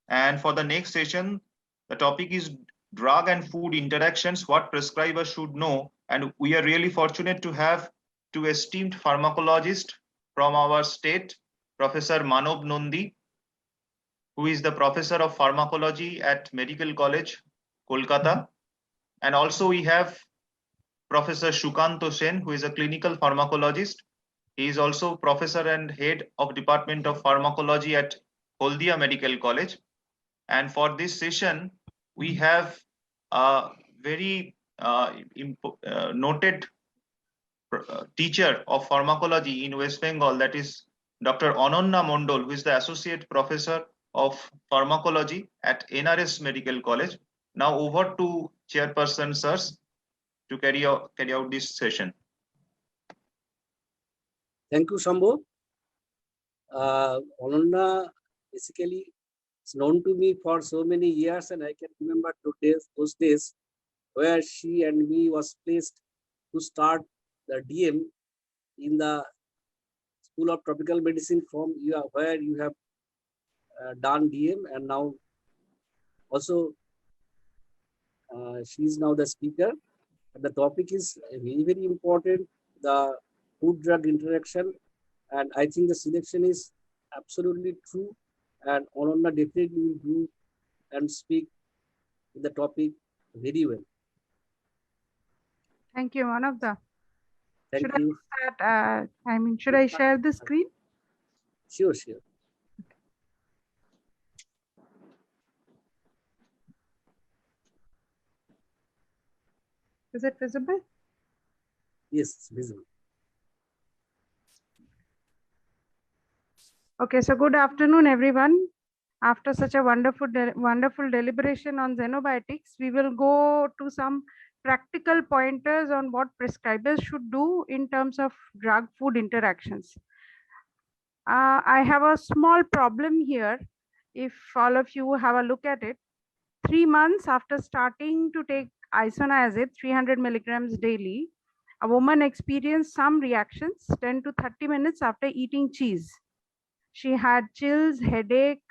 And for the next session, the topic is drug and food interactions, what prescribers should know. And we are really fortunate to have two esteemed pharmacologists from our state, Professor Manav Nandi, who is the professor of pharmacology at Medical College, Kolkata. And also we have Professor Shukanto Sen, who is a clinical pharmacologist. He is also professor and head of Department of Pharmacology at Holdia Medical College. And for this session, we have a very noted teacher of pharmacology in West Bengal, that is Dr. Ananya Mondal, who is the associate professor of pharmacology at NRS Medical College. Now over to Chairperson sirs to carry out this session. Thank you, Shambo. Ananya basically is known to me for so many years, and I can remember those days where she and me was placed to start the DM in the School of Tropical Medicine from where you have done DM, and now also she is now the speaker. And the topic is very, very important, the food-drug interaction, and I think the selection is absolutely true, and Ananya definitely will do and speak in the topic very well. Thank you, Manavda. Thank you. Should I share the screen? Sure. Is it visible? Yes, it's visible. Okay, so good afternoon, everyone. After such a wonderful deliberation on xenobiotics, we will go to some practical pointers on what prescribers should do in terms of drug-food interactions. I have a small problem here. If all of you have a look at it, 3 months after starting to take isoniazid 300 milligrams daily, a woman experienced some reactions 10 to 30 minutes after eating cheese. She had chills, headache,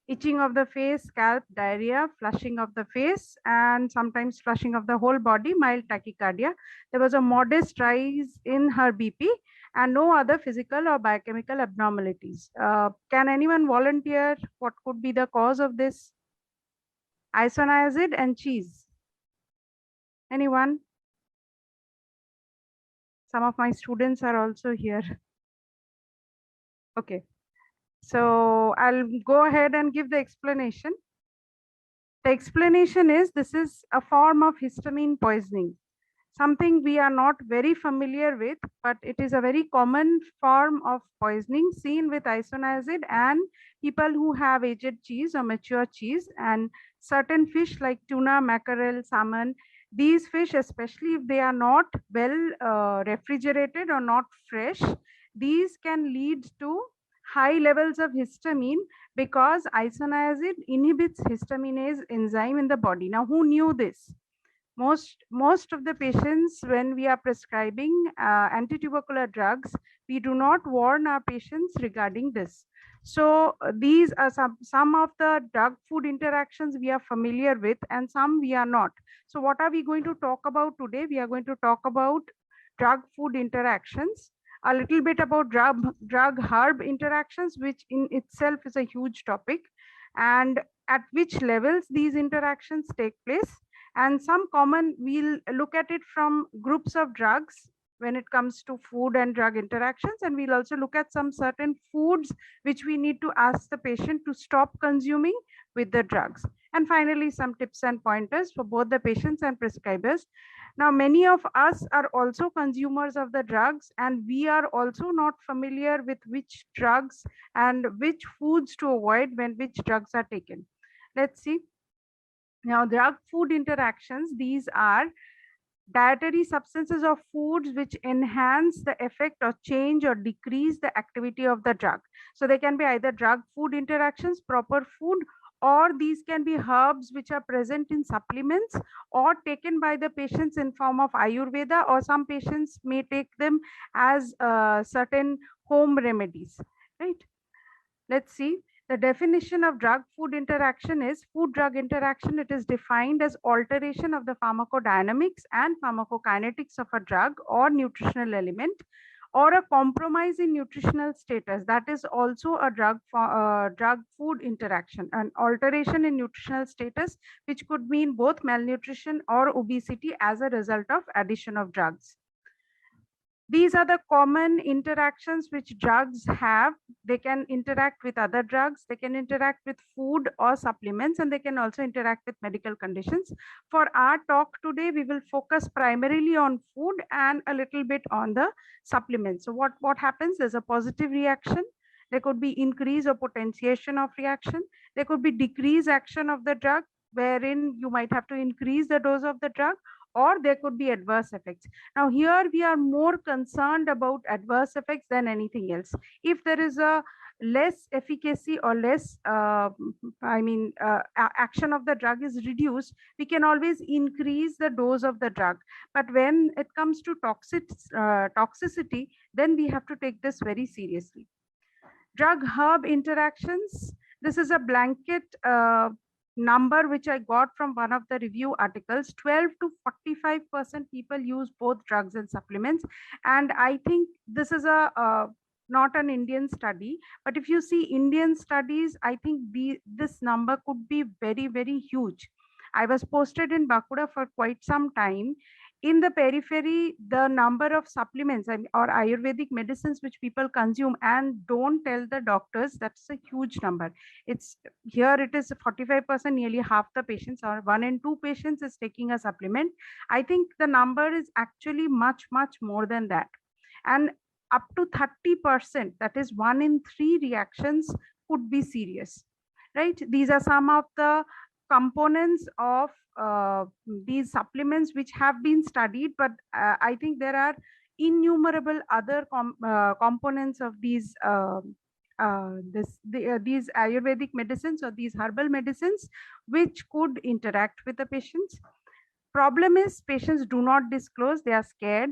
itching of the face, scalp, diarrhea, flushing of the face, and sometimes flushing of the whole body, mild tachycardia. There was a modest rise in her BP and no other physical or biochemical abnormalities. Can anyone volunteer what could be the cause of this? Isoniazid and cheese. Anyone? Some of my students are also here. Okay. So I'll go ahead and give the explanation. The explanation is this is a form of histamine poisoning, something we are not very familiar with, but it is a very common form of poisoning seen with isoniazid and people who have aged cheese or mature cheese, and certain fish like tuna, mackerel, salmon. These fish, especially if they are not well refrigerated or not fresh, these can lead to high levels of histamine because isoniazid inhibits histaminase enzyme in the body. Now, who knew this? Most of the patients, when we are prescribing antitubercular drugs, we do not warn our patients regarding this. So these are some of the drug food interactions we are familiar with and some we are not. So what are we going to talk about today? We are going to talk about drug food interactions, a little bit about drug herb interactions, which in itself is a huge topic, and at which levels these interactions take place, and some common, we'll look at it from groups of drugs when it comes to food and drug interactions, and we'll also look at some certain foods which we need to ask the patient to stop consuming with the drugs, and finally some tips and pointers for both the patients and prescribers. Now, many of us are also consumers of the drugs, and we are also not familiar with which drugs and which foods to avoid when which drugs are taken. Let's see. Now, drug food interactions, these are dietary substances of foods which enhance the effect or change or decrease the activity of the drug. So they can be either drug food interactions, proper food, or these can be herbs which are present in supplements or taken by the patients in form of Ayurveda, or some patients may take them as certain home remedies, right? Let's see. The definition of drug-food interaction is food-drug interaction. It is defined as alteration of the pharmacodynamics and pharmacokinetics of a drug or nutritional element, or a compromise in nutritional status. That is also a drug-food interaction, an alteration in nutritional status, which could mean both malnutrition or obesity as a result of addition of drugs. These are the common interactions which drugs have. They can interact with other drugs, they can interact with food or supplements, and they can also interact with medical conditions. For our talk today, we will focus primarily on food and a little bit on the supplements. So what happens? There's a positive reaction. There could be increase or potentiation of reaction. There could be decrease action of the drug, wherein you might have to increase the dose of the drug, or there could be adverse effects. Now here we are more concerned about adverse effects than anything else. If there is a less efficacy or less action of the drug is reduced, we can always increase the dose of the drug. But when it comes to toxicity, then we have to take this very seriously. Drug herb interactions. This is a blanket number which I got from one of the review articles. 12 to 45% people use both drugs and supplements. And I think this is not an Indian study, but if you see Indian studies, I think this number could be very, very huge. I was posted in Bankura for quite some time. In the periphery, the number of supplements or Ayurvedic medicines which people consume and don't tell the doctors, that's a huge number. It's here it is 45%, nearly half the patients, or 1 in 2 patients is taking a supplement. I think the number is actually much, much more than that. And up to 30%, that is 1 in 3 reactions, could be serious, right? These are some of the components of these supplements which have been studied, but I think there are innumerable other components of these these Ayurvedic medicines or these herbal medicines which could interact with the patients. Problem is patients do not disclose, they are scared.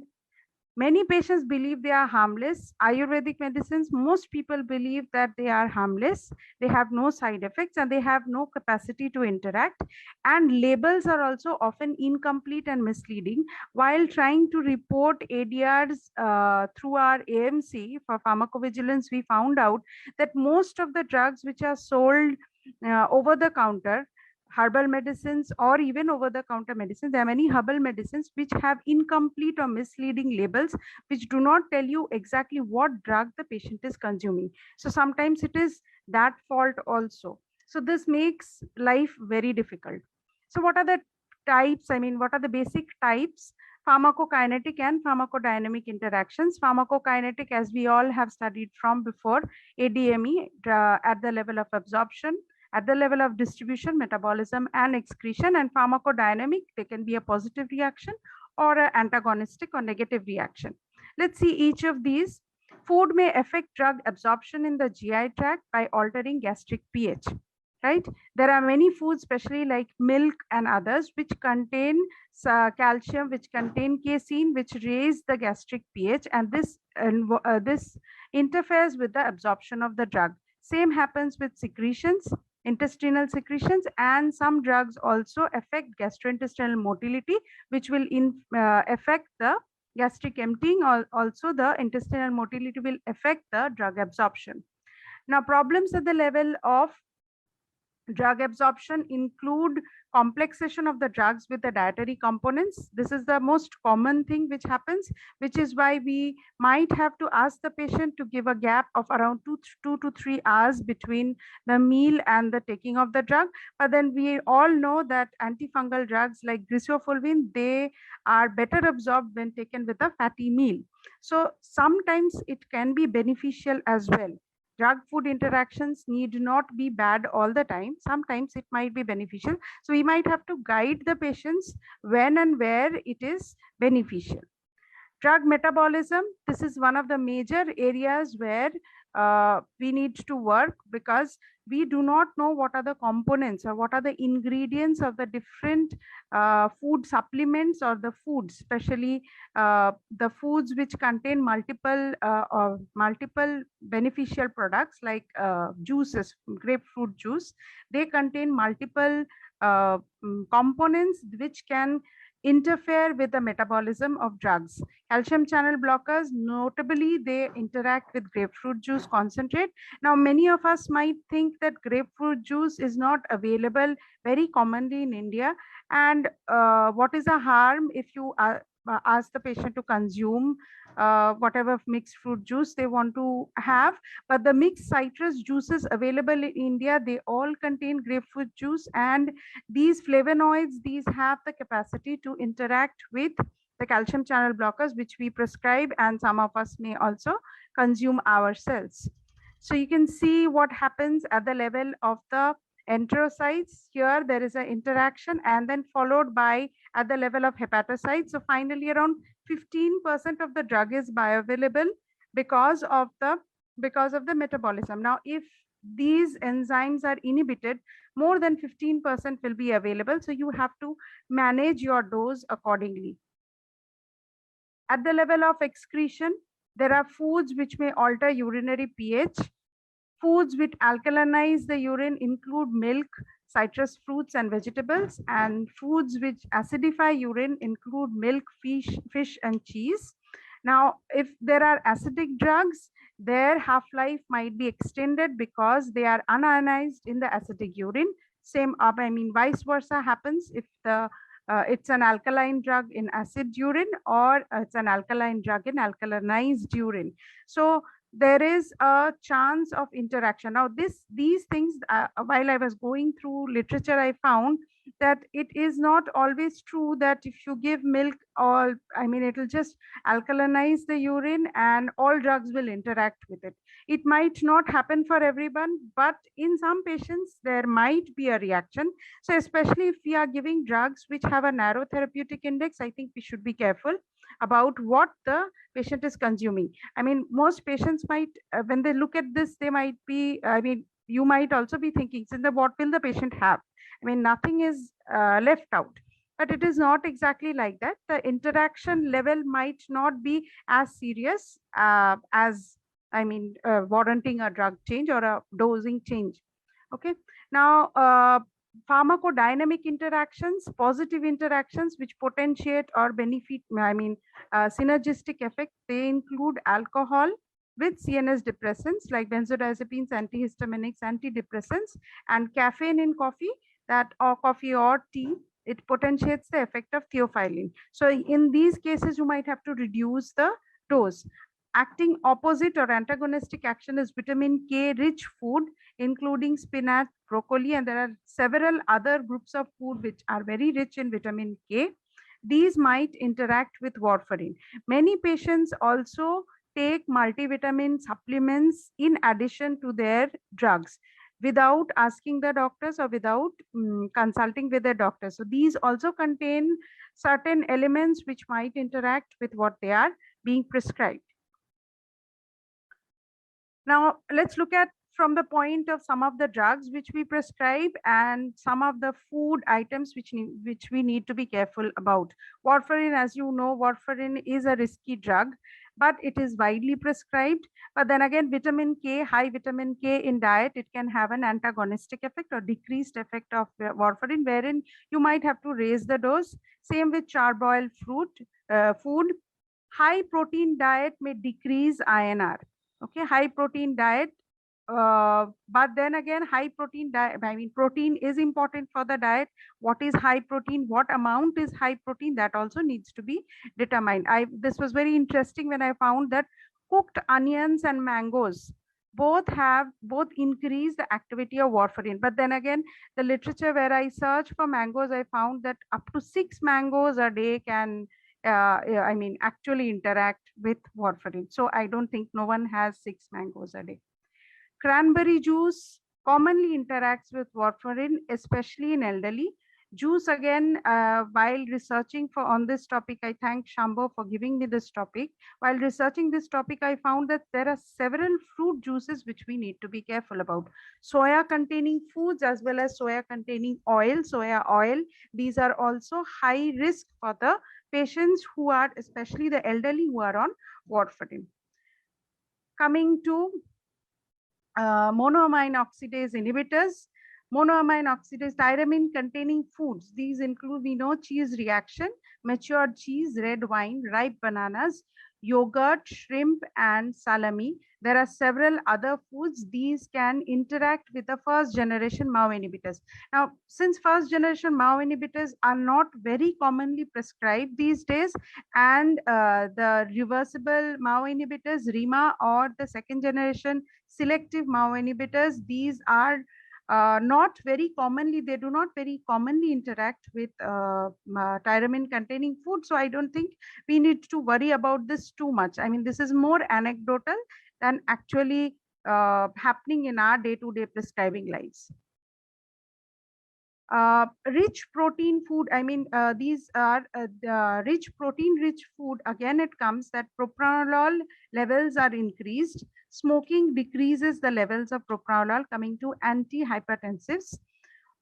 Many patients believe they are harmless. Ayurvedic medicines, most people believe that they are harmless. They have no side effects and they have no capacity to interact. And labels are also often incomplete and misleading. While trying to report ADRs through our AMC for pharmacovigilance, we found out that most of the drugs which are sold over the counter, herbal medicines or even over-the-counter medicines, there are many herbal medicines which have incomplete or misleading labels which do not tell you exactly what drug the patient is consuming. So sometimes it is that fault also. So this makes life very difficult. So what are the types? what are the basic types? Pharmacokinetic and pharmacodynamic interactions. Pharmacokinetic, as we all have studied from before, ADME at the level of absorption, at the level of distribution, metabolism, and excretion. And pharmacodynamic, they can be a positive reaction or an antagonistic or negative reaction. Let's see each of these. Food may affect drug absorption in the GI tract by altering gastric pH, right? There are many foods, especially like milk and others, which contain calcium, which contain casein, which raise the gastric pH, and this interferes with the absorption of the drug. Same happens with secretions, intestinal secretions, and some drugs also affect gastrointestinal motility, which will affect the gastric emptying. Also the intestinal motility will affect the drug absorption. Now, problems at the level of drug absorption include complexation of the drugs with the dietary components. This is the most common thing which happens, which is why we might have to ask the patient to give a gap of around 2 to 3 hours between the meal and the taking of the drug. But then we all know that antifungal drugs like griseofulvin, they are better absorbed when taken with a fatty meal. So sometimes it can be beneficial as well. Drug-food interactions need not be bad all the time. Sometimes it might be beneficial. So we might have to guide the patients when and where it is beneficial. Drug metabolism, this is one of the major areas where we need to work, because we do not know what are the components or what are the ingredients of the different food supplements or the foods, especially the foods which contain multiple beneficial products like juices, grapefruit juice. They contain multiple components which can interfere with the metabolism of drugs. Calcium channel blockers, notably, they interact with grapefruit juice concentrate. Now, many of us might think that grapefruit juice is not available very commonly in India. And what is the harm if you ask the patient to consume whatever mixed fruit juice they want to have? But the mixed citrus juices available in India, they all contain grapefruit juice, and these flavonoids, these have the capacity to interact with the calcium channel blockers, which we prescribe, and some of us may also consume ourselves. So you can see what happens at the level of the enterocytes. Here there is an interaction, and then followed by at the level of hepatocytes. So finally around 15% of the drug is bioavailable because of the metabolism. Now, if these enzymes are inhibited, more than 15% will be available. So you have to manage your dose accordingly. At the level of excretion, there are foods which may alter urinary pH. Foods which alkalinize the urine include milk, citrus fruits and vegetables, and foods which acidify urine include milk, fish and cheese. Now, if there are acidic drugs, their half-life might be extended because they are unionized in the acidic urine. Same, vice versa happens if it's an alkaline drug in acid urine, or it's an alkaline drug in alkalinized urine. So there is a chance of interaction. Now, these things, while I was going through literature, I found that it is not always true that if you give milk, it will just alkalinize the urine and all drugs will interact with it. It might not happen for everyone, but in some patients there might be a reaction. So especially if we are giving drugs which have a narrow therapeutic index, I think we should be careful about what the patient is consuming. Most patients might, when they look at this, they might be, you might also be thinking, so what will the patient have? Nothing is left out, but it is not exactly like that. The interaction level might not be as serious as, warranting a drug change or a dosing change. Okay. Now, pharmacodynamic interactions, positive interactions which potentiate or benefit, synergistic effect, they include alcohol with CNS depressants like benzodiazepines, antihistaminics, antidepressants, and caffeine in coffee, or coffee or tea, it potentiates the effect of theophylline. So in these cases, you might have to reduce the dose. Acting opposite or antagonistic action is vitamin K rich food, including spinach, broccoli, and there are several other groups of food which are very rich in vitamin K. These might interact with warfarin. Many patients also take multivitamin supplements in addition to their drugs without asking the doctors or without consulting with their doctors. So these also contain certain elements which might interact with what they are being prescribed. Now, let's look at from the point of some of the drugs which we prescribe and some of the food items which we need to be careful about. Warfarin, as you know, warfarin is a risky drug, but it is widely prescribed. But then again, vitamin K, high vitamin K in diet, it can have an antagonistic effect or decreased effect of warfarin, wherein you might have to raise the dose. Same with charboiled food. High protein diet may decrease INR. Okay, high protein diet, but then again, high protein diet, protein is important for the diet. What is high protein? What amount is high protein? That also needs to be determined. This was very interesting when I found that cooked onions and mangoes both increase the activity of warfarin. But then again, the literature where I searched for mangoes, I found that up to 6 mangoes a day can actually interact with warfarin. So I don't think no one has 6 mangoes a day. Cranberry juice commonly interacts with warfarin, especially in elderly. Juice again, while researching on this topic, I thank Shambo for giving me this topic. While researching this topic, I found that there are several fruit juices which we need to be careful about. Soya containing foods as well as soya containing oil, soya oil. These are also high risk for the patients who are, especially the elderly who are on warfarin. Coming to monoamine oxidase inhibitors. Monoamine oxidase tyramine containing foods. These include, we know, cheese reaction, matured cheese, red wine, ripe bananas, yogurt, shrimp, and salami. There are several other foods. These can interact with the first generation MAO inhibitors. Now, since first generation MAO inhibitors are not very commonly prescribed these days, and the reversible MAO inhibitors, RIMA, or the second generation selective MAO inhibitors, these are not very commonly, they do not very commonly interact with tyramine containing food. So I don't think we need to worry about this too much. I mean, this is more anecdotal than actually happening in our day-to-day prescribing lives. Rich protein food, I mean, these are rich protein rich food. Again, it comes that propranolol levels are increased. Smoking decreases the levels of propranolol. Coming to antihypertensives.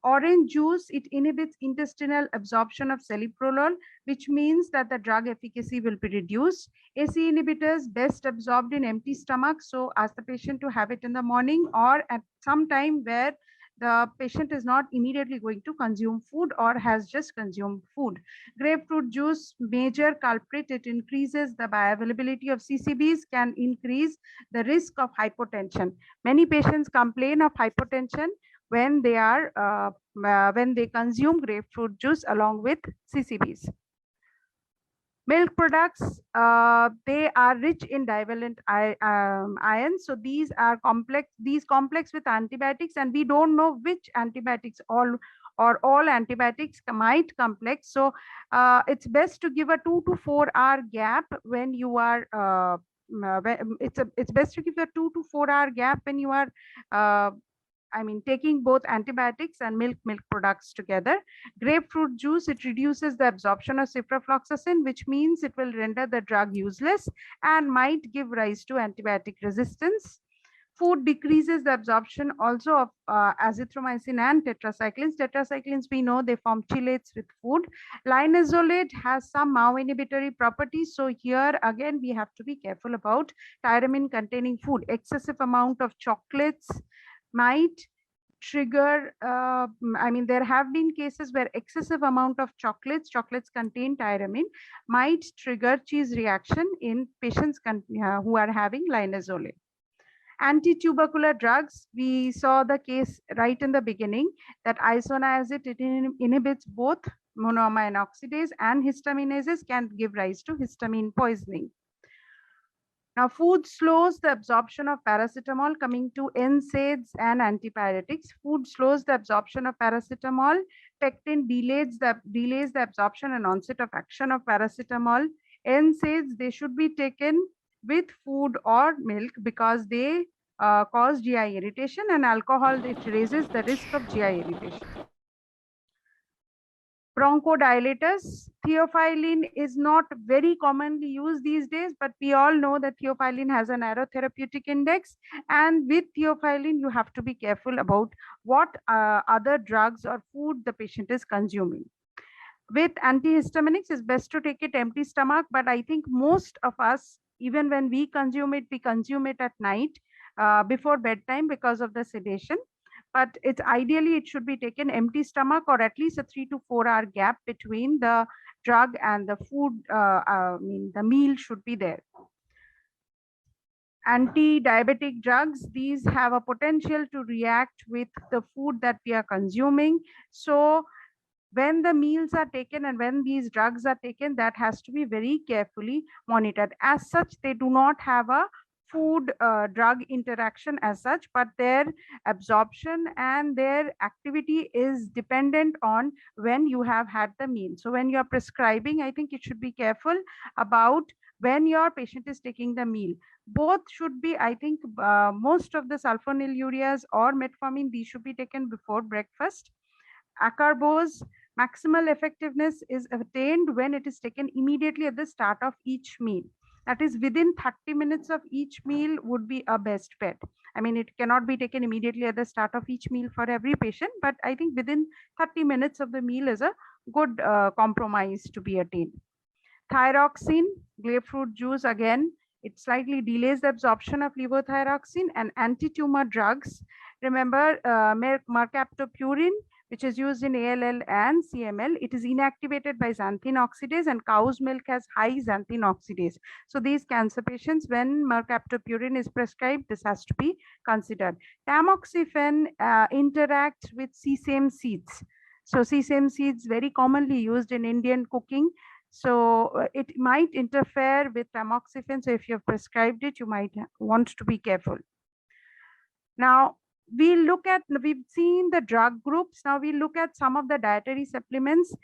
Orange juice, it inhibits intestinal absorption of celiprolol, which means that the drug efficacy will be reduced. AC inhibitors best absorbed in empty stomach. So ask the patient to have it in the morning or at some time where the patient is not immediately going to consume food or has just consumed food. Grapefruit juice, major culprit, it increases the bioavailability of CCBs, can increase the risk of hypotension. Many patients complain of hypotension when they are when they consume grapefruit juice along with CCBs. Milk products, they are rich in divalent ions. So these are complex, with antibiotics, and we don't know which antibiotics all antibiotics might complex. So it's best to give a 2 to 4 hour gap when you are it's best to give a 2 to 4 hour gap when you are I mean, taking both antibiotics and milk products together. Grapefruit juice, it reduces the absorption of ciprofloxacin, which means it will render the drug useless and might give rise to antibiotic resistance. Food decreases the absorption also of azithromycin and tetracyclines. Tetracyclines, we know they form chelates with food. Linezolid has some MAO inhibitory properties. So here again, we have to be careful about tyramine containing food. Excessive amount of chocolates might trigger, I mean, there have been cases where excessive amount of chocolates contain tyramine, might trigger cheese reaction in patients who are having linezolid. Anti-tubercular drugs, we saw the case right in the beginning that isoniazid, it inhibits both monoamine oxidase and histaminases, can give rise to histamine poisoning. Now, food slows the absorption of paracetamol. Coming to NSAIDs and antipyretics, food slows the absorption of paracetamol. Pectin delays the absorption and onset of action of paracetamol. NSAIDs, they should be taken with food or milk because they cause GI irritation, and alcohol, it raises the risk of GI irritation. Bronchodilators, theophylline is not very commonly used these days, but we all know that theophylline has a narrow therapeutic index, and with theophylline, you have to be careful about what other drugs or food the patient is consuming. With antihistaminics, it's best to take it empty stomach, but I think most of us, even when we consume it at night before bedtime because of the sedation. But it's ideally it should be taken empty stomach, or at least a 3 to 4 hour gap between the drug and the food. I mean, the meal should be there. Anti-diabetic drugs, these have a potential to react with the food that we are consuming. So when the meals are taken and when these drugs are taken, that has to be very carefully monitored. As such, they do not have a food drug interaction as such, but their absorption and their activity is dependent on when you have had the meal. So when you are prescribing, I think you should be careful about when your patient is taking the meal. Both should be, I think, most of the sulfonylureas or metformin, these should be taken before breakfast. Acarbose, Maximal effectiveness is attained when it is taken immediately at the start of each meal. That is, within 30 minutes of each meal would be a best bet. I mean, it cannot be taken immediately at the start of each meal for every patient, but I think within 30 minutes of the meal is a good compromise to be attained. Thyroxine, grapefruit juice, again, it slightly delays the absorption of levothyroxine. And anti-tumor drugs, remember mercaptopurine, which is used in ALL and CML, it is inactivated by xanthine oxidase, and cow's milk has high xanthine oxidase. So these cancer patients, when mercaptopurine is prescribed, this has to be considered. Tamoxifen interacts with sesame seeds. So sesame seeds very commonly used in Indian cooking. So it might interfere with tamoxifen. So if you have prescribed it, you might want to be careful. Now, we've seen the drug groups. Now we look at some of the dietary supplements.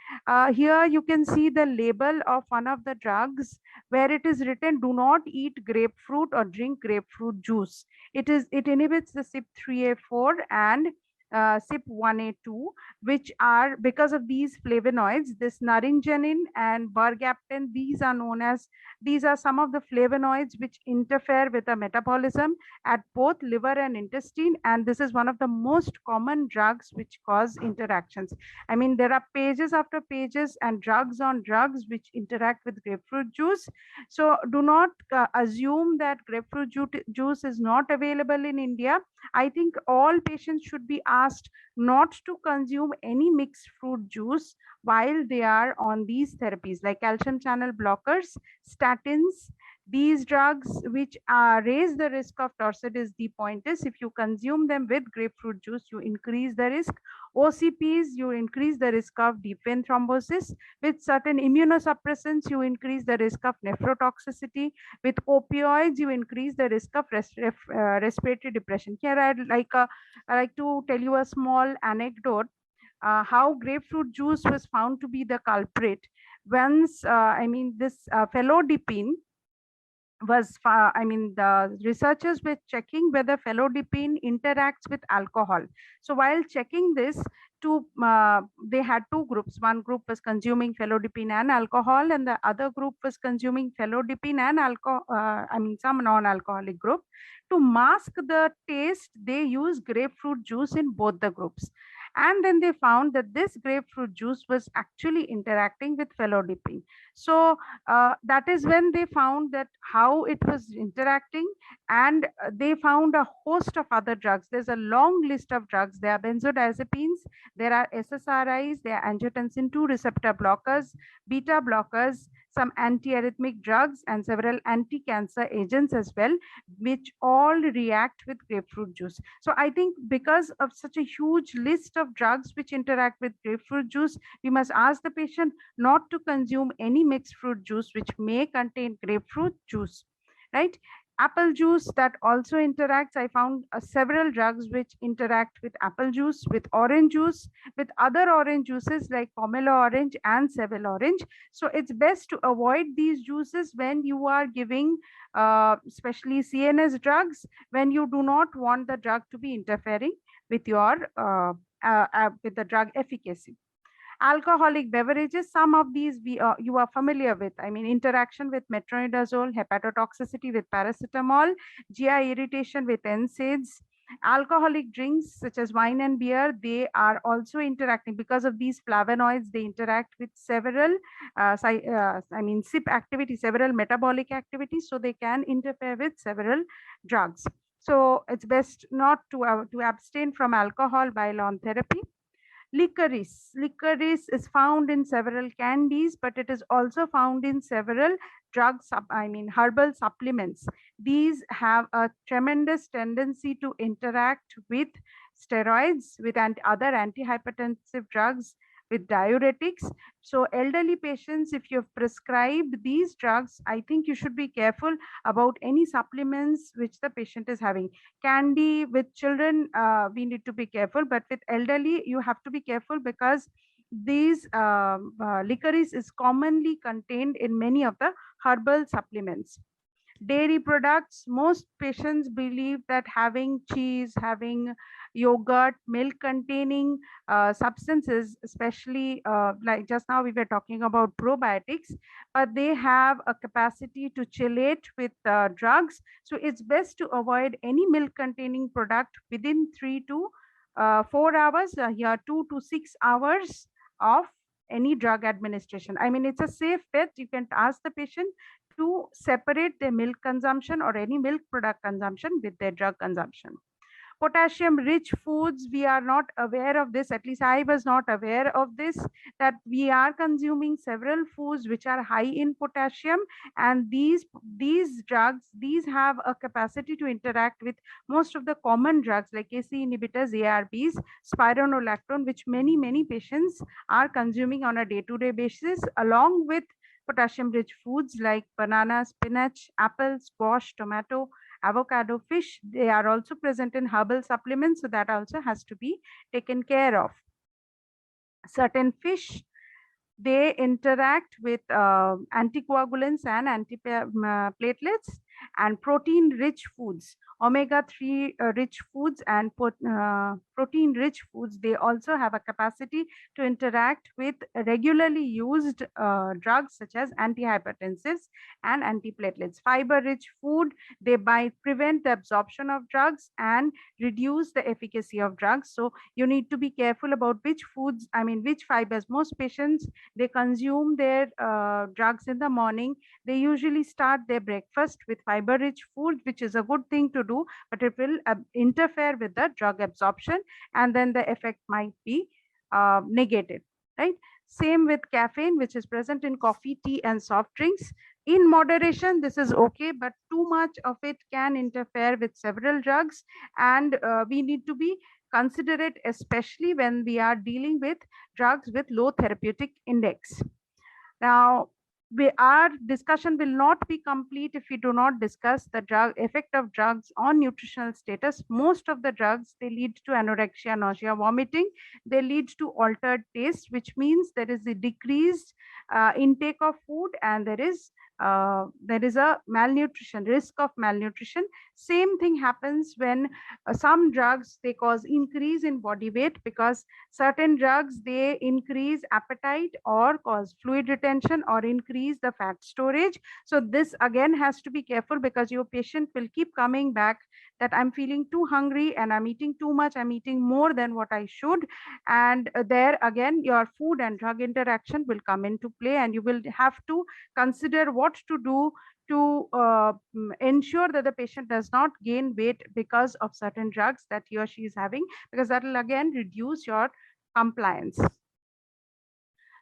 Here you can see the label of one of the drugs where it is written, do not eat grapefruit or drink grapefruit juice. It inhibits the CYP3A4 and CYP1A2, which are, because of these flavonoids, this naringenin and bergaptan, these are some of the flavonoids which interfere with the metabolism at both liver and intestine, and this is one of the most common drugs which cause interactions. I mean, there are pages after pages and drugs on drugs which interact with grapefruit juice. So do not assume that grapefruit juice is not available in India. I think all patients should be asked not to consume any mixed fruit juice while they are on these therapies like calcium channel blockers, statins. These drugs which raise the risk of Torsades de Pointes, if you consume them with grapefruit juice, you increase the risk. OCPs, you increase the risk of deep vein thrombosis. With certain immunosuppressants, you increase the risk of nephrotoxicity. With opioids, you increase the risk of respiratory depression. Here, I'd like to tell you a small anecdote. How grapefruit juice was found to be the culprit. Once, this felodipine was, the researchers were checking whether felodipine interacts with alcohol. So while checking this, they had two groups. One group was consuming felodipine and alcohol, and the other group was consuming felodipine and alcohol, some non-alcoholic group. To mask the taste, they used grapefruit juice in both the groups. And then they found that this grapefruit juice was actually interacting with felodipine. So that is when they found that how it was interacting, and they found a host of other drugs. There's a long list of drugs. There are benzodiazepines, there are SSRIs, there are angiotensin 2 receptor blockers, beta blockers, some antiarrhythmic drugs, and several anti-cancer agents as well, which all react with grapefruit juice. So I think because of such a huge list of drugs which interact with grapefruit juice, we must ask the patient not to consume any mixed fruit juice which may contain grapefruit juice, right? Apple juice, that also interacts. I found several drugs which interact with apple juice, with orange juice, with other orange juices like pomelo orange and seville orange. So it's best to avoid these juices when you are giving especially CNS drugs, when you do not want the drug to be interfering with your with the drug efficacy. Alcoholic beverages, some of these you are familiar with. I mean, interaction with metronidazole, hepatotoxicity with paracetamol, GI irritation with NSAIDs. Alcoholic drinks such as wine and beer, they are also interacting because of these flavonoids. They interact with several CYP activity, several metabolic activities, so they can interfere with several drugs. So it's best not to abstain from alcohol while on therapy. Licorice is found in several candies, but it is also found in several herbal supplements. These have a tremendous tendency to interact with steroids, with other antihypertensive drugs, with diuretics. So elderly patients, if you have prescribed these drugs, I think you should be careful about any supplements which the patient is having. Candy with children, we need to be careful, but with elderly, you have to be careful because these licorice is commonly contained in many of the herbal supplements. Dairy products, most patients believe that having cheese, having yogurt, milk containing substances, especially like just now we were talking about probiotics, but they have a capacity to chelate with drugs. So it's best to avoid any milk containing product within 3 to 4 hours, here 2 to 6 hours of any drug administration. I mean, it's a safe bet. You can ask the patient to separate their milk consumption or any milk product consumption with their drug consumption. Potassium rich foods, we are not aware of this, at least I was not aware of this, that we are consuming several foods which are high in potassium, and these drugs, these have a capacity to interact with most of the common drugs like ACE inhibitors, ARBs, spironolactone, which many patients are consuming on a day-to-day basis, along with potassium rich foods like banana, spinach, apple, squash, tomato, avocado, fish. They are also present in herbal supplements, so that also has to be taken care of. Certain fish, they interact with anticoagulants and antiplatelets, and protein rich foods, omega-3 rich foods and protein rich foods, they also have a capacity to interact with regularly used drugs such as antihypertensives and antiplatelets. Fiber rich food, they might prevent the absorption of drugs and reduce the efficacy of drugs. So you need to be careful about which foods, I mean which fibers. Most patients, they consume their drugs in the morning. They usually start their breakfast with fiber rich food, which is a good thing to do, but it will interfere with the drug absorption, and then the effect might be negative, right? Same with caffeine, which is present in coffee, tea, and soft drinks. In moderation, this is okay, but too much of it can interfere with several drugs, and we need to be considerate, especially when we are dealing with drugs with low therapeutic index. Now, our discussion will not be complete if we do not discuss the drug effect of drugs on nutritional status. Most of the drugs, they lead to anorexia, nausea, vomiting. They lead to altered taste, which means there is a decreased intake of food, and there is a malnutrition, risk of malnutrition. Same thing happens when some drugs, they cause increase in body weight, because certain drugs, they increase appetite or cause fluid retention or increase the fat storage. So this again has to be careful, because your patient will keep coming back that I'm feeling too hungry and I'm eating too much, I'm eating more than what I should. And there again, your food and drug interaction will come into play, and you will have to consider what to do to ensure that the patient does not gain weight because of certain drugs that he or she is having, because that will again reduce your compliance.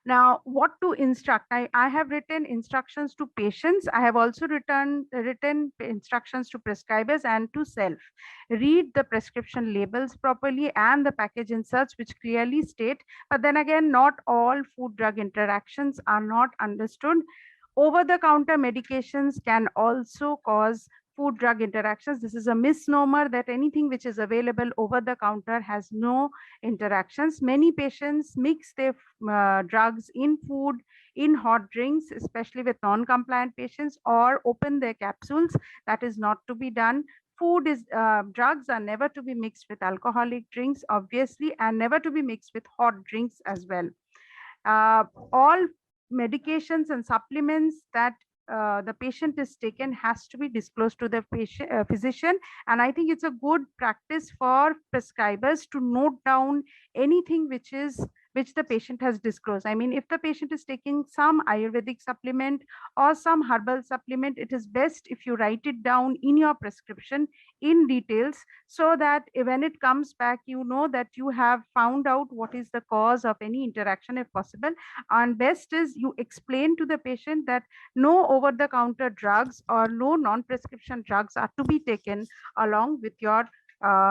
Now, what to instruct? I have written instructions to patients. I have also written instructions to prescribers and to self. Read the prescription labels properly and the package inserts, which clearly state, but then again, not all food drug interactions are not understood. Over-the-counter medications can also cause food drug interactions. This is a misnomer that anything which is available over the counter has no interactions. Many patients mix their drugs in food, in hot drinks, especially with non-compliant patients, or open their capsules. That is not to be done. Food is drugs are never to be mixed with alcoholic drinks, obviously, and never to be mixed with hot drinks as well. All medications and supplements that the patient is taken has to be disclosed to the patient physician, and I think it's a good practice for prescribers to note down anything which the patient has disclosed. I mean, if the patient is taking some Ayurvedic supplement or some herbal supplement, it is best if you write it down in your prescription in details, so that when it comes back, you know that you have found out what is the cause of any interaction if possible. And best is you explain to the patient that no over-the-counter drugs or no non-prescription drugs are to be taken along with your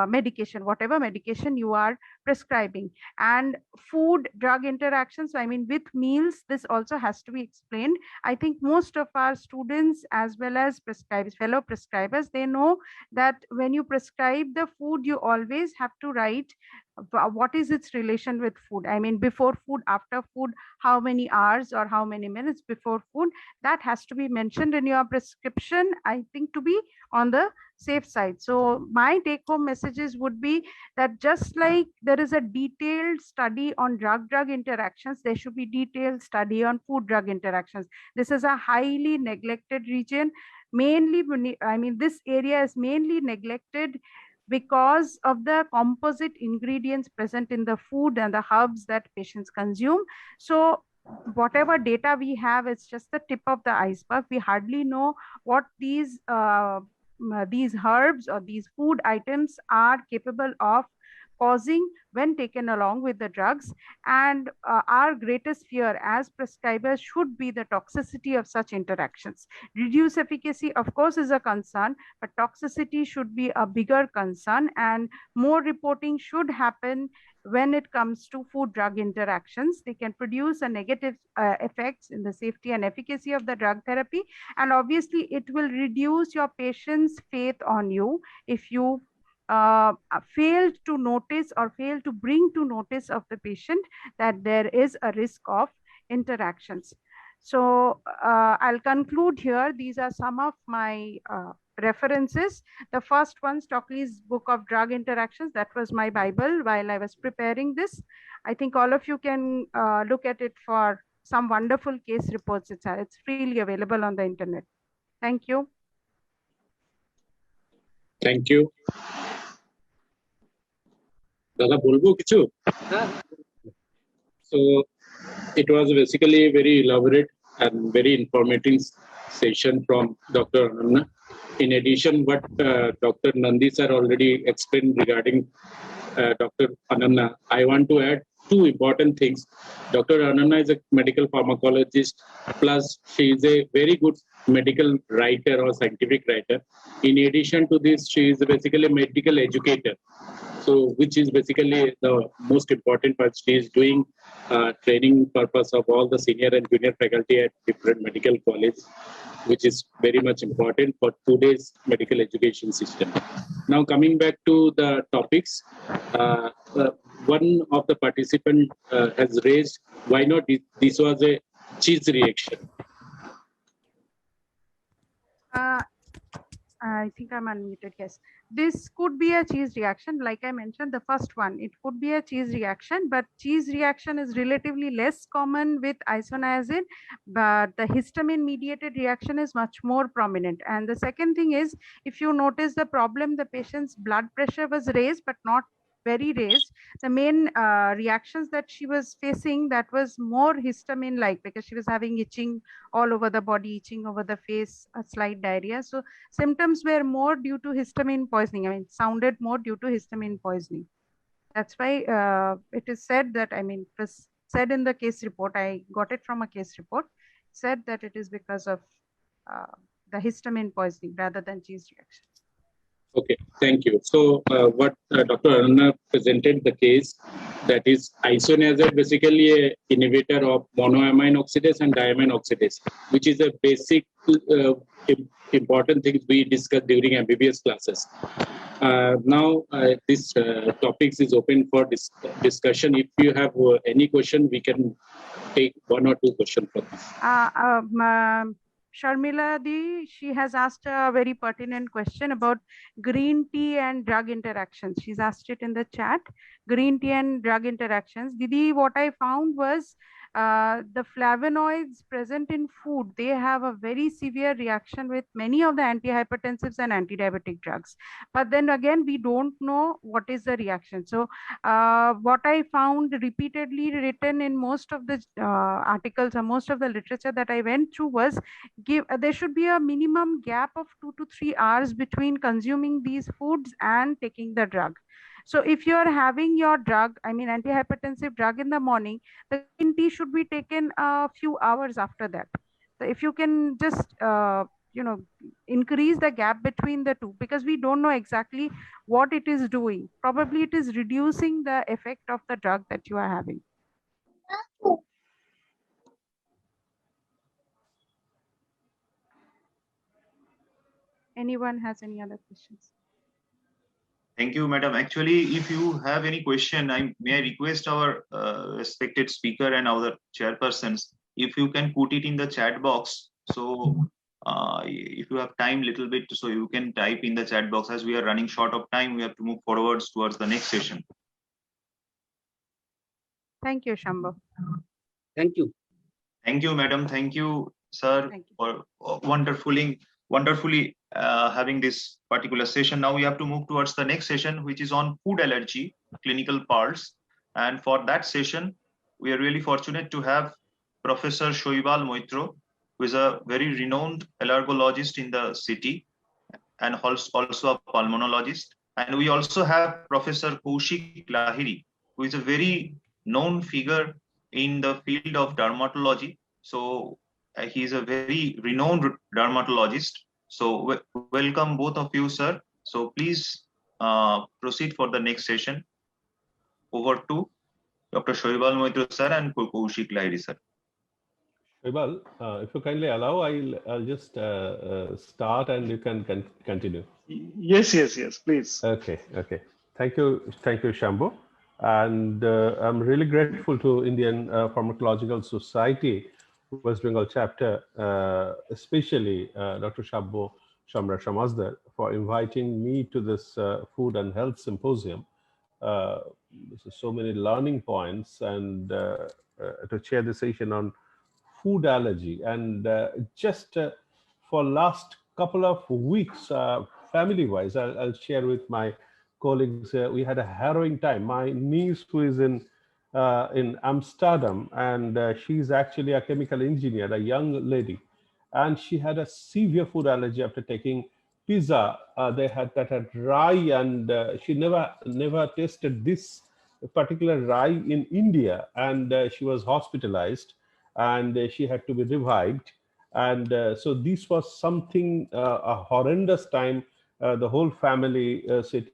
medication, whatever medication you are prescribing. And food drug interactions, I mean with meals, this also has to be explained. I think most of our students as well as prescribers, fellow prescribers, they know that when you prescribe the food, you always have to write what is its relation with food? I mean, before food, after food, how many hours or how many minutes before food? That has to be mentioned in your prescription, I think, to be on the safe side. So my take home messages would be that just like there is a detailed study on drug-drug interactions, there should be detailed study on food-drug interactions. This is a highly neglected region. Mainly, I mean, this area is mainly neglected because of the composite ingredients present in the food and the herbs that patients consume. So whatever data we have, it's just the tip of the iceberg. We hardly know what these herbs or these food items are capable of causing when taken along with the drugs. And our greatest fear as prescribers should be the toxicity of such interactions. Reduced efficacy, of course, is a concern, but toxicity should be a bigger concern, and more reporting should happen when it comes to food drug interactions. They can produce a negative effects in the safety and efficacy of the drug therapy. And obviously, it will reduce your patient's faith on you if you failed to notice or fail to bring to notice of the patient that there is a risk of interactions. So I'll conclude here. These are some of my references. The first one, Stockley's Book of Drug Interactions. That was my Bible while I was preparing this. I think all of you can look at it for some wonderful case reports. It's freely available on the internet. Thank you. Thank you. Dada bolbo kichu? So it was basically a very elaborate and very informative session from Dr. Ananna. In addition, what Dr. Nandi sir already explained regarding Dr. Ananna, I want to add two important things. Dr. Ananna is a medical pharmacologist, plus she is a very good medical writer or scientific writer. In addition to this, she is basically a medical educator. So, which is basically the most important part. She is doing training purpose of all the senior and junior faculty at different medical colleges, which is very much important for today's medical education system. Now, coming back to the topics, one of the participants has raised, why not this was a cheese reaction? I think I'm unmuted, yes. This could be a cheese reaction. Like I mentioned, the first one, it could be a cheese reaction, but cheese reaction is relatively less common with isoniazid, but the histamine mediated reaction is much more prominent. And the second thing is, if you notice the problem, the patient's blood pressure was raised, but not very raised. The main reactions that she was facing, that was more histamine like, because she was having itching all over the body, itching over the face, a slight diarrhea. So symptoms were more due to histamine poisoning. I mean, sounded more due to histamine poisoning. That's why it is said that, I mean, it was said in the case report, I got it from a case report, said that it is because of the histamine poisoning rather than cheese reaction. Okay, thank you. So what Dr. Anna presented the case, that is isoniazid, basically a inhibitor of monoamine oxidase and diamine oxidase, which is a basic important thing we discussed during MBBS classes. Now this topics is open for discussion. If you have any question, we can take one or two questions from this. Sharmila Di, she has asked a very pertinent question about green tea and drug interactions. She's asked it in the chat. Green tea and drug interactions. Didi, what I found was the flavonoids present in food, they have a very severe reaction with many of the antihypertensives and antidiabetic drugs. But then again, we don't know what is the reaction. So what I found repeatedly written in most of the articles or most of the literature that I went through was there should be a minimum gap of 2 to 3 hours between consuming these foods and taking the drug. So if you are having your drug, I mean antihypertensive drug in the morning, the green tea should be taken a few hours after that. So if you can just increase the gap between the two, because we don't know exactly what it is doing. Probably it is reducing the effect of the drug that you are having. Anyone has any other questions? Thank you, madam. Actually, if you have any question, may I request our respected speaker and our chairpersons, if you can put it in the chat box. So if you have time little bit, so you can type in the chat box. As we are running short of time, we have to move forwards towards the next session. Thank you, Shambo. Thank you. Thank you, madam. Thank you, sir, Thank you. for wonderfully having this particular session. Now we have to move towards the next session, which is on food allergy, clinical parts. And for that session, we are really fortunate to have Professor Shoibal Moitro, who is a very renowned allergologist in the city and also a pulmonologist. And we also have Professor Kaushik Lahiri, who is a very known figure in the field of dermatology. So he is a very renowned dermatologist. So welcome both of you, sir. So please proceed for the next session. Over to Dr. Shoibal Moitro, sir, and Kaushik Lahiri, sir. Shoibal, if you kindly allow, I'll just start and you can continue. Yes, please. Okay. Thank you, Shambo. And I'm really grateful to Indian Pharmacological Society, West Bengal chapter, especially Dr. Shambo Samajdar, for inviting me to this Food and Health Symposium. So many learning points, and to chair the session on food allergy. And just for last couple of weeks, family-wise, I'll share with my colleagues, we had a harrowing time. My niece, who is in Amsterdam, and she's actually a chemical engineer, a young lady, and she had a severe food allergy after taking pizza. They had rye, and she never tasted this particular rye in India, and she was hospitalized, and she had to be revived. And so this was something, a horrendous time. The whole family sitting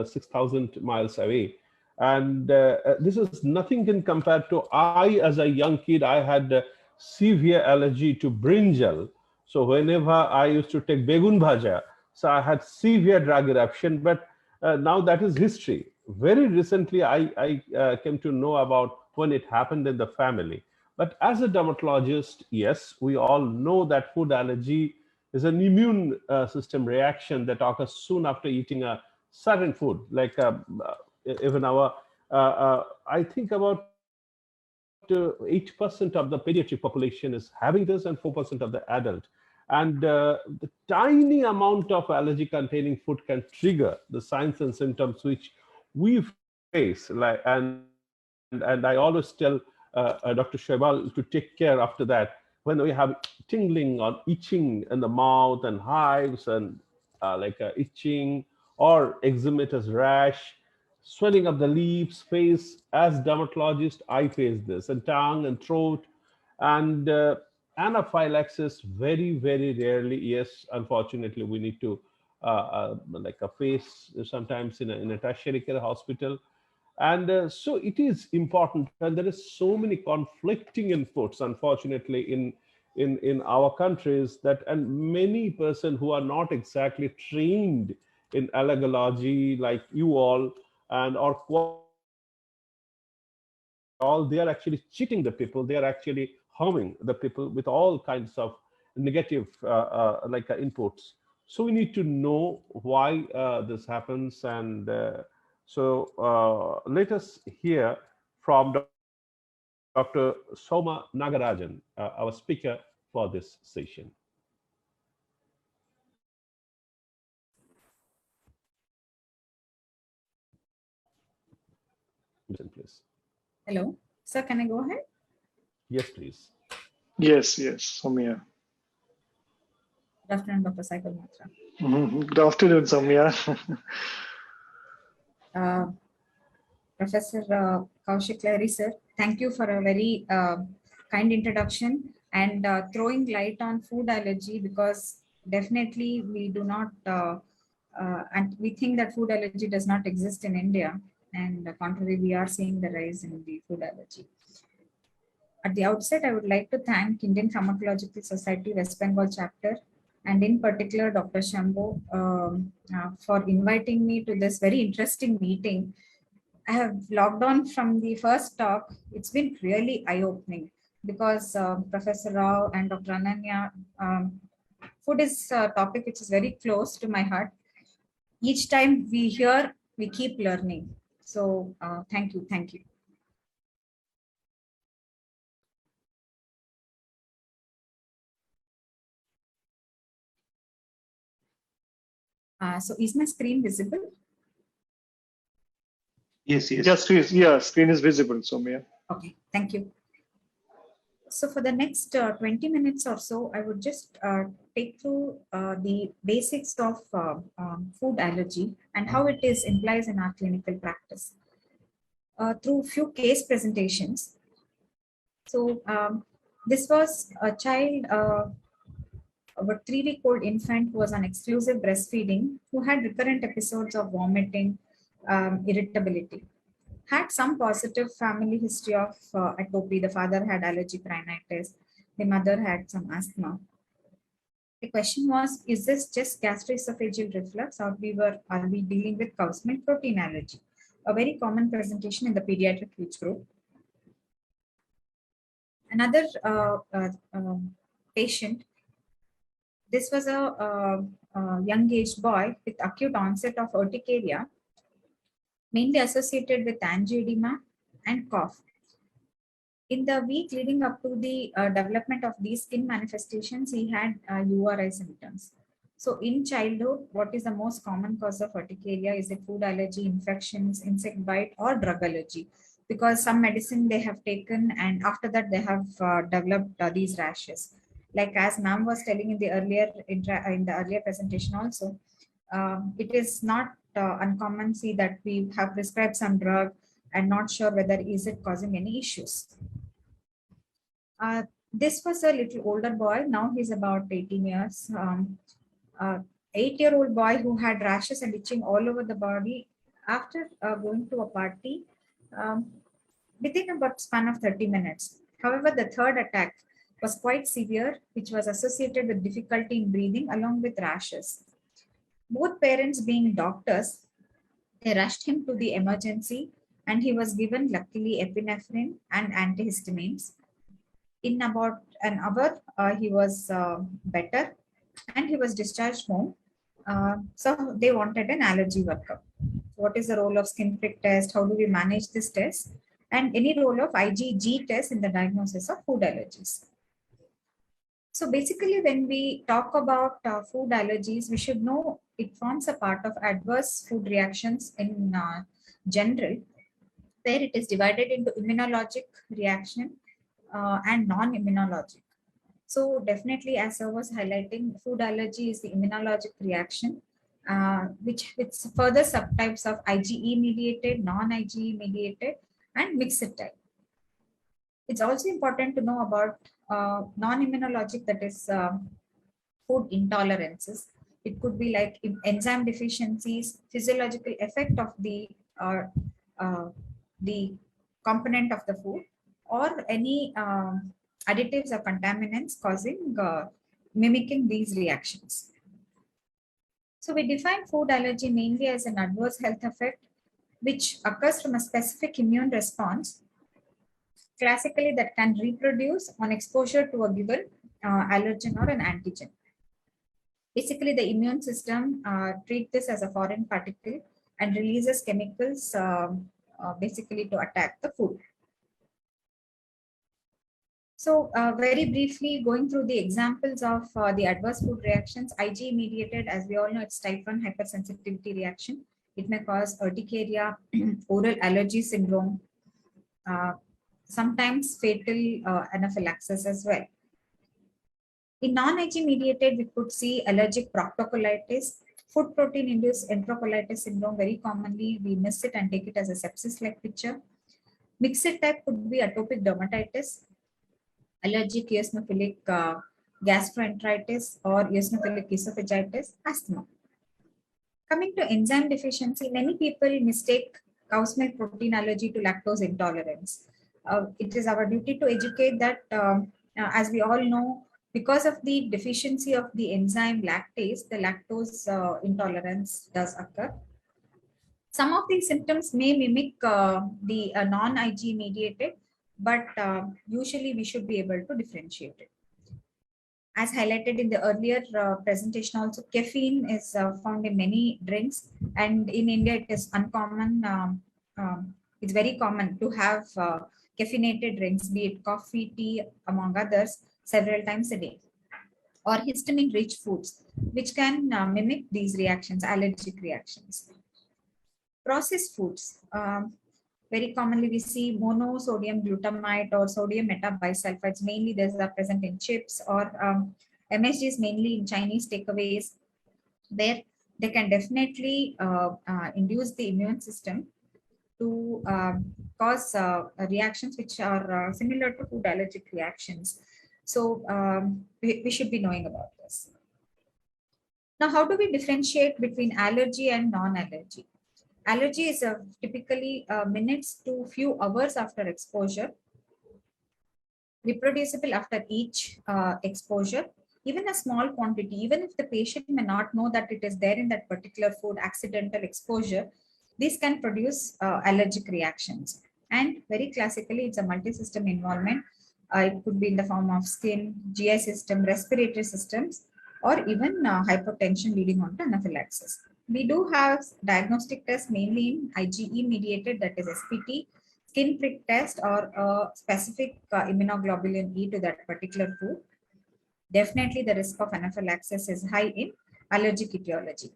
6,000 miles away. And this is nothing can compare to I, as a young kid, I had severe allergy to brinjal. So whenever I used to take begun bhaja, so I had severe drug eruption, but now that is history. Very recently, I came to know about when it happened in the family. But as a dermatologist, yes, we all know that food allergy is an immune system reaction that occurs soon after eating a certain food, like even our, I think about 8% of the pediatric population is having this, and 4% of the adult. And the tiny amount of allergy containing food can trigger the signs and symptoms which we face. Like, and I always tell Dr. Shoibal to take care after that. When we have tingling or itching in the mouth and hives and itching or eczematous rash, swelling of the lips, face, as dermatologist, I face this, and tongue and throat. And anaphylaxis, very, very rarely. Yes, unfortunately, we need to face sometimes in a tertiary care hospital. And so it is important, and there is so many conflicting inputs, unfortunately, in our countries, that, and many person who are not exactly trained in allergology like you all, and or all, they are actually cheating the people. They are actually harming the people with all kinds of negative inputs. So we need to know why this happens. And so let us hear from Dr. Soma Nagarajan, our speaker for this session. Please. Hello, sir, can I go ahead? Yes, please. Yes, Soumya. Good afternoon, Dr. Saikal Matra. Good afternoon, Soumya. Professor Kaushik Lahiri, sir, thank you for a very kind introduction and throwing light on food allergy, because definitely we do not, and we think that food allergy does not exist in India, and contrary, we are seeing the rise in the food allergy. At the outset, I would like to thank Indian Pharmacological Society West Bengal chapter and in particular Dr. Shambo for inviting me to this very interesting meeting. I have logged on from the first talk. It's been really eye-opening because Professor Rao and Dr. Ananya, food is a topic which is very close to my heart. Each time we hear, we keep learning. So thank you. Thank you. So is my screen visible? Yes, yes. Yeah, screen is visible, Soumya. Okay, thank you. So for the next 20 minutes or so, I would just take through the basics of food allergy and how it is implies in our clinical practice through few case presentations. So this was a child, a 3-week-old infant who was on exclusive breastfeeding, who had recurrent episodes of vomiting, irritability. Had some positive family history of atopy. The father had allergic rhinitis. The mother had some asthma. The question was, is this just gastroesophageal reflux, or are we dealing with cow's milk protein allergy? A very common presentation in the pediatric age group. Another patient, this was a young aged boy with acute onset of urticaria, mainly associated with angioedema and cough. In the week leading up to the development of these skin manifestations, he had URI symptoms. So in childhood, what is the most common cause of urticaria? Is it food allergy, infections, insect bite, or drug allergy? Because some medicine they have taken and after that they have developed these rashes. Like as ma'am was telling in the earlier presentation also, it is not uncommon see that we have prescribed some drug and not sure whether is it causing any issues. This was a little older boy. Now he's about 18 years. 8-year-old boy who had rashes and itching all over the body after going to a party within about span of 30 minutes. However, the third attack was quite severe, which was associated with difficulty in breathing along with rashes. Both parents being doctors, they rushed him to the emergency and he was given luckily epinephrine and antihistamines. In about an hour, he was better and he was discharged home. So they wanted an allergy workup. What is the role of skin prick test? How do we manage this test? And any role of IgG test in the diagnosis of food allergies. So basically, when we talk about food allergies, we should know it forms a part of adverse food reactions in general, where it is divided into immunologic reaction and non-immunologic. So definitely, as I was highlighting, food allergy is the immunologic reaction, which with further subtypes of IgE mediated, non-IgE mediated, and mixed type. It's also important to know about non-immunologic, that is food intolerances. It could be like enzyme deficiencies, physiological effect of the component of the food, or any additives or contaminants causing mimicking these reactions. So we define food allergy mainly as an adverse health effect which occurs from a specific immune response, classically that can reproduce on exposure to a given allergen or an antigen. Basically, the immune system treats this as a foreign particle and releases chemicals basically to attack the food. So very briefly going through the examples of the adverse food reactions, IgE mediated, as we all know, it's type 1 hypersensitivity reaction. It may cause urticaria, oral allergy syndrome, sometimes fatal anaphylaxis as well. In non-IgE mediated, we could see allergic proctocolitis, food protein induced enterocolitis syndrome. Very commonly, we miss it and take it as a sepsis-like picture. Mixed type could be atopic dermatitis, allergic eosinophilic gastroenteritis, or eosinophilic esophagitis, asthma. Coming to enzyme deficiency, many people mistake cow's milk protein allergy to lactose intolerance. It is our duty to educate that, as we all know, Because of the deficiency of the enzyme lactase, the lactose intolerance does occur. Some of these symptoms may mimic the non-IG mediated, but usually we should be able to differentiate it. As highlighted in the earlier presentation also, caffeine is found in many drinks, and in India it is uncommon. It's very common to have caffeinated drinks, be it coffee, tea, among others, several times a day, or histamine-rich foods, which can mimic these reactions, allergic reactions. Processed foods. Very commonly we see monosodium glutamate or sodium metabisulfides. Mainly these are present in chips, or MSGs mainly in Chinese takeaways, where they can definitely induce the immune system to cause reactions which are similar to food allergic reactions. So we should be knowing about this. Now, how do we differentiate between allergy and non-allergy? Allergy is typically minutes to few hours after exposure, reproducible after each exposure. Even a small quantity, even if the patient may not know that it is there in that particular food, accidental exposure, this can produce allergic reactions. And very classically, it's a multi-system involvement. It could be in the form of skin, GI system, respiratory systems, or even hypertension leading on to anaphylaxis. We do have diagnostic tests mainly in IgE mediated, that is SPT, skin prick test, or a specific immunoglobulin E to that particular food. Definitely the risk of anaphylaxis is high in allergic etiology.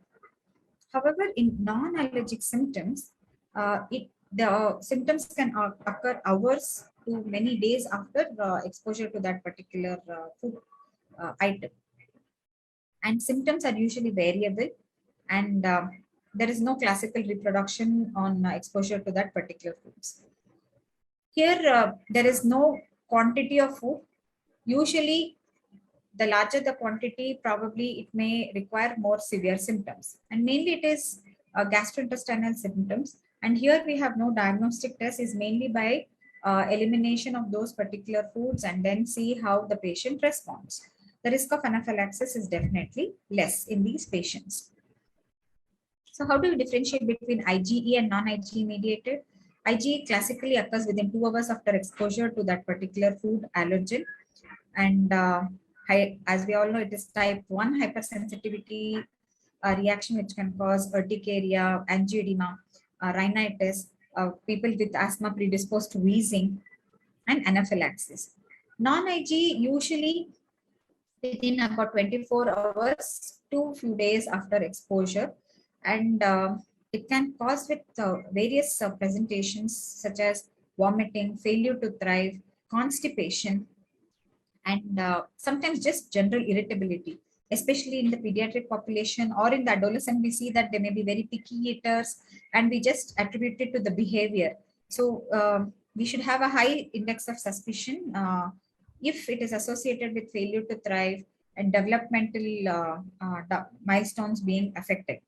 However, in non-allergic symptoms, the symptoms can occur hours to many days after exposure to that particular food item. And symptoms are usually variable, and there is no classical reproduction on exposure to that particular foods. Here, there is no quantity of food. Usually, the larger the quantity, probably it may require more severe symptoms. And mainly it is gastrointestinal symptoms. And here we have no diagnostic test, is mainly by elimination of those particular foods and then see how the patient responds. The risk of anaphylaxis is definitely less in these patients. So how do we differentiate between IgE and non-IgE mediated? IgE classically occurs within 2 hours after exposure to that particular food allergen. And as we all know, it is type 1 hypersensitivity reaction, which can cause urticaria, angioedema, rhinitis, people with asthma predisposed to wheezing, and anaphylaxis. Non-IgE usually within about 24 hours to few days after exposure, and it can cause with various presentations such as vomiting, failure to thrive, constipation, and sometimes just general irritability, especially in the pediatric population or in the adolescent. We see that they may be very picky eaters, and we just attribute it to the behavior. So we should have a high index of suspicion if it is associated with failure to thrive and developmental milestones being affected.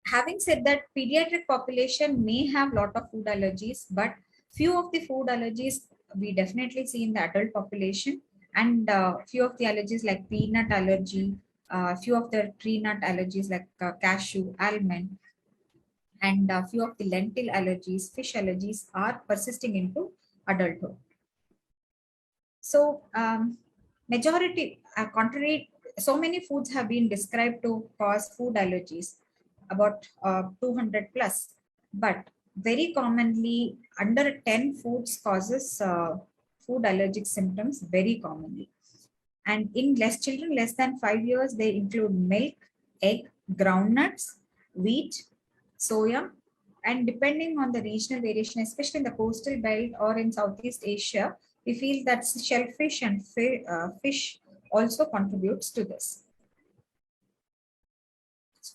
Having said that, pediatric population may have a lot of food allergies, but few of the food allergies we definitely see in the adult population, and few of the allergies like peanut allergy, few of the tree nut allergies like cashew, almond, and few of the lentil allergies, fish allergies are persisting into adulthood. So majority, contrary, so many foods have been described to cause food allergies, about 200 plus, but very commonly under 10 foods causes food allergic symptoms very commonly. And in children less than 5 years, they include milk, egg, groundnuts, wheat, soya, and depending on the regional variation, especially in the coastal belt or in Southeast Asia, we feel that shellfish and fish also contributes to this.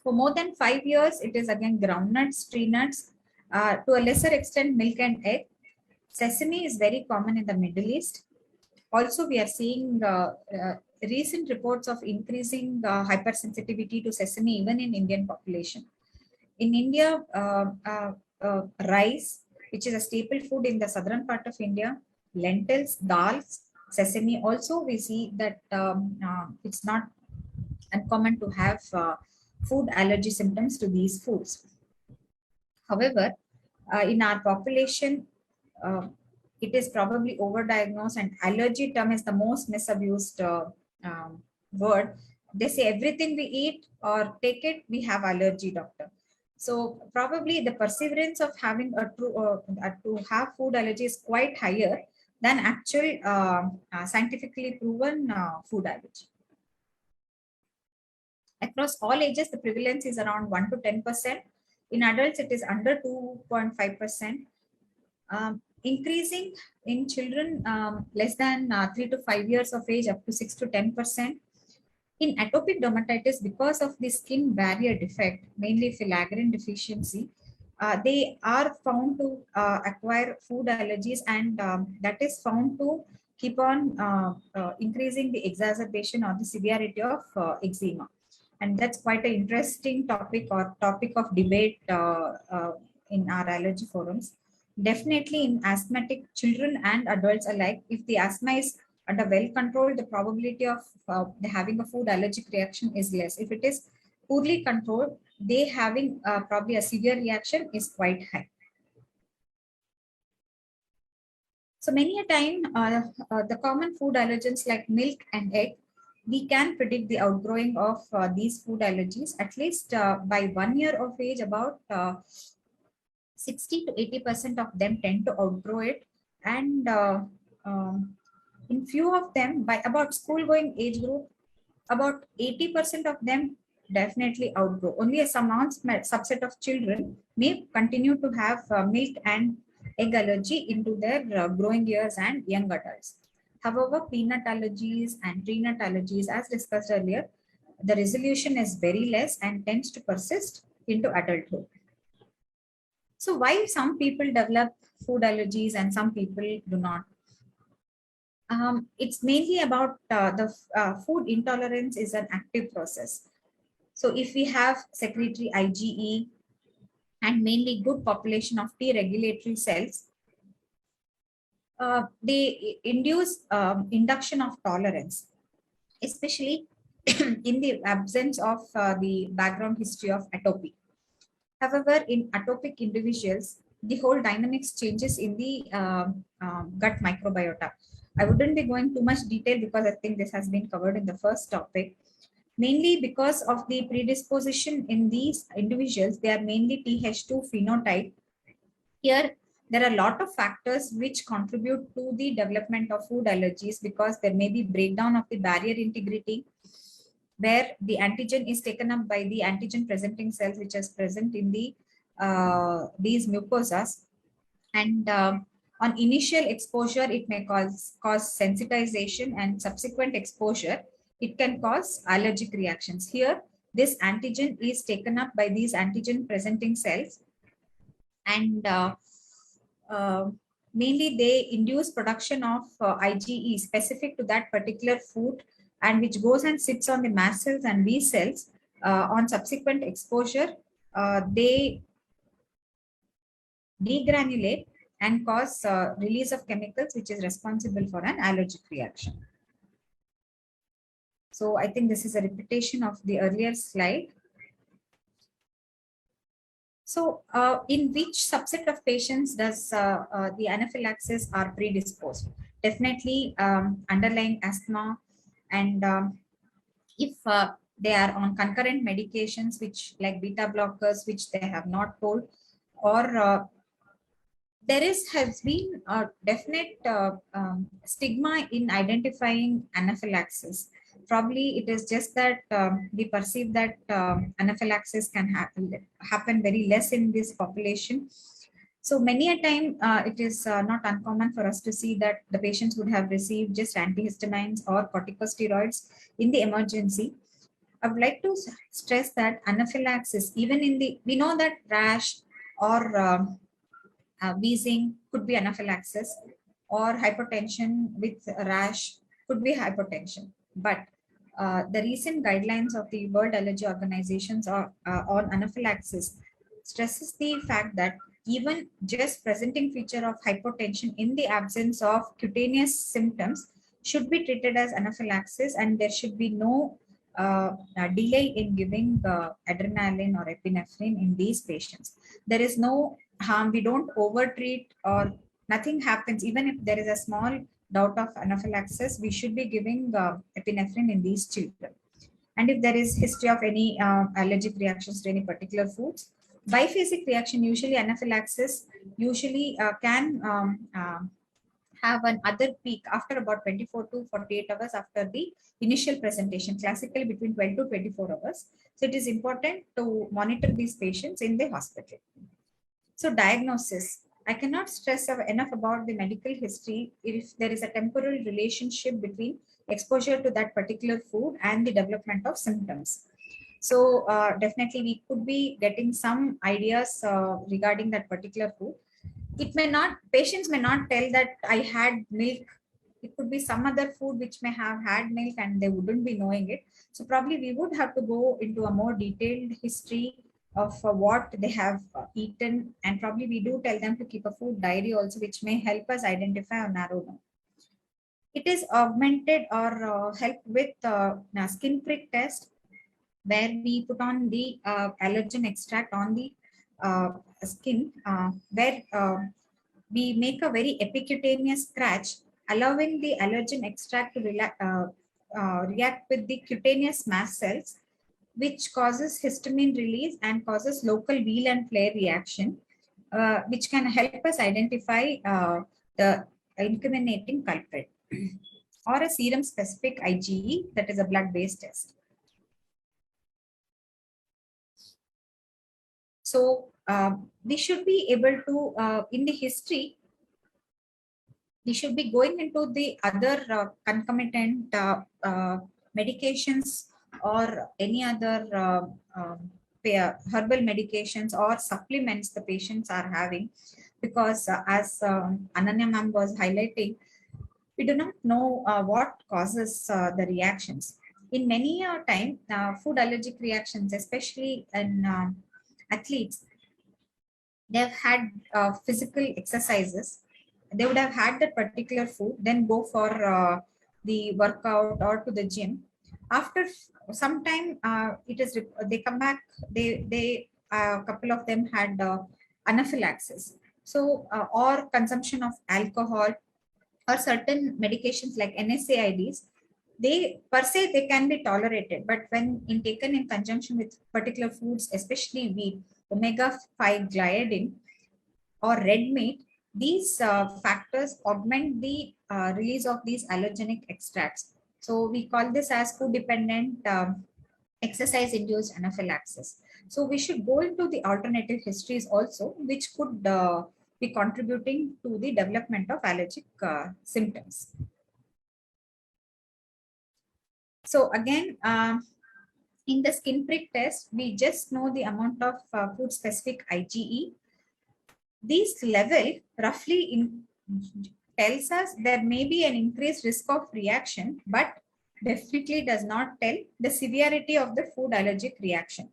For more than 5 years, it is again groundnuts, tree nuts, to a lesser extent milk and egg. Sesame is very common in the Middle East. Also, we are seeing recent reports of increasing hypersensitivity to sesame even in Indian population. In India, rice, which is a staple food in the southern part of India, lentils, dals, sesame. Also, we see that it's not uncommon to have food allergy symptoms to these foods. However, in our population, it is probably overdiagnosed, and allergy term is the most misused word. They say everything we eat or take it, we have allergy, doctor. So probably the perseverance of having a true to have food allergy is quite higher than actual scientifically proven food allergy. Across all ages, the prevalence is around 1 to 10%. In adults, it is under 2.5%. Increasing in children less than 3 to 5 years of age, up to 6 to 10%. In atopic dermatitis, because of the skin barrier defect, mainly filaggrin deficiency, they are found to acquire food allergies, and that is found to keep on increasing the exacerbation or the severity of eczema. And that's quite an interesting topic or topic of debate in our allergy forums. Definitely in asthmatic children and adults alike, if the asthma is under well controlled, the probability of having a food allergic reaction is less. If it is poorly controlled, they having probably a severe reaction is quite high. So many a time, the common food allergens like milk and egg, we can predict the outgrowing of these food allergies at least by 1 year of age. About 60 to 80% of them tend to outgrow it, and in few of them, by about school going age group, about 80% of them definitely outgrow. Only a small subset of children may continue to have milk and egg allergy into their growing years and young adults. However, peanut allergies and tree nut allergies, as discussed earlier, the resolution is very less and tends to persist into adulthood. So why some people develop food allergies and some people do not? It's mainly about the food intolerance is an active process. So if we have secretory IgE and mainly good population of T regulatory cells, they induce induction of tolerance, especially in the absence of the background history of atopy. However, in atopic individuals, the whole dynamics changes in the gut microbiota. I wouldn't be going too much detail because I think this has been covered in the first topic. Mainly because of the predisposition in these individuals, they are mainly Th2 phenotype. Here, there are a lot of factors which contribute to the development of food allergies, because there may be breakdown of the barrier integrity, where the antigen is taken up by the antigen presenting cells which is present in the these mucosas, and on initial exposure it may cause sensitization, and subsequent exposure it can cause allergic reactions. Here this antigen is taken up by these antigen presenting cells, and mainly they induce production of IgE specific to that particular food, and which goes and sits on the mast cells and B cells. On subsequent exposure, they degranulate and cause release of chemicals which is responsible for an allergic reaction. So I think this is a repetition of the earlier slide. So in which subset of patients does the anaphylaxis are predisposed? Definitely underlying asthma, and if they are on concurrent medications which like beta blockers which they have not told, or there has been a definite stigma in identifying anaphylaxis. Probably it is just that we perceive that anaphylaxis can happen very less in this population. So many a time it is not uncommon for us to see that the patients would have received just antihistamines or corticosteroids in the emergency. I would like to stress that anaphylaxis, even in the, we know that rash or wheezing could be anaphylaxis, or hypertension with rash could be hypertension. But the recent guidelines of the World Allergy Organizations on anaphylaxis stresses the fact that even just presenting feature of hypotension in the absence of cutaneous symptoms should be treated as anaphylaxis, and there should be no delay in giving adrenaline or epinephrine in these patients. There is no harm. We don't overtreat or nothing happens. Even if there is a small doubt of anaphylaxis, we should be giving epinephrine in these children. And if there is history of any allergic reactions to any particular foods, biphasic reaction, usually anaphylaxis, usually can have an other peak after about 24 to 48 hours after the initial presentation, classically between 12 to 24 hours. So it is important to monitor these patients in the hospital. So diagnosis, I cannot stress enough about the medical history if there is a temporal relationship between exposure to that particular food and the development of symptoms. So definitely we could be getting some ideas regarding that particular food. It may not, patients may not tell that I had milk. It could be some other food which may have had milk and they wouldn't be knowing it. So probably we would have to go into a more detailed history of what they have eaten, and probably we do tell them to keep a food diary also, which may help us identify or narrow down. It is augmented or helped with a skin prick test, where we put on the allergen extract on the skin, where we make a very epicutaneous scratch, allowing the allergen extract to react with the cutaneous mast cells, which causes histamine release and causes local wheel and flare reaction, which can help us identify the incriminating culprit. Or a serum specific IgE, that is a blood based test. So we should be able to, in the history, we should be going into the other concomitant medications or any other herbal medications or supplements the patients are having, because as Ananya ma'am was highlighting, we do not know what causes the reactions. In many time, food allergic reactions, especially in athletes, they have had physical exercises. They would have had that particular food, then go for the workout or to the gym. After some time, they come back. They a couple of them had anaphylaxis. So or consumption of alcohol or certain medications like NSAIDs, they per se they can be tolerated, but when taken in conjunction with particular foods, especially wheat, omega-5 gliadin or red meat, these factors augment the release of these allergenic extracts. So we call this as food dependent exercise induced anaphylaxis. So we should go into the alternative histories also, which could be contributing to the development of allergic symptoms. So again, in the skin prick test, we just know the amount of food specific IgE. This level roughly tells us there may be an increased risk of reaction, but definitely does not tell the severity of the food allergic reaction.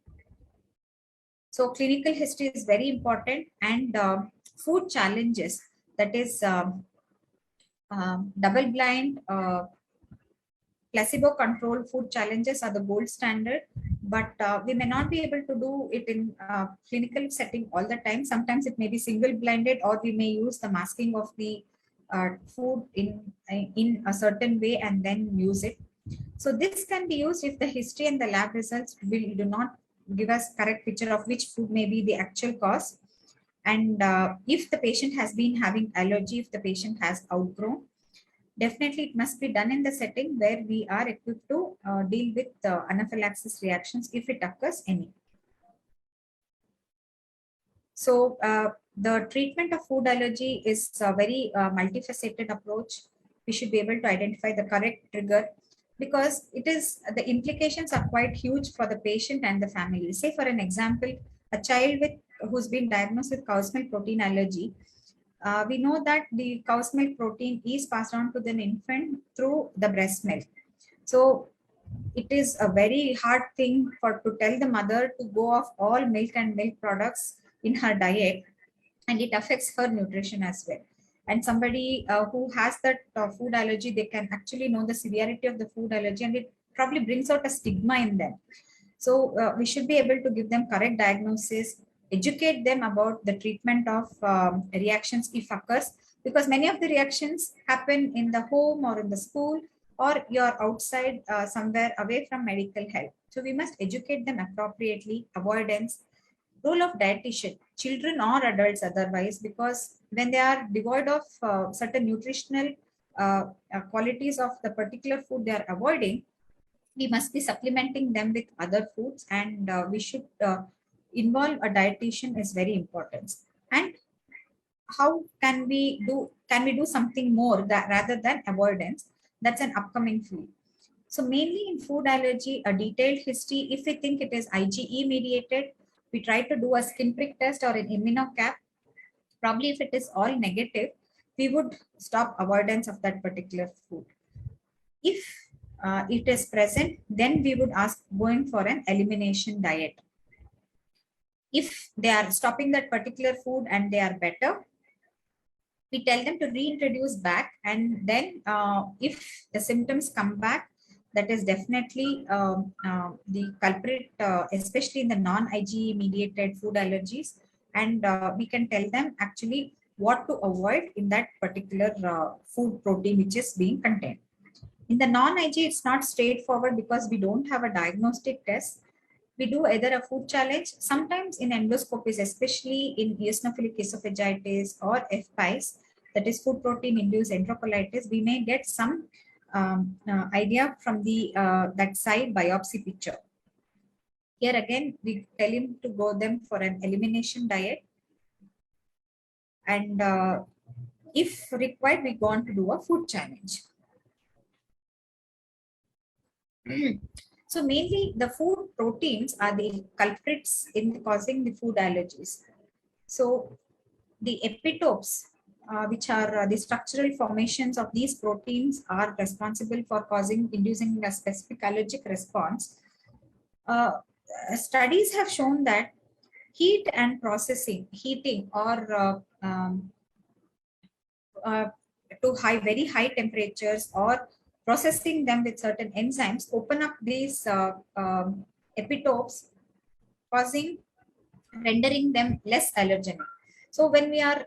So clinical history is very important, and food challenges, that is double blind, placebo controlled food challenges are the gold standard, but we may not be able to do it in clinical setting all the time. Sometimes it may be single blinded, or we may use the masking of the food in a certain way and then use it. So this can be used if the history and the lab results do not give us correct picture of which food may be the actual cause. And if the patient has been having allergy, if the patient has outgrown, definitely it must be done in the setting where we are equipped to deal with anaphylaxis reactions if it occurs any. So the treatment of food allergy is a very multifaceted approach. We should be able to identify the correct trigger, because it is, the implications are quite huge for the patient and the family. Say for an example, a child who's been diagnosed with cow's milk protein allergy, we know that the cow's milk protein is passed on to the infant through the breast milk. So it is a very hard thing to tell the mother to go off all milk and milk products in her diet, and it affects her nutrition as well. and somebody who has that food allergy, they can actually know the severity of the food allergy, and it probably brings out a stigma in them. So we should be able to give them correct diagnosis, educate them about the treatment of reactions if occurs, because many of the reactions happen in the home or in the school, or you're outside somewhere away from medical help. So we must educate them appropriately. Avoidance, role of dietitian, children or adults otherwise, because when they are devoid of certain nutritional qualities of the particular food they are avoiding, we must be supplementing them with other foods, and we should involve a dietitian is very important. And how can we do something more that rather than avoidance? That's an upcoming field. So mainly in food allergy, a detailed history. If we think it is IgE mediated, we try to do a skin prick test or an Inovocare. Probably if it is all negative, we would stop avoidance of that particular food. If it is present, then we would ask going for an elimination diet. If they are stopping that particular food and they are better, we tell them to reintroduce back. And then if the symptoms come back, that is definitely the culprit, especially in the non-IgE mediated food allergies. And we can tell them actually what to avoid in that particular food protein which is being contained. In the non-IgE, it's not straightforward because we don't have a diagnostic test. We do either a food challenge, sometimes in endoscopies, especially in eosinophilic esophagitis or FPIES, that is food protein induced enterocolitis, we may get some idea from the that side biopsy picture. Here again, we tell him to go them for an elimination diet, and if required, we go on to do a food challenge. So mainly the food proteins are the culprits in causing the food allergies. So the epitopes, which are the structural formations of these proteins, are responsible for inducing a specific allergic response. Studies have shown that heating or to very high temperatures, or processing them with certain enzymes, open up these epitopes, rendering them less allergenic. So when we are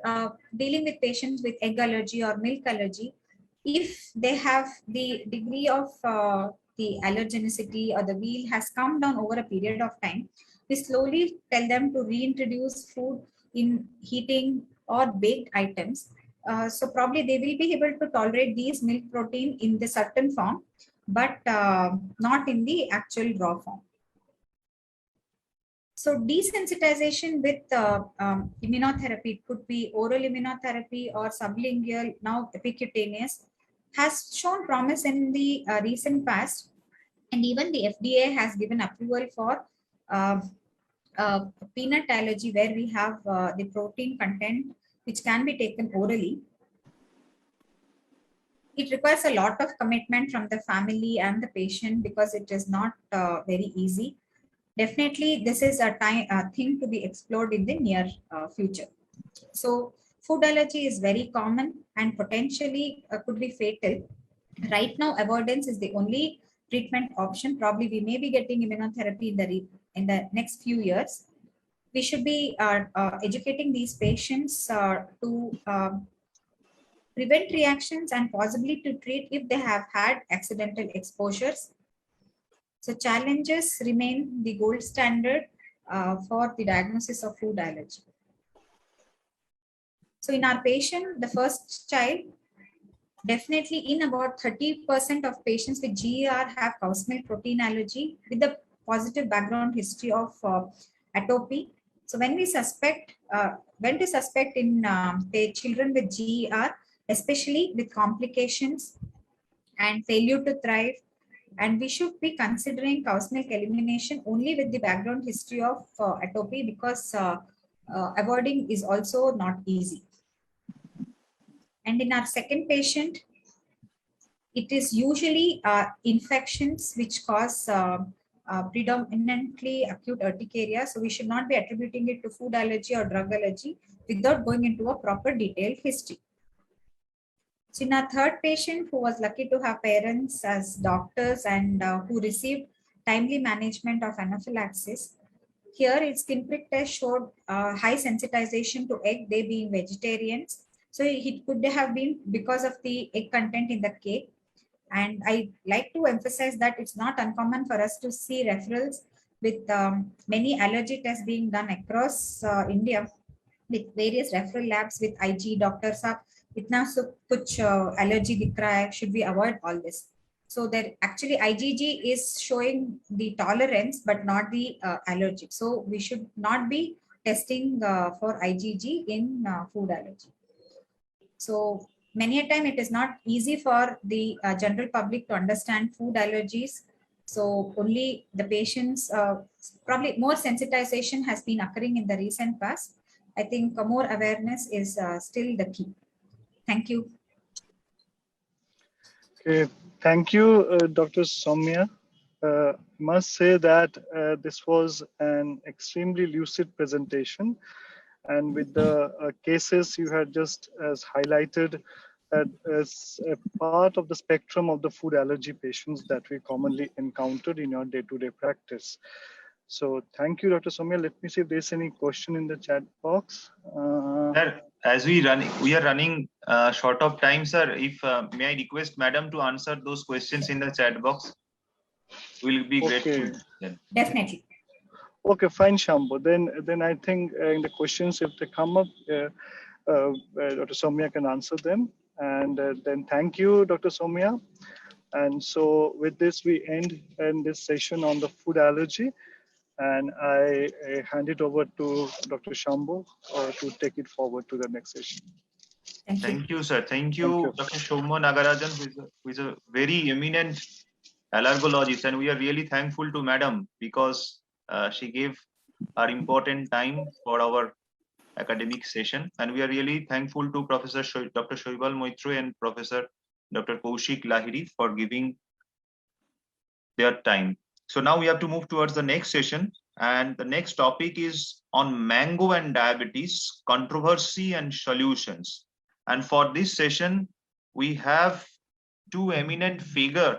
dealing with patients with egg allergy or milk allergy, if they have the degree of the allergenicity or the wheel has come down over a period of time, we slowly tell them to reintroduce food in heating or baked items. So probably they will be able to tolerate these milk protein in the certain form, but not in the actual raw form. So desensitization with immunotherapy, it could be oral immunotherapy or sublingual, now epicutaneous, has shown promise in the recent past, and even the FDA has given approval for peanut allergy, where we have the protein content which can be taken orally. It requires a lot of commitment from the family and the patient because it is not very easy. Definitely, this is a thing to be explored in the near future. So food allergy is very common and potentially could be fatal. Right now, avoidance is the only treatment option. Probably we may be getting immunotherapy in the next few years. We should be educating these patients to prevent reactions and possibly to treat if they have had accidental exposures. So challenges remain the gold standard for the diagnosis of food allergy. So in our patient, the first child, definitely in about 30% of patients with GER have cow's milk protein allergy with a positive background history of atopy. So when we suspect, when to suspect in the children with GER, especially with complications and failure to thrive, and we should be considering cow's milk elimination only with the background history of atopy, because avoiding is also not easy. And in our second patient, it is usually infections which cause predominantly acute urticaria. So we should not be attributing it to food allergy or drug allergy without going into a proper detailed history. So in our third patient who was lucky to have parents as doctors and who received timely management of anaphylaxis, here its skin prick test showed high sensitization to egg, they being vegetarians. So it could have been because of the egg content in the cake. And I like to emphasize that it's not uncommon for us to see referrals with many allergy tests being done across India with various referral labs with IG doctors are itna so kuch allergy dikh raha hai, should we avoid all this? So that actually IgG is showing the tolerance but not the allergic. So we should not be testing for IgG in food allergy. So many a time it is not easy for the general public to understand food allergies. So only the patients, probably more sensitization has been occurring in the recent past. I think more awareness is still the key. Thank you. Okay, thank you, Dr. Soumya. Must say that this was an extremely lucid presentation, and with the cases you had just as highlighted as a part of the spectrum of the food allergy patients that we commonly encountered in your day-to-day practice. So thank you, Dr. Soumya. Let me see if there's any question in the chat box. Sir, as we are running short of time, sir. If may I request Madam to answer those questions in the chat box? We'll be grateful. Then. Definitely. Okay, fine, Shambo. Then I think in the questions, if they come up, Dr. Soumya can answer them. And then thank you, Dr. Soumya. And so with this, we end this session on the food allergy. And I hand it over to Dr. Shambo to take it forward to the next session. Thank you, sir. Thank you, Dr. Shoma Nagarajan, who is a very eminent allergologist, and we are really thankful to Madam because she gave our important time for our academic session, and we are really thankful to Professor Dr. Shoibal Moitre and Professor Dr. Kaushik Lahiri for giving their time. So now we have to move towards the next session, and the next topic is on mango and diabetes, controversy and solutions. And for this session, we have two eminent figures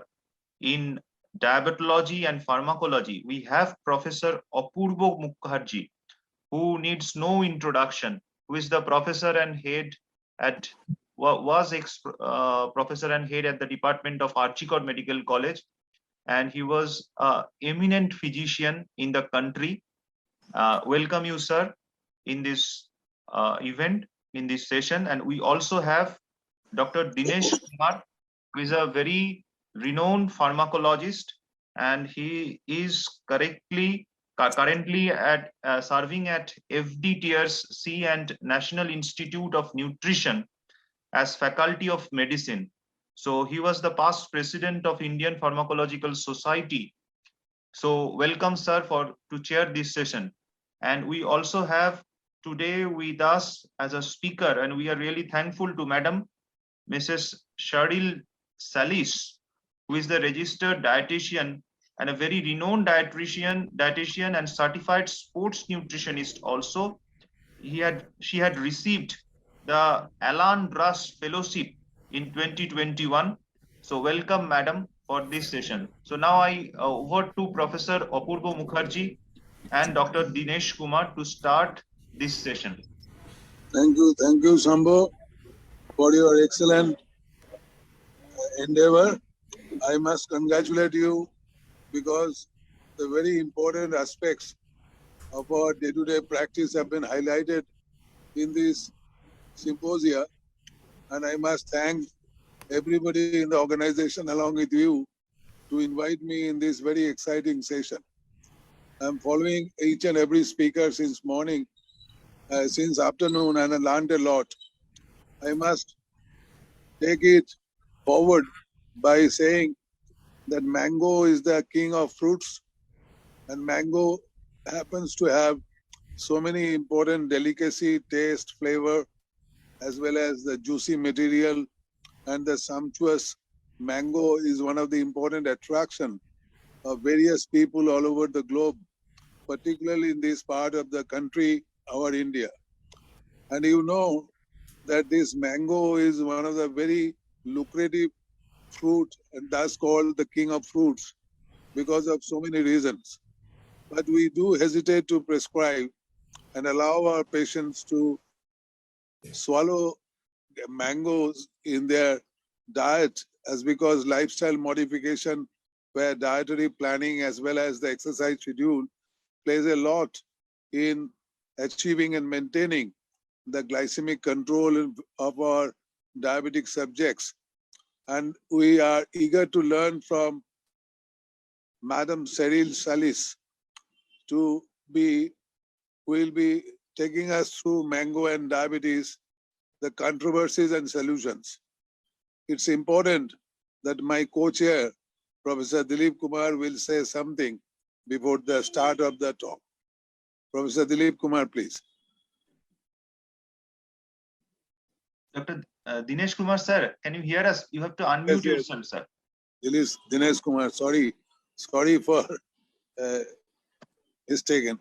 in diabetology and pharmacology. We have Professor Apurva Mukherjee, who needs no introduction, who is the professor and head at professor and head at the Department of Archicot Medical College, and he was an eminent physician in the country. Welcome you, sir, in this event, in this session. And we also have Dr. Dinesh Kumar, who is a very renowned pharmacologist, and he is currently at serving at FD Tiers C and National Institute of Nutrition as Faculty of Medicine. So he was the past president of Indian Pharmacological Society. So welcome, sir, to chair this session. And we also have today with us as a speaker, and we are really thankful to Madam Mrs. Shardil Salis, who is the registered dietitian and a very renowned dietitian and certified sports nutritionist also. She had received the Alan Russ Fellowship in 2021. So welcome, Madam, for this session. So now I over to Professor Apurva Mukherjee and Dr. Dinesh Kumar to start this session. Thank you, Shambo, for your excellent endeavor. I must congratulate you because the very important aspects of our day-to-day practice have been highlighted in this symposia, and I must thank everybody in the organization along with you to invite me in this very exciting session. I'm following each and every speaker since morning, since afternoon, and I learned a lot. I must take it forward by saying that mango is the king of fruits, and mango happens to have so many important delicacy, taste, flavor, as well as the juicy material, and the sumptuous mango is one of the important attraction of various people all over the globe, particularly in this part of the country, our India. And you know that this mango is one of the very lucrative fruit and thus called the king of fruits because of so many reasons. But we do hesitate to prescribe and allow our patients to swallow mangoes in their diet as because lifestyle modification where dietary planning as well as the exercise schedule plays a lot in achieving and maintaining the glycemic control of our diabetic subjects. And we are eager to learn from Madam Cyril Salis will be taking us through mango and diabetes, the controversies and solutions. It's important that my co-chair, Professor Dilip Kumar, will say something before the start of the talk. Professor Dilip Kumar, please. Dr. Dinesh Kumar, sir, can you hear us? You have to unmute yourself, sir. Dinesh Kumar, sorry for mistaken.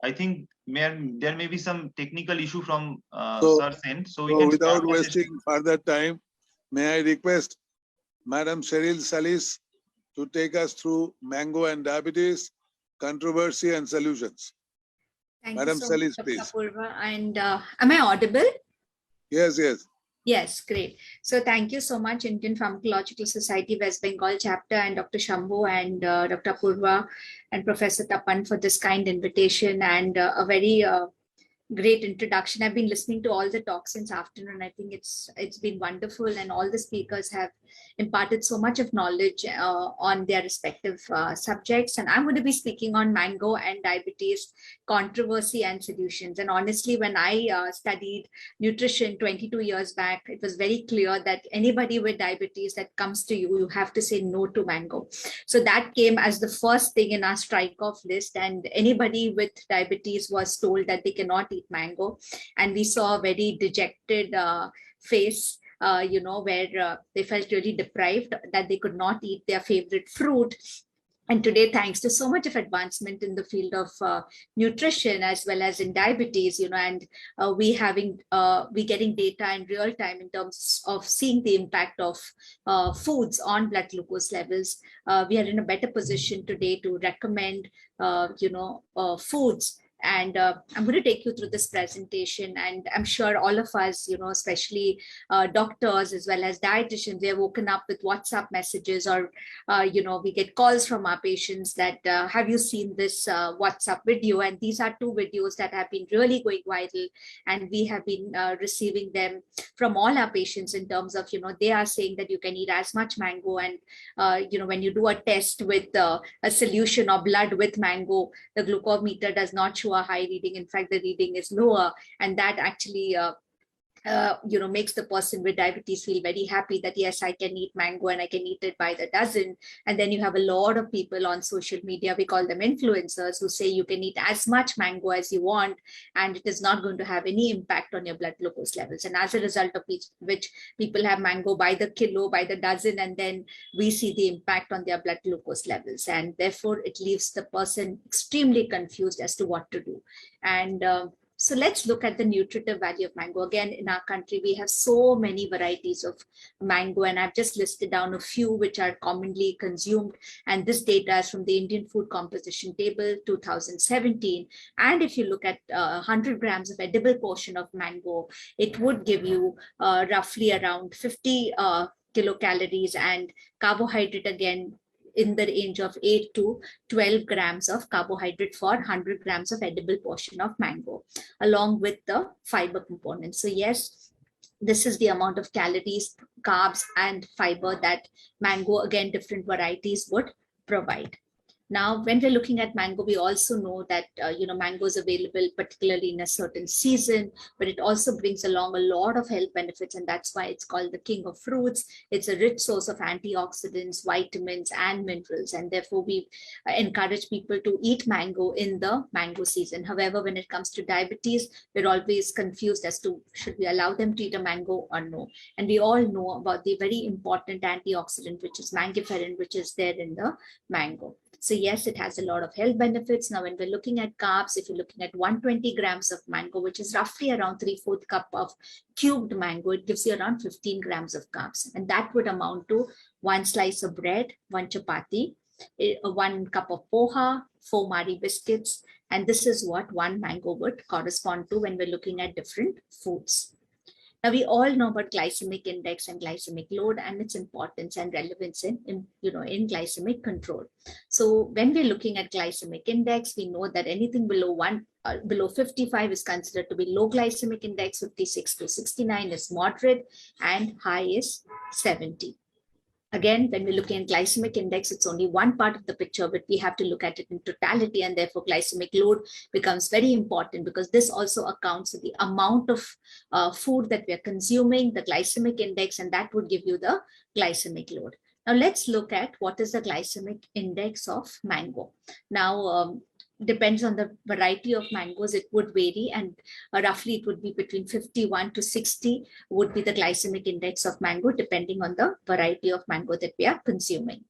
I think there may be some technical issue from So- sir's end. So we can without start the session. wasting further time, may I request Madam Cyril Salis to take us through mango and diabetes, controversy and solutions. Thank Madam you so Salis, much, please. Dr. Apurva. And am I audible? Yes. Yes, great. So thank you so much, Indian Pharmacological Society West Bengal chapter and Dr. Shambo and Dr. Apurva and Professor Tapan for this kind invitation and a very great introduction. I've been listening to all the talks since afternoon. I think it's been wonderful, and all the speakers have imparted so much of knowledge on their respective subjects. And I'm going to be speaking on mango and diabetes, controversy and solutions. And honestly, when I studied nutrition 22 years back, it was very clear that anybody with diabetes that comes to you, you have to say no to mango. So that came as the first thing in our strike-off list. And anybody with diabetes was told that they cannot eat mango. And we saw a very dejected face, where they felt really deprived that they could not eat their favorite fruit. And today, thanks to so much of advancement in the field of nutrition as well as in diabetes, and we getting data in real time in terms of seeing the impact of foods on blood glucose levels, we are in a better position today to recommend, foods. And I'm going to take you through this presentation, and I'm sure all of us, especially doctors as well as dietitians, they're woken up with WhatsApp messages, or we get calls from our patients that have you seen this WhatsApp video? And these are two videos that have been really going viral, and we have been receiving them from all our patients in terms of, they are saying that you can eat as much mango, and when you do a test with a solution or blood with mango, the glucometer does not show a high reading. In fact, the reading is lower, and that actually makes the person with diabetes feel very happy that yes, I can eat mango and I can eat it by the dozen. And then you have a lot of people on social media, we call them influencers, who say you can eat as much mango as you want and it is not going to have any impact on your blood glucose levels. And as a result of which people have mango by the kilo, by the dozen, and then we see the impact on their blood glucose levels. And therefore it leaves the person extremely confused as to what to do. And so let's look at the nutritive value of mango. Again, in our country, we have so many varieties of mango, and I've just listed down a few which are commonly consumed. And this data is from the Indian Food Composition Table 2017. And if you look at 100 grams of edible portion of mango, it would give you roughly around 50 kilocalories, and carbohydrate again in the range of 8 to 12 grams of carbohydrate for 100 grams of edible portion of mango, along with the fiber component. So yes, this is the amount of calories, carbs, and fiber that mango, again, different varieties would provide. Now, when we're looking at mango, we also know that, mango is available particularly in a certain season, but it also brings along a lot of health benefits, and that's why it's called the king of fruits. It's a rich source of antioxidants, vitamins, and minerals, and therefore we encourage people to eat mango in the mango season. However, when it comes to diabetes, we're always confused as to should we allow them to eat a mango or no. And we all know about the very important antioxidant, which is mangiferin, which is there in the mango. So yes, it has a lot of health benefits. Now, when we're looking at carbs, if you're looking at 120 grams of mango, which is roughly around 3/4 cup of cubed mango, it gives you around 15 grams of carbs. And that would amount to 1 slice of bread, 1 chapati, 1 cup of poha, 4 Mari biscuits. And this is what 1 mango would correspond to when we're looking at different foods. Now, we all know about glycemic index and glycemic load and its importance and relevance in glycemic control. So when we're looking at glycemic index, we know that anything below 55 is considered to be low glycemic index, 56 to 69 is moderate, and high is 70. Again, when we're looking at glycemic index, it's only one part of the picture, but we have to look at it in totality, and therefore glycemic load becomes very important because this also accounts for the amount of food that we are consuming, the glycemic index, and that would give you the glycemic load. Now let's look at what is the glycemic index of mango. Now, depends on the variety of mangoes, it would vary, and roughly it would be between 51 to 60 would be the glycemic index of mango, depending on the variety of mango that we are consuming.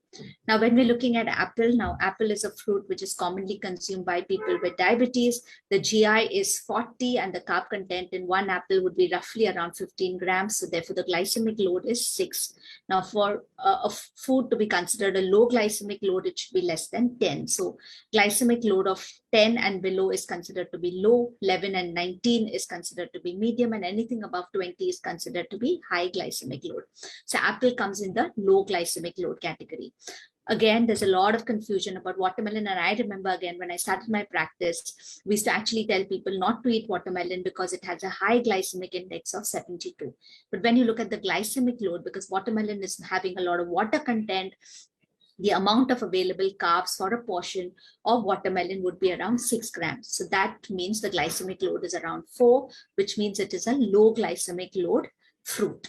Now, when we're looking at apple, now apple is a fruit which is commonly consumed by people with diabetes. The GI is 40 and the carb content in one apple would be roughly around 15 grams. So therefore the glycemic load is 6. Now for a food to be considered a low glycemic load, it should be less than 10. So glycemic load of 10 and below is considered to be low, 11 and 19 is considered to be medium, and anything above 20 is considered to be high glycemic load. So apple comes in the low glycemic load category. Again, there's a lot of confusion about watermelon. And I remember, again, when I started my practice, we used to actually tell people not to eat watermelon because it has a high glycemic index of 72. But when you look at the glycemic load, because watermelon is having a lot of water content, the amount of available carbs for a portion of watermelon would be around 6 grams. So that means the glycemic load is around 4, which means it is a low glycemic load fruit.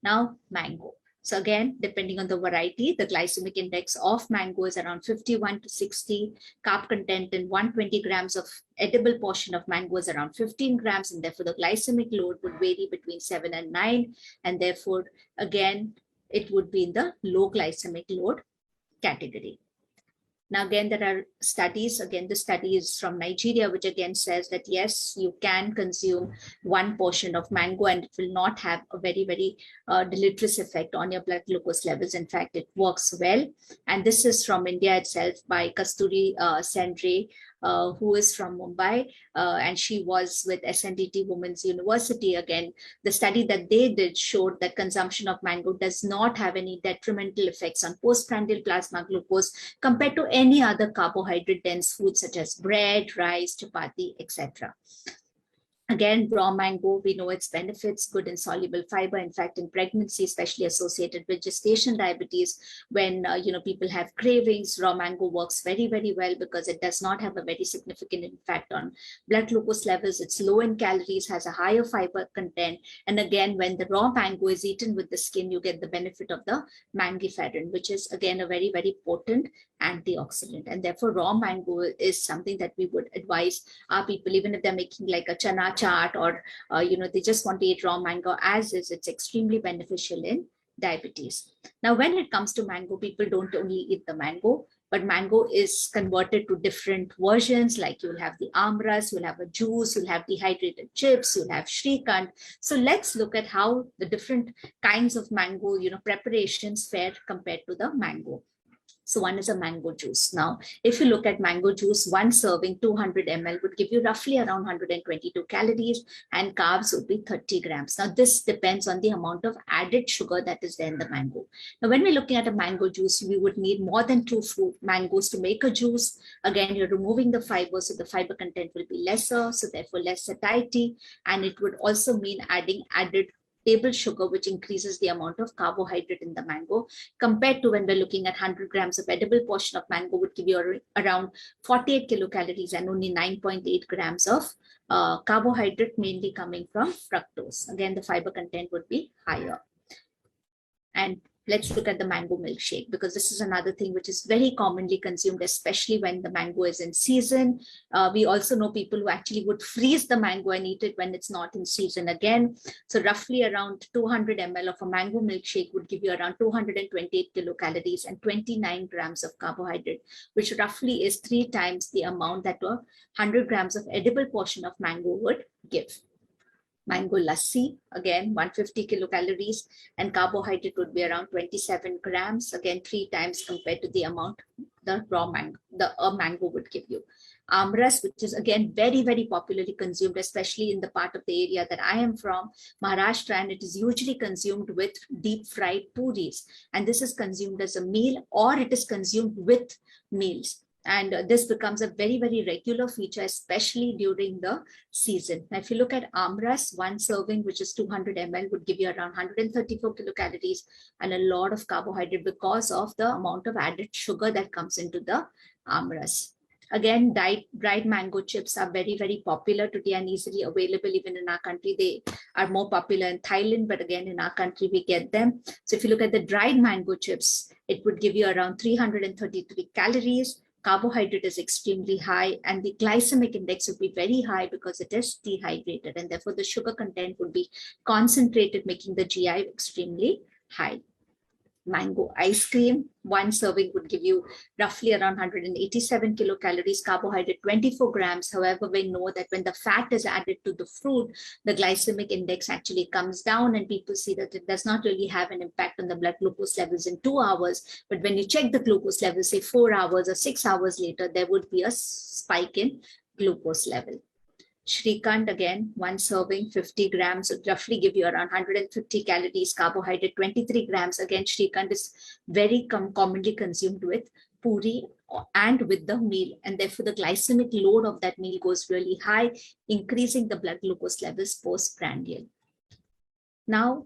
Now, mango. So again, depending on the variety, the glycemic index of mango is around 51 to 60. Carb content in 120 grams of edible portion of mango is around 15 grams. And therefore, the glycemic load would vary between 7 and 9. And therefore, again, it would be in the low glycemic load category. Now, again, there are studies. Again, the study is from Nigeria, which again says that, yes, you can consume one portion of mango and it will not have a very, very deleterious effect on your blood glucose levels. In fact, it works well. And this is from India itself by Kasturi Sendre, who is from Mumbai, and she was with SNDT Women's University. Again, the study that they did showed that consumption of mango does not have any detrimental effects on postprandial plasma glucose compared to any other carbohydrate-dense food such as bread, rice, chapati, etc. Again, raw mango, we know its benefits, good insoluble fiber. In fact, in pregnancy, especially associated with gestation diabetes, when people have cravings, raw mango works very, very well because it does not have a very significant impact on blood glucose levels. It's low in calories, has a higher fiber content. And again, when the raw mango is eaten with the skin, you get the benefit of the mangiferin, which is again a very, very potent antioxidant. And therefore, raw mango is something that we would advise our people, even if they're making like a chana chaat or they just want to eat raw mango as is. It's extremely beneficial in diabetes. Now, when it comes to mango, people don't only eat the mango, but mango is converted to different versions. Like you'll have the amras, you'll have a juice, you'll have dehydrated chips, you'll have shrikant. So let's look at how the different kinds of mango preparations fare compared to the mango. So one is a mango juice. Now, if you look at mango juice, one serving 200 ml would give you roughly around 122 calories and carbs would be 30 grams. Now, this depends on the amount of added sugar that is there in the mango. Now, when we're looking at a mango juice, we would need more than 2 mangoes to make a juice. Again, you're removing the fiber, so the fiber content will be lesser, so therefore less satiety. And it would also mean adding added table sugar, which increases the amount of carbohydrate in the mango, compared to when we're looking at 100 grams of edible portion of mango would give you around 48 kilocalories and only 9.8 grams of carbohydrate, mainly coming from fructose. Again, the fiber content would be higher. And let's look at the mango milkshake, because this is another thing which is very commonly consumed, especially when the mango is in season. We also know people who actually would freeze the mango and eat it when it's not in season again. So roughly around 200 ml of a mango milkshake would give you around 228 kilocalories and 29 grams of carbohydrate, which roughly is 3 times the amount that a 100 grams of edible portion of mango would give. Mango lassi, again 150 kilocalories, and carbohydrate would be around 27 grams, again 3 times compared to the amount the raw mango, a mango would give you. Amras, which is again very, very popularly consumed, especially in the part of the area that I am from, Maharashtra, and it is usually consumed with deep fried puris. And this is consumed as a meal, or it is consumed with meals. And this becomes a very, very regular feature, especially during the season. Now, if you look at amras, one serving, which is 200 ml, would give you around 134 kilocalories and a lot of carbohydrate because of the amount of added sugar that comes into the amras. Again, dried mango chips are very, very popular today and easily available even in our country. They are more popular in Thailand, but again, in our country, we get them. So if you look at the dried mango chips, it would give you around 333 calories. Carbohydrate is extremely high, and the glycemic index would be very high because it is dehydrated, and therefore the sugar content would be concentrated, making the GI extremely high. Mango ice cream, one serving would give you roughly around 187 kilocalories, carbohydrate 24 grams. However, we know that when the fat is added to the fruit, the glycemic index actually comes down, and people see that it does not really have an impact on the blood glucose levels in 2 hours. But when you check the glucose levels, say 4 hours or 6 hours later, there would be a spike in glucose level. Shrikhand, again, one serving, 50 grams, would roughly give you around 150 calories, carbohydrate 23 grams. Again, Shrikhand is very commonly consumed with puri and with the meal, and therefore the glycemic load of that meal goes really high, increasing the blood glucose levels postprandial. Now,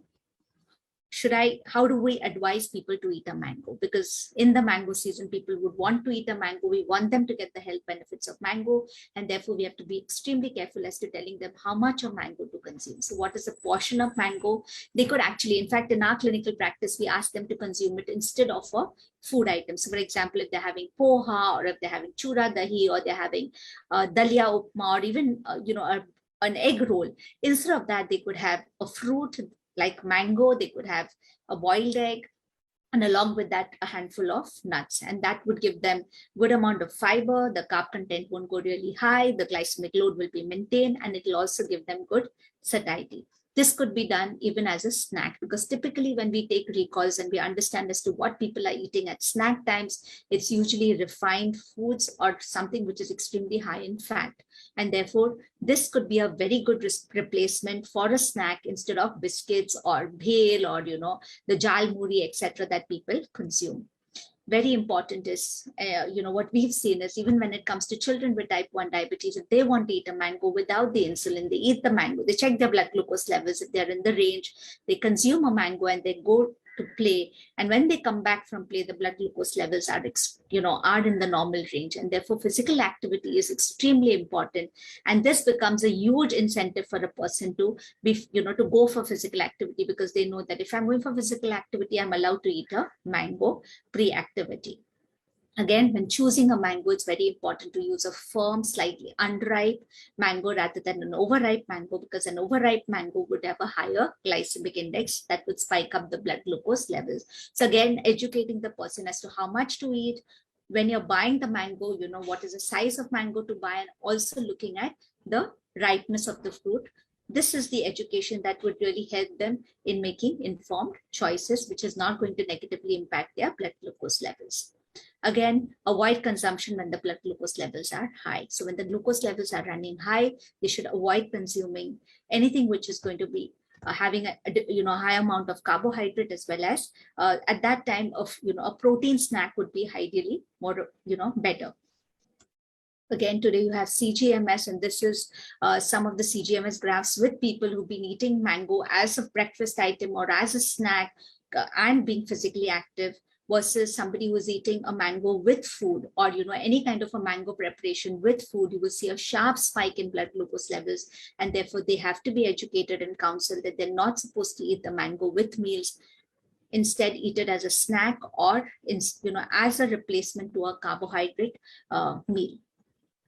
how do we advise people to eat a mango? Because in the mango season, people would want to eat a mango. We want them to get the health benefits of mango. And therefore, we have to be extremely careful as to telling them how much of mango to consume. So what is a portion of mango? They could actually, in fact, in our clinical practice, we ask them to consume it instead of a food item. So for example, if they're having poha, or if they're having chura dahi, or they're having dalia upma, or even, an egg roll, instead of that, they could have a fruit like mango, they could have a boiled egg, and along with that, a handful of nuts. And that would give them good amount of fiber. The carb content won't go really high. The glycemic load will be maintained, and it will also give them good satiety. This could be done even as a snack, because typically when we take recalls and we understand as to what people are eating at snack times, it's usually refined foods or something which is extremely high in fat. And therefore, this could be a very good replacement for a snack instead of biscuits or bhel or, the jal muri, etc. that people consume. Very important is, what we've seen is even when it comes to children with type 1 diabetes, if they want to eat a mango without the insulin, they eat the mango, they check their blood glucose levels. If they're in the range, they consume a mango and they go to play. And when they come back from play, the blood glucose levels are, are in the normal range. And therefore, physical activity is extremely important. And this becomes a huge incentive for a person to be, to go for physical activity, because they know that if I'm going for physical activity, I'm allowed to eat a mango pre-activity. Again, when choosing a mango, it's very important to use a firm, slightly unripe mango rather than an overripe mango, because an overripe mango would have a higher glycemic index that would spike up the blood glucose levels. So again, educating the person as to how much to eat. When you're buying the mango, what is the size of mango to buy, and also looking at the ripeness of the fruit. This is the education that would really help them in making informed choices, which is not going to negatively impact their blood glucose levels. Again, avoid consumption when the blood glucose levels are high. So when the glucose levels are running high, they should avoid consuming anything which is going to be having a high amount of carbohydrate, as well as at that time of a protein snack would be ideally more better. Again, today you have CGMS, and this is some of the CGMS graphs with people who've been eating mango as a breakfast item or as a snack and being physically active, versus somebody who's eating a mango with food, or any kind of a mango preparation with food. You will see a sharp spike in blood glucose levels, and therefore they have to be educated and counseled that they're not supposed to eat the mango with meals. instead eat it as a snack or as a replacement to a carbohydrate meal.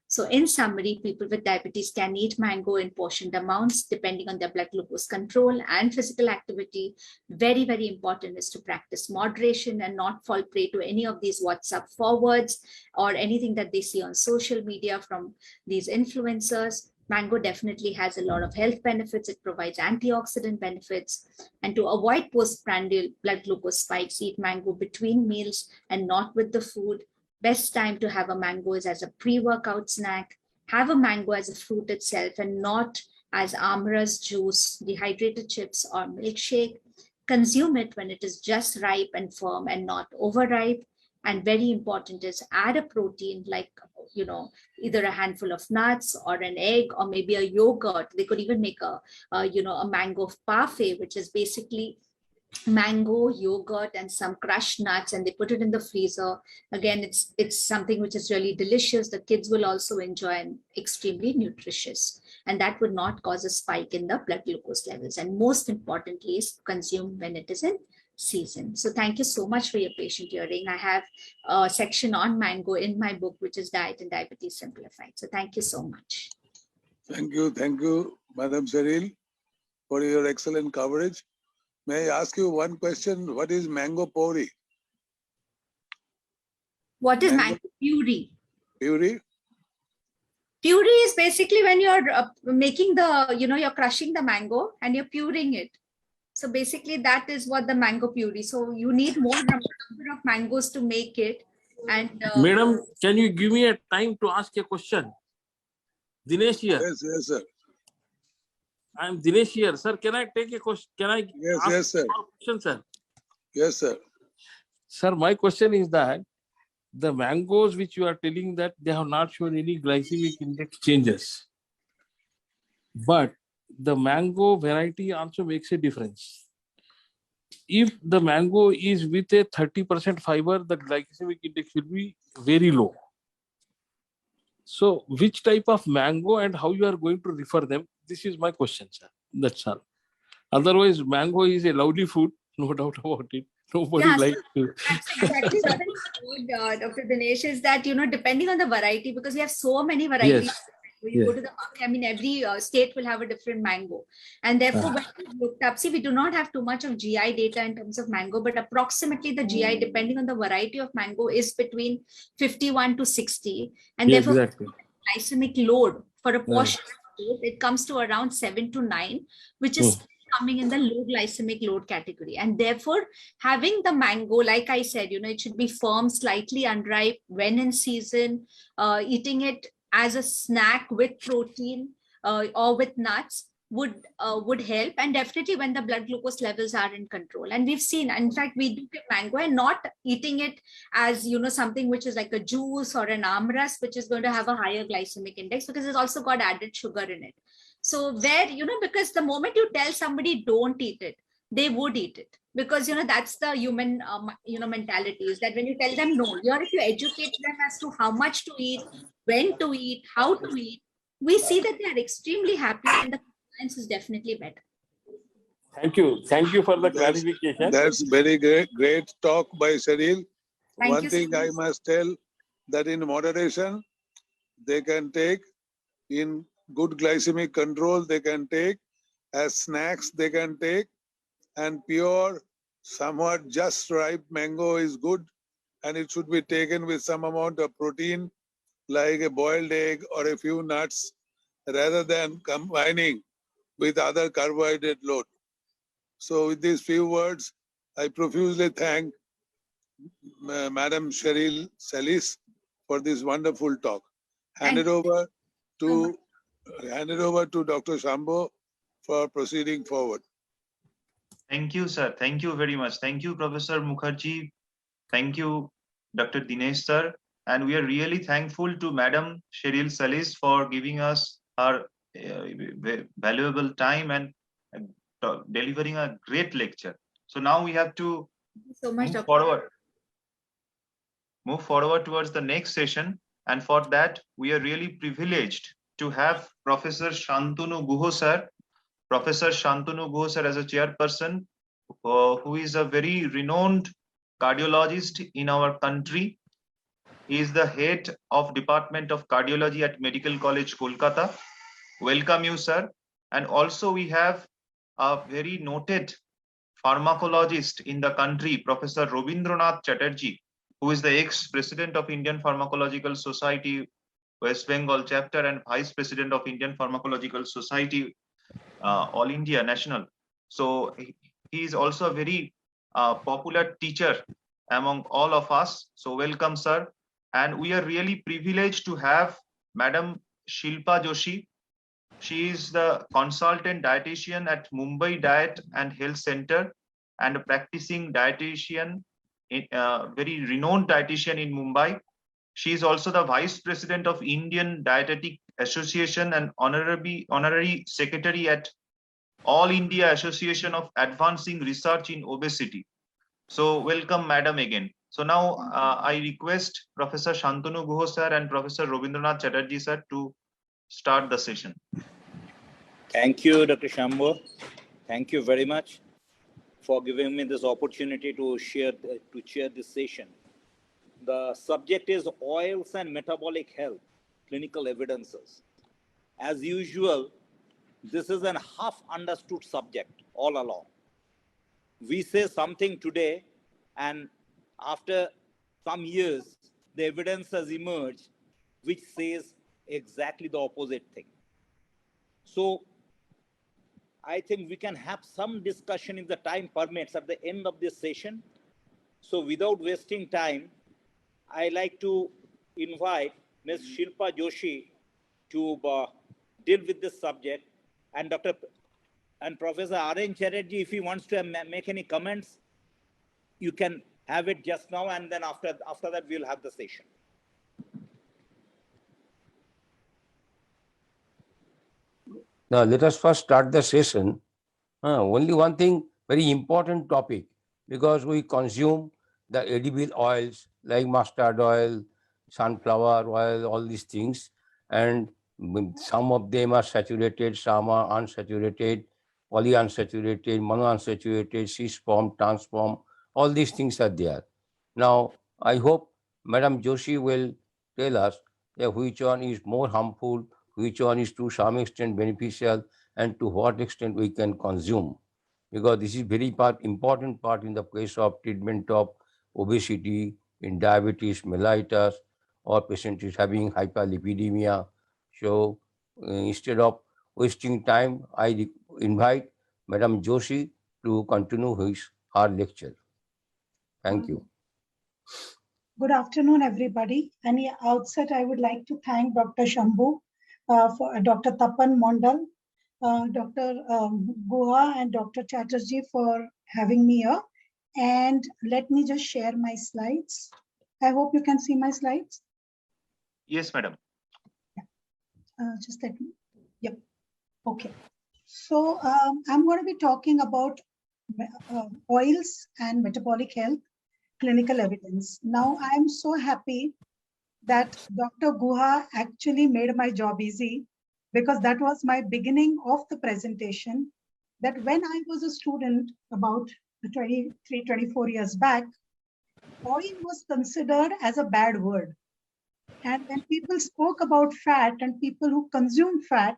So in summary, people with diabetes can eat mango in portioned amounts depending on their blood glucose control and physical activity. Very, very important is to practice moderation and not fall prey to any of these WhatsApp forwards or anything that they see on social media from these influencers. Mango definitely has a lot of health benefits. It provides antioxidant benefits. And to avoid postprandial blood glucose spikes, eat mango between meals and not with the food. Best time to have a mango is as a pre-workout snack. Have a mango as a fruit itself and not as amras, juice, dehydrated chips, or milkshake. Consume it when it is just ripe and firm and not overripe. And very important is add a protein like, either a handful of nuts or an egg or maybe a yogurt. They could even make a mango parfait, which is basically mango, yogurt, and some crushed nuts, and they put it in the freezer. Again, it's something which is really delicious. The kids will also enjoy and extremely nutritious. And that would not cause a spike in the blood glucose levels. And most importantly is consume when it is in season. So thank you so much for your patient hearing. I have a section on mango in my book, which is Diet and Diabetes Simplified. So thank you so much. Thank you, Madam Cheryl, for your excellent coverage. May I ask you one question? What is mango puri? What is mango puree? Puree? Puree is basically when you're making the, you're crushing the mango and you're pureeing it. So basically that is what the mango puree. So you need more number of mangoes to make it. And Madam, can you give me a time to ask a question? Dinesh here. Yes, sir. I'm Dinesh here. Sir, can I take a question? Can I ask sir. a question, sir? Yes, sir. Sir, my question is that the mangoes which you are telling that they have not shown any glycemic index changes. But the mango variety also makes a difference. If the mango is with a 30% fiber, the glycemic index will be very low. So which type of mango and how you are going to refer them? This is my question, sir. That's all. Otherwise, mango is a lovely food, no doubt about it. Nobody likes to. That's exactly what I would, Dr. Dinesh, is that, depending on the variety, because we have so many varieties. Yes. You go to the market, every state will have a different mango. And therefore, when we looked up, we do not have too much of GI data in terms of mango, but approximately the GI, depending on the variety of mango, is between 51 to 60. And therefore, exactly. Glycemic load for a portion, it comes to around 7 to 9, which is coming in the low glycemic load category. And therefore, having the mango, like I said, it should be firm, slightly unripe, when in season, eating it as a snack with protein or with nuts would help, and definitely when the blood glucose levels are in control. And we've seen, in fact, we do get mango and not eating it as something which is like a juice or an amras, which is going to have a higher glycemic index because it's also got added sugar in it. So where because the moment you tell somebody don't eat it, they would eat it, because that's the human mentality, is that when you tell them no, if you educate them as to how much to eat, when to eat, how to eat, we see that they are extremely happy and the compliance is definitely better. Thank you for the clarification. That's very great talk by Cheryl. Thank One you thing so I much. must tell, that in moderation they can take, in good glycemic control they can take, as snacks they can take, and pure, somewhat just ripe mango is good, and it should be taken with some amount of protein like a boiled egg or a few nuts, rather than combining with other carbohydrate load. So with these few words, I profusely thank Madam Cheryl Salis for this wonderful talk. Hand it over to Dr. Shambo for proceeding forward. Thank you, sir. Thank you very much. Thank you, Professor Mukherjee. Thank you, Dr. Dinesh, sir. And we are really thankful to Madam Cheryl Salis for giving us her valuable time and delivering a great lecture. So now we have to move forward towards the next session. And for that, we are really privileged to have Professor Shantanu Guha sir. Professor Shantanu Guha sir as a chairperson who is a very renowned cardiologist in our country. He is the head of Department of Cardiology at Medical College, Kolkata. Welcome you, sir. And also we have a very noted pharmacologist in the country, Professor Rabindranath Chatterjee, who is the ex-president of Indian Pharmacological Society, West Bengal chapter, and vice president of Indian Pharmacological Society, All India National. So he is also a very popular teacher among all of us. So welcome, sir. And we are really privileged to have Madam Shilpa Joshi. She is the consultant dietitian at Mumbai Diet and Health Center and a practicing dietitian, very renowned dietitian in Mumbai. She is also the vice president of Indian Dietetic Association and honorary secretary at All India Association of Advancing Research in Obesity. So welcome, madam, again. So now I request Professor Shantanu Guha sir and Professor Rabindranath Chatterjee sir to start the session. Thank you, Dr. Shambo. Thank you very much for giving me this opportunity to chair this session. The subject is oils and metabolic health, clinical evidences. As usual, this is an half understood subject all along. We say something today, and after some years, the evidence has emerged which says exactly the opposite thing. So I think we can have some discussion if the time permits at the end of this session. So without wasting time, I like to invite Ms. Shilpa Joshi to deal with this subject, and Professor R.N. Chatterjee, if he wants to make any comments, you can have it just now, and then after that we'll have the session. Now let us first start the session. Only one thing, very important topic, because we consume the edible oils like mustard oil, sunflower oil, all these things, and some of them are saturated, some are unsaturated, polyunsaturated, monounsaturated, cis form, trans form, all these things are there. Now, I hope Madam Joshi will tell us that which one is more harmful, which one is to some extent beneficial, and to what extent we can consume. Because this is very important part in the case of treatment of obesity, in diabetes mellitus, or patient is having hyperlipidemia. So instead of wasting time, I invite Madam Joshi to continue her lecture. Thank you. Good afternoon, everybody. And at the outset, I would like to thank Dr. Shambo, Dr. Tapan Mondal, Dr. Guha and Dr. Chatterjee for having me here. And let me just share my slides. I hope you can see my slides. Yes, madam. Yeah. Just let me. Yep. Okay. So I'm going to be talking about oils and metabolic health, clinical evidence. Now, I am so happy that Dr. Guha actually made my job easy, because that was my beginning of the presentation, that when I was a student about 23, 24 years back, oil was considered as a bad word. And when people spoke about fat and people who consume fat,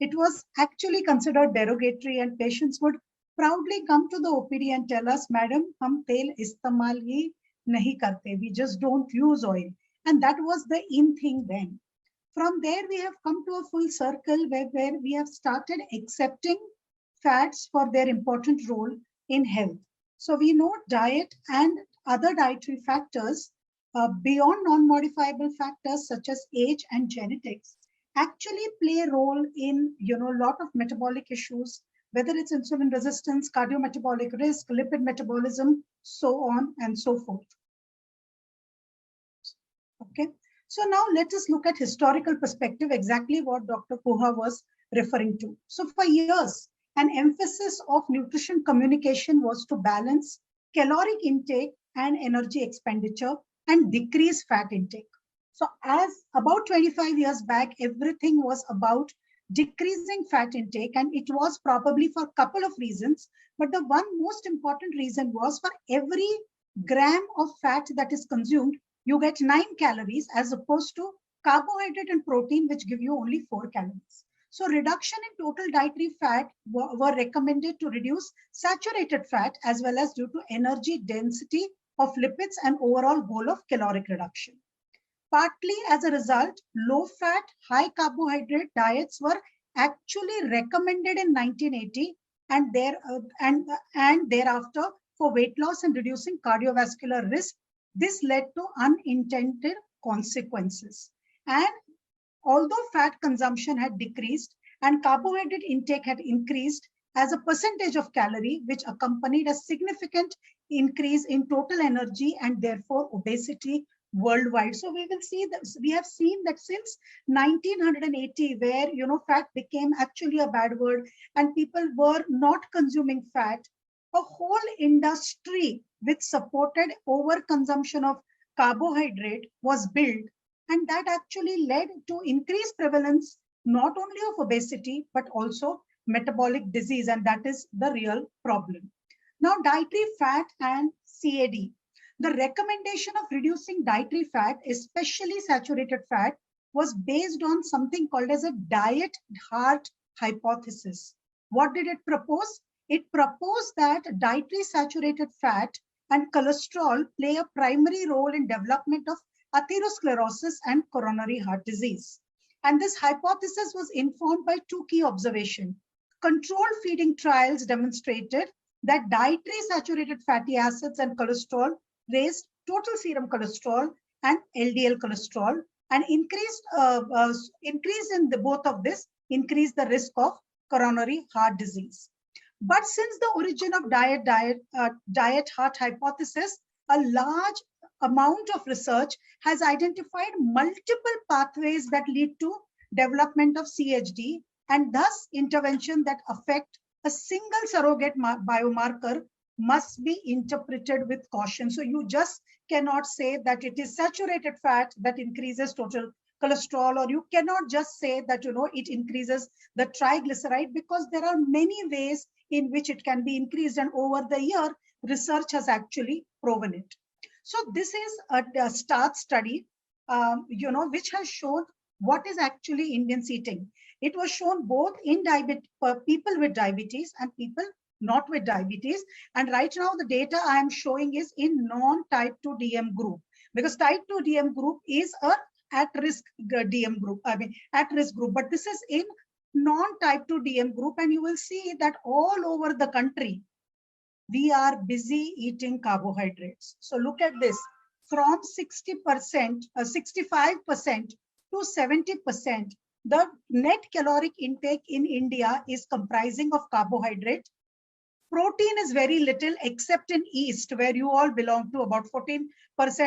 it was actually considered derogatory, and patients would proudly come to the OPD and tell us, Madam, hum tel istemal hi nahi karte. We just don't use oil. And that was the in thing then. From there, we have come to a full circle where we have started accepting fats for their important role in health. So we know diet and other dietary factors beyond non-modifiable factors such as age and genetics actually play a role in a lot of metabolic issues, whether it's insulin resistance, cardiometabolic risk, lipid metabolism, so on and so forth. Okay. So now let us look at historical perspective, exactly what Dr. Guha was referring to. So for years, an emphasis of nutrition communication was to balance caloric intake and energy expenditure and decrease fat intake. So as about 25 years back, everything was about decreasing fat intake, and it was probably for a couple of reasons. But the one most important reason was for every gram of fat that is consumed, you get 9 calories as opposed to carbohydrate and protein, which give you only 4 calories. So reduction in total dietary fat were recommended to reduce saturated fat as well as due to energy density of lipids and overall goal of caloric reduction. Partly as a result, low fat, high carbohydrate diets were actually recommended in 1980 and thereafter for weight loss and reducing cardiovascular risk. This led to unintended consequences. And although fat consumption had decreased and carbohydrate intake had increased as a percentage of calorie, which accompanied a significant increase in total energy and therefore obesity worldwide. So we will see that we have seen that since 1980, where fat became actually a bad word and people were not consuming fat, a whole industry which supported overconsumption of carbohydrate was built, and that actually led to increased prevalence not only of obesity but also metabolic disease, and that is the real problem. Now, dietary fat and CAD. The recommendation of reducing dietary fat, especially saturated fat, was based on something called as a diet heart hypothesis. What did it propose? It proposed that dietary saturated fat and cholesterol play a primary role in development of atherosclerosis and coronary heart disease. And this hypothesis was informed by 2 key observations. Controlled feeding trials demonstrated that dietary saturated fatty acids and cholesterol raised total serum cholesterol and LDL cholesterol, and increase in the both of this increased the risk of coronary heart disease. But since the origin of diet heart hypothesis, a large amount of research has identified multiple pathways that lead to development of CHD, and thus intervention that affect a single surrogate biomarker must be interpreted with caution. So you just cannot say that it is saturated fat that increases total cholesterol, or you cannot just say that it increases the triglyceride, because there are many ways in which it can be increased, and over the year research has actually proven it. So this is a START study which has shown what is actually Indians eating. It was shown both in people with diabetes and people not with diabetes. And right now the data I am showing is in non-type 2 DM group, because type 2 DM group is a at-risk DM group, at-risk group. But this is in non-type 2 DM group, and you will see that all over the country, we are busy eating carbohydrates. So look at this, from 60%, 65% to 70%, the net caloric intake in India is comprising of carbohydrate. Protein is very little, except in East, where you all belong to, about 14%,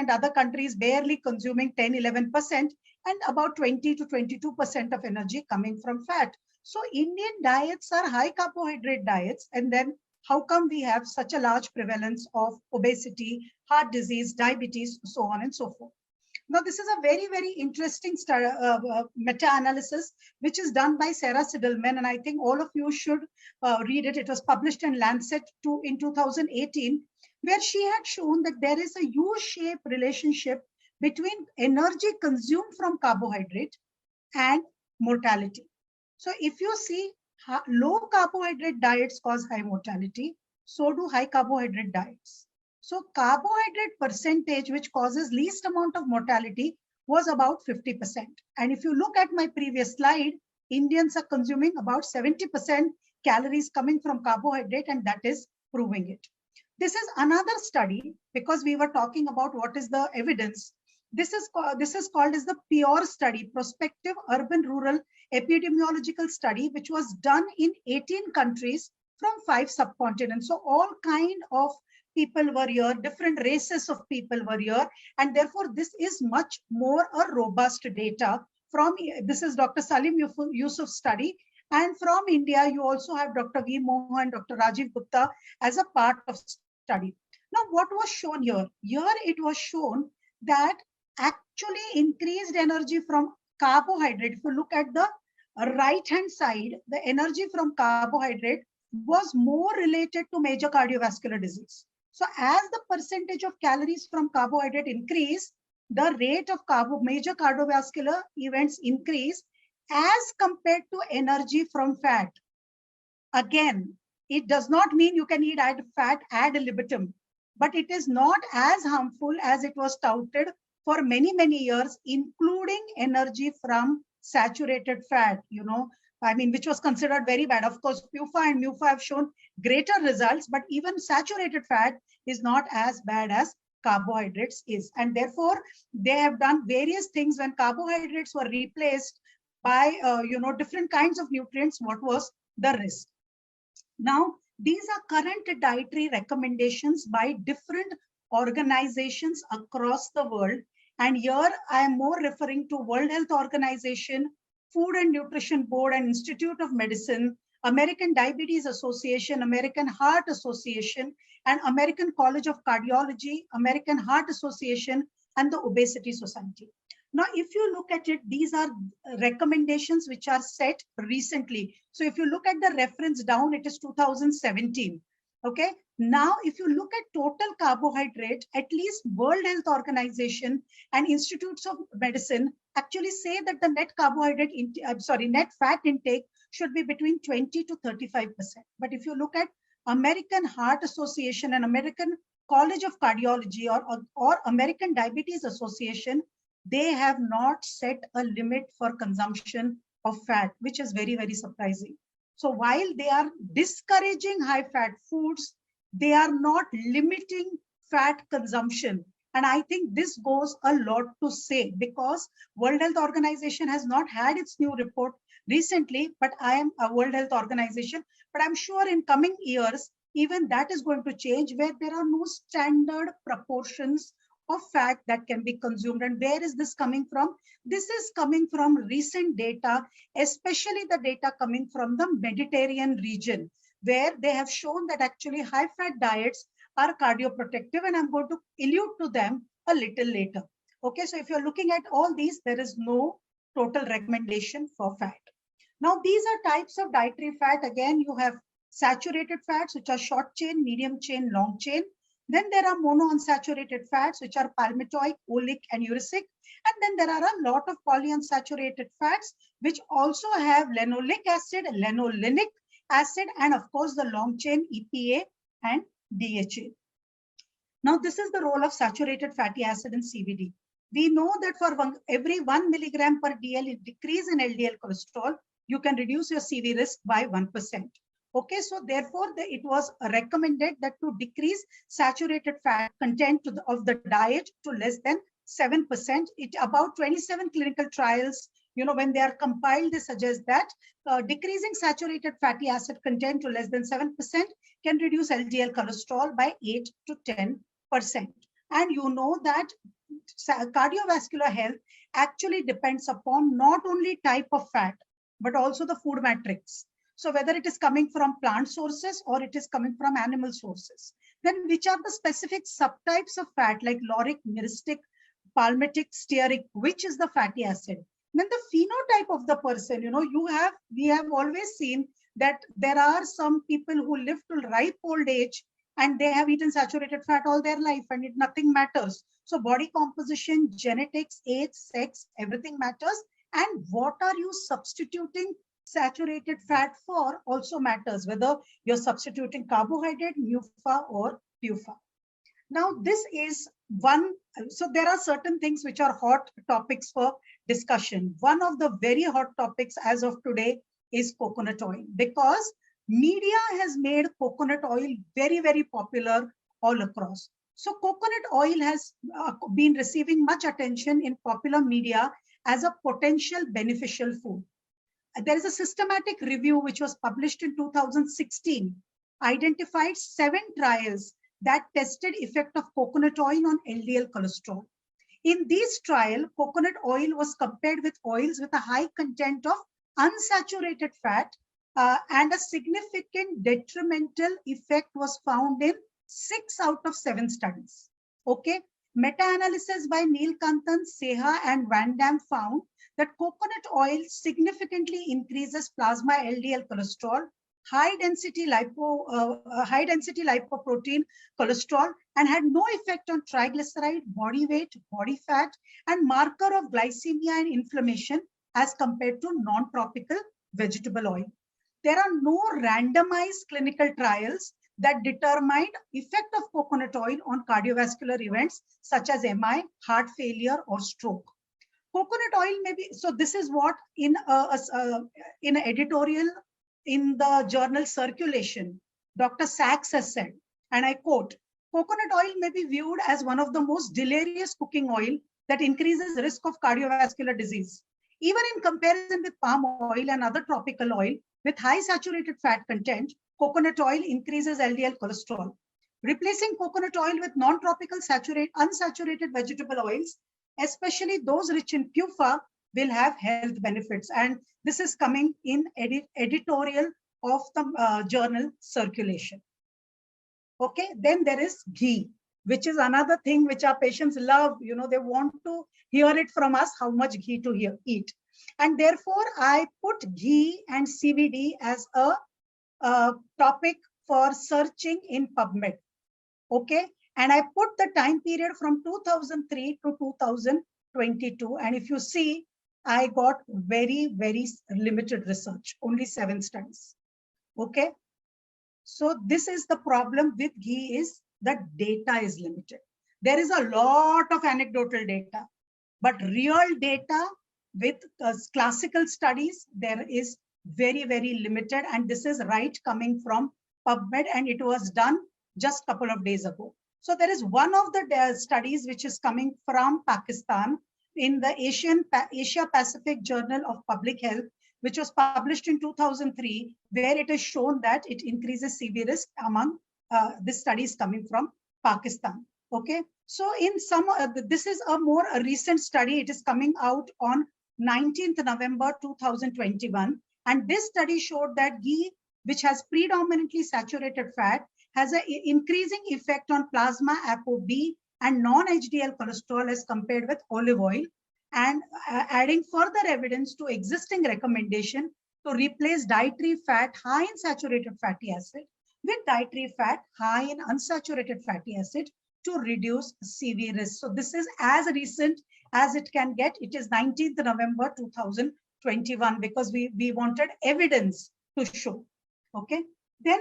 other countries barely consuming 10-11%, and about 20 to 22% of energy coming from fat. So Indian diets are high carbohydrate diets, and then how come we have such a large prevalence of obesity, heart disease, diabetes, so on and so forth? Now, this is a very, very interesting meta-analysis, which is done by Sarah Siddleman, and I think all of you should read it. It was published in Lancet in 2018, where she had shown that there is a U-shaped relationship between energy consumed from carbohydrate and mortality. So if you see, low carbohydrate diets cause high mortality, so do high carbohydrate diets. So carbohydrate percentage, which causes least amount of mortality, was about 50%. And if you look at my previous slide, Indians are consuming about 70% calories coming from carbohydrate, and that is proving it. This is another study, because we were talking about what is the evidence. This is called as the PURE study, Prospective Urban Rural Epidemiological Study, which was done in 18 countries from 5 subcontinents. So all kind of people were here, different races of people were here, and therefore this is much more a robust data. This is Dr. Salim Yusuf's study, and from India you also have Dr. V. Mohan, Dr. Rajiv Gupta as a part of study. Now, what was shown here? Here it was shown that actually increased energy from carbohydrate. If you look at the right-hand side, the energy from carbohydrate was more related to major cardiovascular disease. So as the percentage of calories from carbohydrate increase, the rate of major cardiovascular events increase as compared to energy from fat. Again, it does not mean you can eat fat ad libitum, but it is not as harmful as it was touted for many, many years, including energy from saturated fat, which was considered very bad. Of course, PUFA and MUFA have shown greater results, but even saturated fat is not as bad as carbohydrates is. And therefore, they have done various things when carbohydrates were replaced by, different kinds of nutrients. What was the risk? Now, these are current dietary recommendations by different organizations across the world. And here I am more referring to World Health Organization, Food and Nutrition Board and Institute of Medicine, American Diabetes Association, American Heart Association, and American College of Cardiology, American Heart Association, and the Obesity Society. Now, if you look at it, these are recommendations which are set recently. So if you look at the reference down, it is 2017. Okay. Now, if you look at total carbohydrate, at least World Health Organization and Institutes of Medicine actually say that the net carbohydrate, net fat intake should be between 20 to 35%. But if you look at American Heart Association and American College of Cardiology or American Diabetes Association, they have not set a limit for consumption of fat, which is very, very surprising. So while they are discouraging high fat foods, they are not limiting fat consumption. And I think this goes a lot to say, because World Health Organization has not had its new report recently, but I am a World Health Organization, but I'm sure in coming years, even that is going to change, where there are no standard proportions of fat that can be consumed. And where is this coming from? This is coming from recent data, especially the data coming from the Mediterranean region, where they have shown that actually high fat diets are cardioprotective, and I'm going to allude to them a little later. Okay, so if you're looking at all these, there is no total recommendation for fat. Now, these are types of dietary fat. Again, you have saturated fats, which are short chain, medium chain, long chain. Then there are monounsaturated fats, which are palmitoic, oleic, and uracil. And then there are a lot of polyunsaturated fats, which also have linoleic acid, linolenic acid, and of course the long chain EPA and DHA. Now, this is the role of saturated fatty acid in CVD. We know that for every 1 milligram per DL decrease in LDL cholesterol, you can reduce your CV risk by 1%. Okay, so therefore, it was recommended that to decrease saturated fat content of the diet to less than 7%. About 27 clinical trials, when they are compiled, they suggest that decreasing saturated fatty acid content to less than 7% can reduce LDL cholesterol by 8 to 10%. And you know that cardiovascular health actually depends upon not only type of fat, but also the food matrix. So whether it is coming from plant sources or it is coming from animal sources, then which are the specific subtypes of fat like lauric, myristic, palmitic, stearic, which is the fatty acid. Then the phenotype of the person, we have always seen that there are some people who live till ripe old age and they have eaten saturated fat all their life and nothing matters. So body composition, genetics, age, sex, everything matters. And what are you substituting saturated fat for also matters, whether you're substituting carbohydrate, MUFA or PUFA. Now, this is one. So there are certain things which are hot topics for discussion. One of the very hot topics as of today is coconut oil, because media has made coconut oil very, very popular all across. So coconut oil has been receiving much attention in popular media as a potential beneficial food. There is a systematic review which was published in 2016, identified 7 trials that tested effect of coconut oil on LDL cholesterol. In this trial, coconut oil was compared with oils with a high content of unsaturated fat, and a significant detrimental effect was found in 6 out of 7 studies. Okay. Meta-analysis by Neil Kantan, Seha, and Van Dam found that coconut oil significantly increases plasma LDL cholesterol, high density lipoprotein cholesterol, and had no effect on triglyceride, body weight, body fat, and marker of glycemia and inflammation as compared to non-tropical vegetable oil. There are no randomized clinical trials that determined effect of coconut oil on cardiovascular events such as MI, heart failure, or stroke. Coconut oil may be, so this is what in an editorial in the journal Circulation, Dr. Sachs has said, and I quote, coconut oil may be viewed as one of the most deleterious cooking oil that increases risk of cardiovascular disease. Even in comparison with palm oil and other tropical oil with high saturated fat content, coconut oil increases LDL cholesterol. Replacing coconut oil with non-tropical unsaturated vegetable oils, especially those rich in PUFA, will have health benefits. And this is coming in editorial of the journal Circulation. Okay, then there is ghee, which is another thing which our patients love. You know, they want to hear it from us, how much ghee to eat. And therefore, I put ghee and CVD as a topic for searching in PubMed. Okay, and I put the time period from 2003 to 2022. And if you see, I got very, very limited research, only 7 studies. Okay, so this is the problem with ghee, is that data is limited. There is a lot of anecdotal data, but real data with classical studies, there is very, very limited. And this is right coming from PubMed, and it was done just a couple of days ago. So there is one of the studies which is coming from Pakistan in the Asia Pacific Journal of Public Health, which was published in 2003, where it is shown that it increases CV risk among this study is coming from Pakistan. Okay, so in some, this is a more recent study. It is coming out on 19th November 2021. And this study showed that ghee, which has predominantly saturated fat, has an increasing effect on plasma ApoB and non-HDL cholesterol as compared with olive oil, and adding further evidence to existing recommendation to replace dietary fat high in saturated fatty acid with dietary fat high in unsaturated fatty acid to reduce CV risk. So this is as recent as it can get. It is 19th November 2021, because we wanted evidence to show. Okay. Then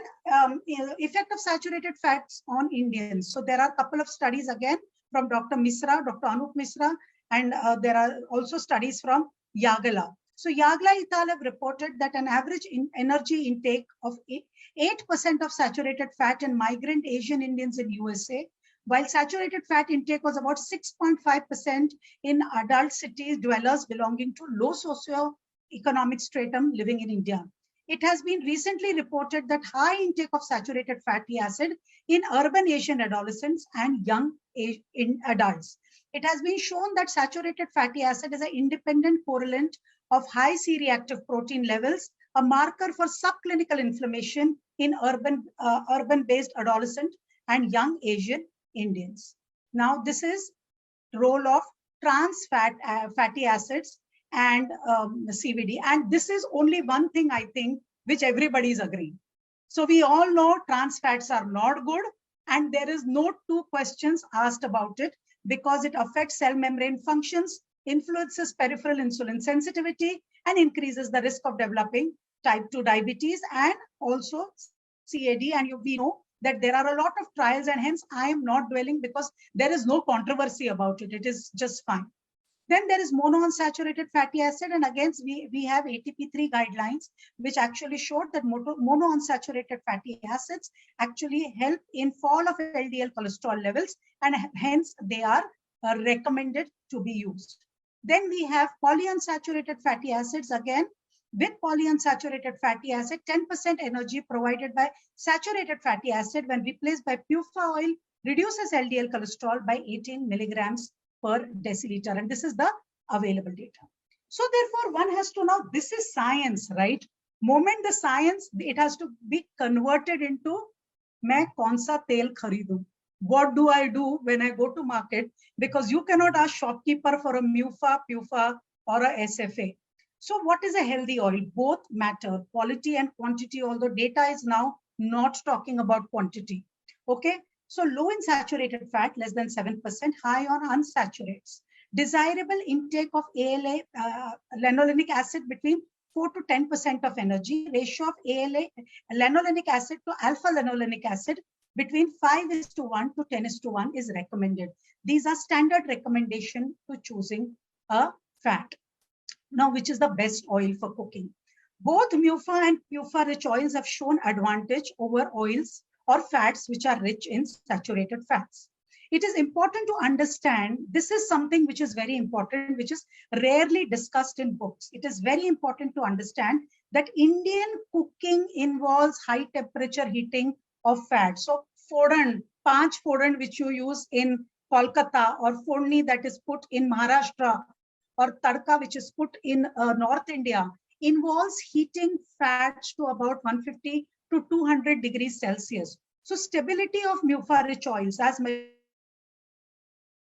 effect of saturated fats on Indians. So there are a couple of studies again from Dr. Misra, Dr. Anup Misra, and there are also studies from Yagala. So Yagla et al. Have reported that an average energy intake of 8% of saturated fat in migrant Asian Indians in USA, while saturated fat intake was about 6.5% in adult city dwellers belonging to low socio-economic stratum living in India. It has been recently reported that high intake of saturated fatty acid in urban Asian adolescents and young adults. It has been shown that saturated fatty acid is an independent correlate of high C-reactive protein levels, a marker for subclinical inflammation in urban-based adolescent and young Asian Indians. Now, this is role of trans fatty acids and CVD. And this is only one thing, I think, which everybody is agreeing. So we all know trans fats are not good, and there is no 2 questions asked about it, because it affects cell membrane functions, influences peripheral insulin sensitivity, and increases the risk of developing type 2 diabetes and also CAD. And we know that there are a lot of trials, and hence I am not dwelling, because there is no controversy about it. It is just fine. Then there is monounsaturated fatty acid, and again we have ATP3 guidelines, which actually showed that monounsaturated fatty acids actually help in fall of LDL cholesterol levels, and hence they are recommended to be used. Then we have polyunsaturated fatty acids. Again, with polyunsaturated fatty acid, 10% energy provided by saturated fatty acid when replaced by PUFA oil reduces LDL cholesterol by 18 milligrams per deciliter, and this is the available data. So therefore, one has to know, this is science, right? Moment the science, it has to be converted into main kaun sa tel kharidu. What do I do when I go to market? Because you cannot ask shopkeeper for a PUFA or a SFA. So what is a healthy oil? Both matter, quality and quantity, although data is now not talking about quantity. Okay, so low in saturated fat, less than 7%, high on unsaturates. Desirable intake of ALA, lanolinic acid between 4 to 10% of energy. Ratio of ALA, lanolinic acid to alpha lanolinic acid between 5:1 to 10:1 is recommended. These are standard recommendation to choosing a fat. Now, which is the best oil for cooking? Both MUFA and PUFA-rich oils have shown advantage over oils or fats which are rich in saturated fats. It is important to understand, this is something which is very important, which is rarely discussed in books. It is very important to understand that Indian cooking involves high temperature heating of fat. So fodan, panch fodan, which you use in Kolkata, or forni that is put in Maharashtra, or tadka which is put in North India, involves heating fats to about 150 to 200 degrees Celsius. So stability of MUFA-rich oils as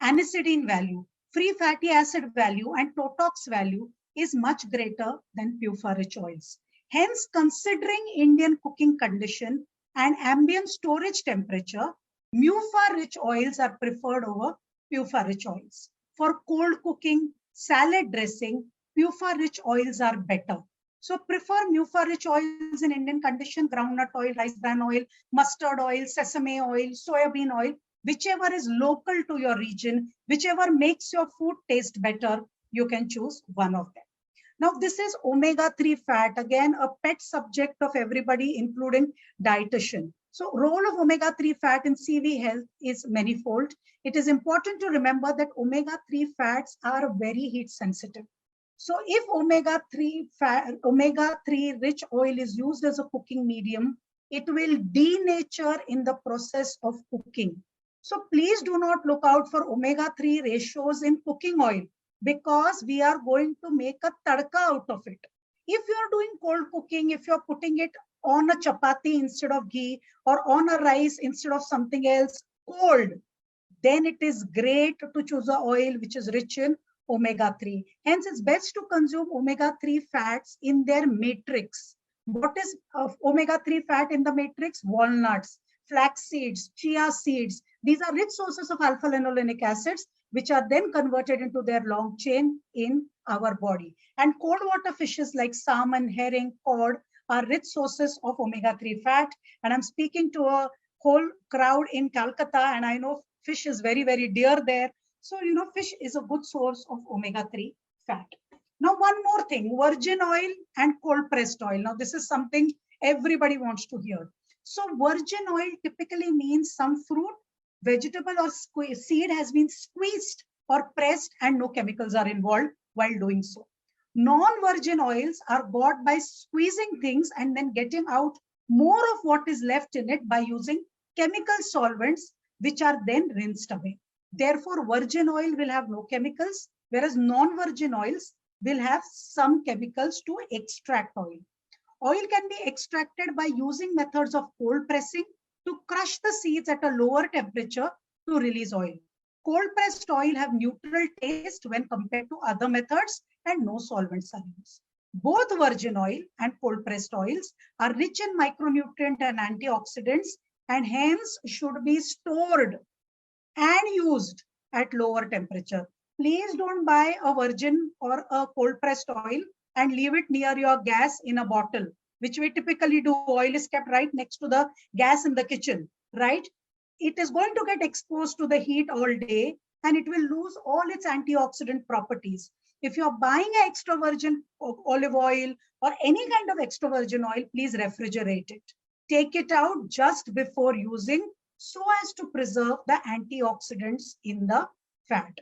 anicidine value, free fatty acid value, and totox value is much greater than PUFA-rich oils. Hence, considering Indian cooking condition and ambient storage temperature, MUFA-rich oils are preferred over PUFA-rich oils. For cold cooking, salad dressing, PUFA-rich oils are better. So prefer MUFA-rich oils in Indian condition: groundnut oil, rice bran oil, mustard oil, sesame oil, soybean oil, whichever is local to your region, whichever makes your food taste better, you can choose one of them. Now, this is omega-3 fat, again, a pet subject of everybody, including dietitian. So role of omega-3 fat in CV health is manifold. It is important to remember that omega-3 fats are very heat sensitive. So if omega-3 rich oil is used as a cooking medium, it will denature in the process of cooking. So please do not look out for omega-3 ratios in cooking oil, because we are going to make a tadka out of it. If you are doing cold cooking, if you are putting it on a chapati instead of ghee, or on a rice instead of something else cold, then it is great to choose an oil which is rich in omega-3. Hence, it's best to consume omega-3 fats in their matrix. What is omega-3 fat in the matrix? Walnuts, flax seeds, chia seeds. These are rich sources of alpha lanolinic acids, which are then converted into their long chain in our body. And cold water fishes like salmon, herring, cod are rich sources of omega-3 fat. And I'm speaking to a whole crowd in Calcutta, and I know fish is very, very dear there. So, you know, fish is a good source of omega-3 fat. Now, one more thing, virgin oil and cold pressed oil. Now, this is something everybody wants to hear. So virgin oil typically means some fruit, vegetable, or seed has been squeezed or pressed and no chemicals are involved while doing so. Non-virgin oils are bought by squeezing things and then getting out more of what is left in it by using chemical solvents, which are then rinsed away. Therefore, virgin oil will have no chemicals, whereas non-virgin oils will have some chemicals to extract oil. Oil can be extracted by using methods of cold pressing to crush the seeds at a lower temperature to release oil. Cold pressed oil have neutral taste when compared to other methods, and no solvents are used. Both virgin oil and cold pressed oils are rich in micronutrient and antioxidants, and hence should be stored and used at lower temperature. Please don't buy a virgin or a cold pressed oil and leave it near your gas in a bottle, which we typically do. Oil is kept right next to the gas in the kitchen, right? It is going to get exposed to the heat all day and it will lose all its antioxidant properties. If you're buying an extra virgin olive oil or any kind of extra virgin oil, please refrigerate it. Take it out just before using so as to preserve the antioxidants in the fat.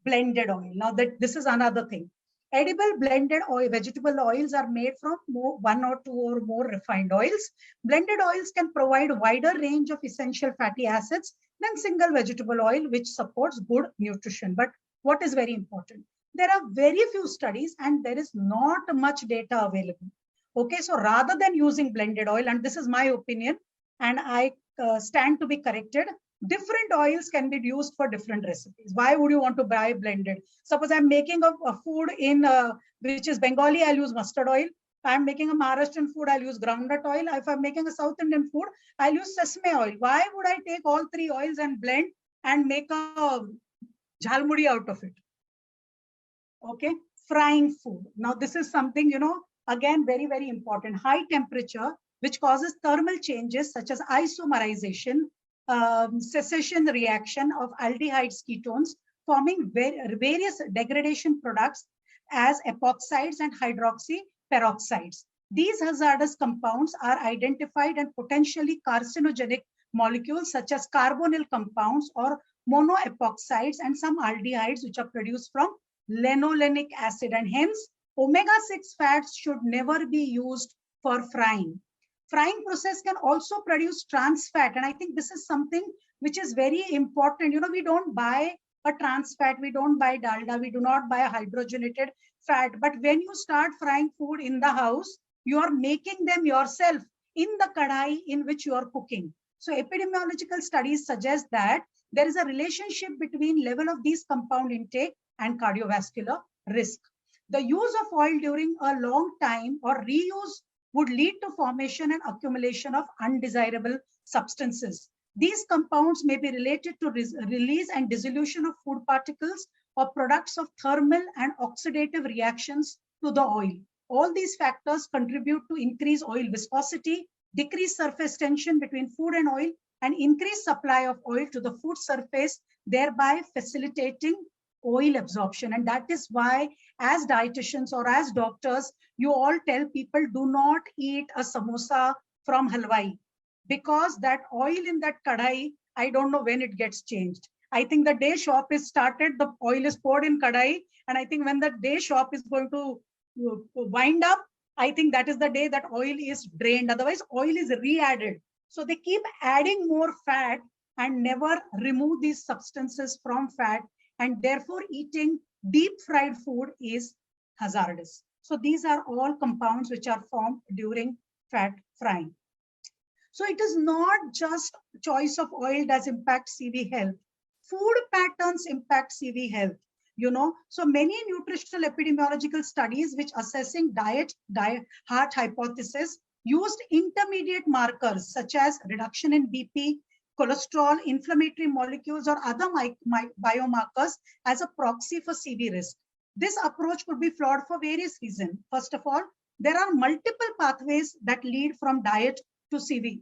Blended oil. Now this is another thing. Edible blended oil, vegetable oils are made from one or two or more refined oils. Blended oils can provide a wider range of essential fatty acids than single vegetable oil, which supports good nutrition. But what is very important? There are very few studies and there is not much data available. Okay, so rather than using blended oil, and this is my opinion, and I stand to be corrected, Different oils can be used for different recipes. Why would you want to buy blended? Suppose I'm making a food in which is Bengali, I'll use mustard oil. If I'm making a Maharashtrian food, I'll use groundnut oil. If I'm making a South Indian food, I'll use sesame oil. Why would I take all three oils and blend and make a jhalmudi out of it? Okay, frying food. Now this is something, again, very, very important. High temperature, which causes thermal changes such as isomerization, cessation reaction of aldehydes ketones, forming various degradation products as epoxides and hydroxy peroxides. These hazardous compounds are identified and potentially carcinogenic molecules such as carbonyl compounds or monoepoxides and some aldehydes which are produced from linolenic acid, and hence omega-6 fats should never be used for frying. Frying process can also produce trans fat, and I think this is something which is very important. We don't buy a trans fat, we don't buy dalda, we do not buy a hydrogenated fat, but when you start frying food in the house, you are making them yourself in the kadai in which you are cooking. So epidemiological studies suggest that there is a relationship between level of these compound intake and cardiovascular risk. The use of oil during a long time or reuse would lead to formation and accumulation of undesirable substances. These compounds may be related to release and dissolution of food particles or products of thermal and oxidative reactions to the oil. All these factors contribute to increase oil viscosity, decrease surface tension between food and oil, and increase supply of oil to the food surface, thereby facilitating oil absorption. And that is why, as dietitians or as doctors, you all tell people do not eat a samosa from halwai, because that oil in that kadai, I don't know when it gets changed. I think the day shop is started, the oil is poured in kadai, and I think when the day shop is going to wind up, I think that is the day that oil is drained. Otherwise, oil is re-added. So they keep adding more fat and never remove these substances from fat, and therefore eating deep fried food is hazardous. So these are all compounds which are formed during fat frying. So it is not just choice of oil does impact CV health. Food patterns impact CV health. So many nutritional epidemiological studies which assessing diet heart hypothesis used intermediate markers such as reduction in BP, cholesterol, inflammatory molecules, or other biomarkers as a proxy for CV risk. This approach could be flawed for various reasons. First of all, there are multiple pathways that lead from diet to CV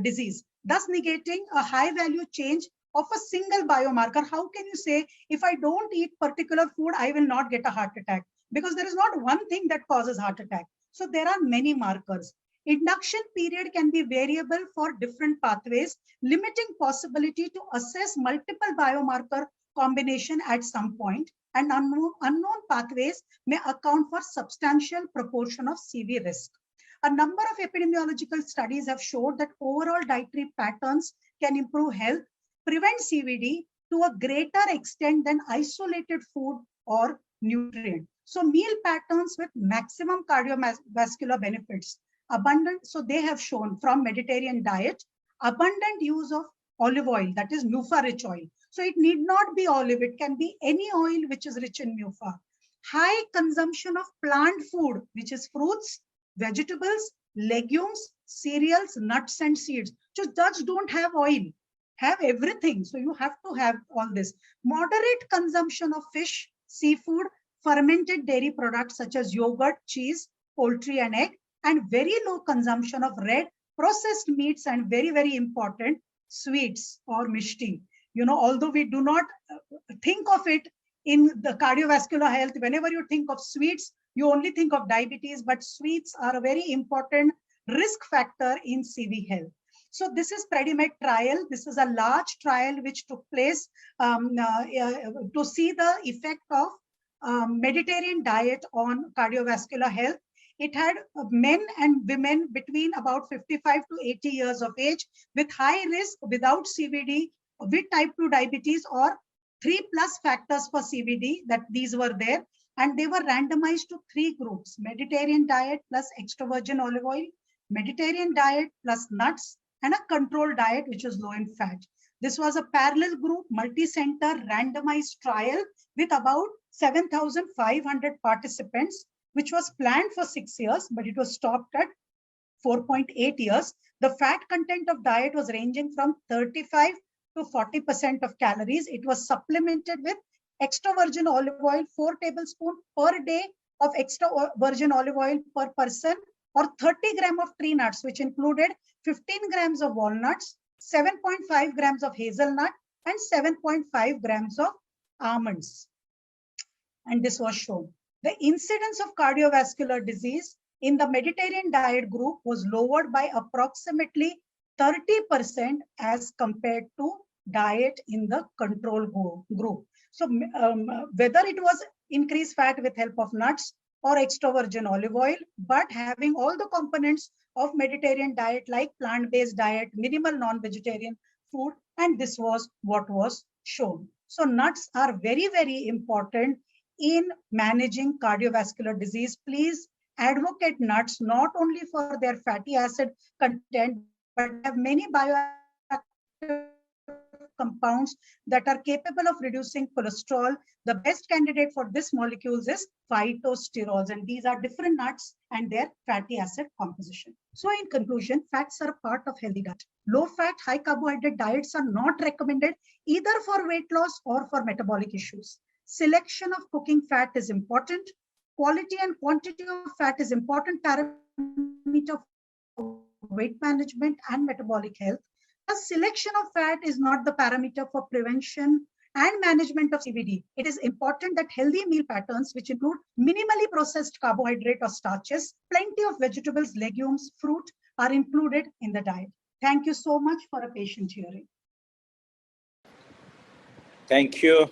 disease, thus negating a high value change of a single biomarker. How can you say, if I don't eat particular food, I will not get a heart attack? Because there is not one thing that causes heart attack. So there are many markers. Induction period can be variable for different pathways, limiting possibility to assess multiple biomarker combination at some point, and unknown pathways may account for substantial proportion of CV risk. A number of epidemiological studies have showed that overall dietary patterns can improve health, prevent CVD to a greater extent than isolated food or nutrient. So meal patterns with maximum cardiovascular benefits. Abundant, so they have shown from Mediterranean diet, abundant use of olive oil, that is MUFA rich oil. So it need not be olive, it can be any oil which is rich in MUFA. High consumption of plant food, which is fruits, vegetables, legumes, cereals, nuts and seeds. Just don't have oil, have everything. So you have to have all this. Moderate consumption of fish, seafood, fermented dairy products such as yogurt, cheese, poultry and egg, and very low consumption of red processed meats, and very, very important, sweets or mishti. Although we do not think of it in the cardiovascular health, whenever you think of sweets, you only think of diabetes, but sweets are a very important risk factor in CV health. So this is Predimed trial. This is a large trial which took place to see the effect of Mediterranean diet on cardiovascular health. It had men and women between about 55 to 80 years of age with high risk, without CVD, with type 2 diabetes, or 3+ factors for CVD, that these were there. And they were randomized to 3 groups: Mediterranean diet plus extra virgin olive oil, Mediterranean diet plus nuts, and a control diet, which was low in fat. This was a parallel group, multi-center randomized trial with about 7,500 participants, which was planned for 6 years, but it was stopped at 4.8 years. The fat content of diet was ranging from 35 to 40% of calories. It was supplemented with extra virgin olive oil, 4 tablespoons per day of extra virgin olive oil per person, or 30 grams of tree nuts, which included 15 grams of walnuts, 7.5 grams of hazelnut, and 7.5 grams of almonds. And this was shown. The incidence of cardiovascular disease in the Mediterranean diet group was lowered by approximately 30% as compared to diet in the control group. So whether it was increased fat with help of nuts or extra virgin olive oil, but having all the components of Mediterranean diet like plant-based diet, minimal non-vegetarian food, and this was what was shown. So nuts are very, very important in managing cardiovascular disease. Please advocate nuts not only for their fatty acid content, but have many bioactive compounds that are capable of reducing cholesterol. The best candidate for this molecules is phytosterols, and these are different nuts and their fatty acid composition. So in conclusion, fats are part of healthy diet. Low fat, high carbohydrate diets are not recommended either for weight loss or for metabolic issues. Selection of cooking fat is important. Quality and quantity of fat is important parameter for weight management and metabolic health. The selection of fat is not the parameter for prevention and management of CVD. It is important that healthy meal patterns, which include minimally processed carbohydrate or starches, plenty of vegetables, legumes, fruit, are included in the diet. Thank you so much for a patient hearing. Thank you.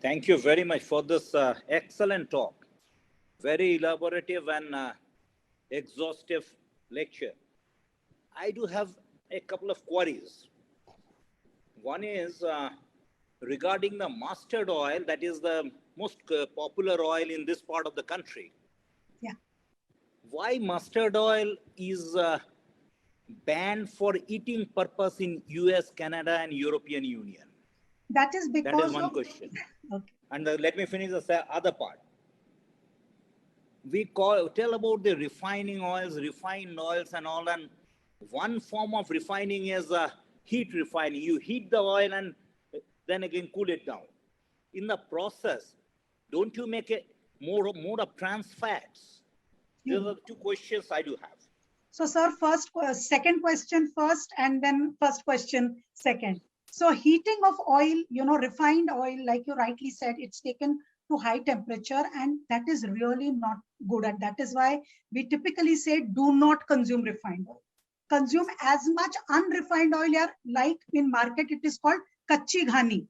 Thank you very much for this excellent talk. Very elaborative and exhaustive lecture. I do have a couple of queries. One is regarding the mustard oil, that is the most popular oil in this part of the country. Yeah. Why mustard oil is banned for eating purpose in US, Canada, and European Union? That is because that is one question. Okay. And let me finish the other part. We tell about the refining oils, refined oils and all, and one form of refining is heat refining. You heat the oil and then again cool it down. In the process, don't you make it more of trans fats? These are the two questions I do have. So, sir, second question first, and then first question second. So, heating of oil, refined oil, like you rightly said, it's taken to high temperature, and that is really not good. And that is why we typically say, do not consume refined oil. Consume as much unrefined oil, like in market, it is called kachi ghani.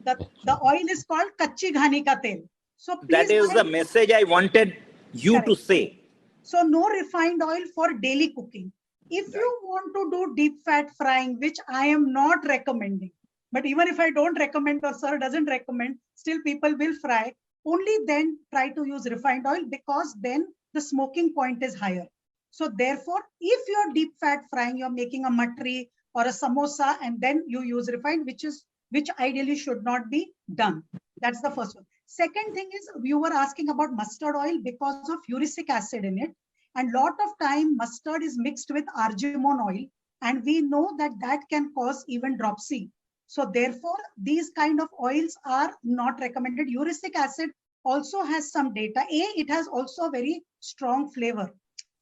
The oil is called kachi ghani ka tel. So that is the message I wanted you to say. So no refined oil for daily cooking. If you want to do deep fat frying, which I am not recommending, but even if I don't recommend or sir doesn't recommend, still people will fry. Only then try to use refined oil, because then the smoking point is higher. So therefore, if you're deep fat frying, you're making a matri or a samosa, and then you use refined, which ideally should not be done. That's the first one. Second thing is, you were asking about mustard oil because of uric acid in it. And lot of time mustard is mixed with argemone oil, and we know that that can cause even dropsy. So therefore, these kind of oils are not recommended. Uric acid also has some data. It has also very strong flavor.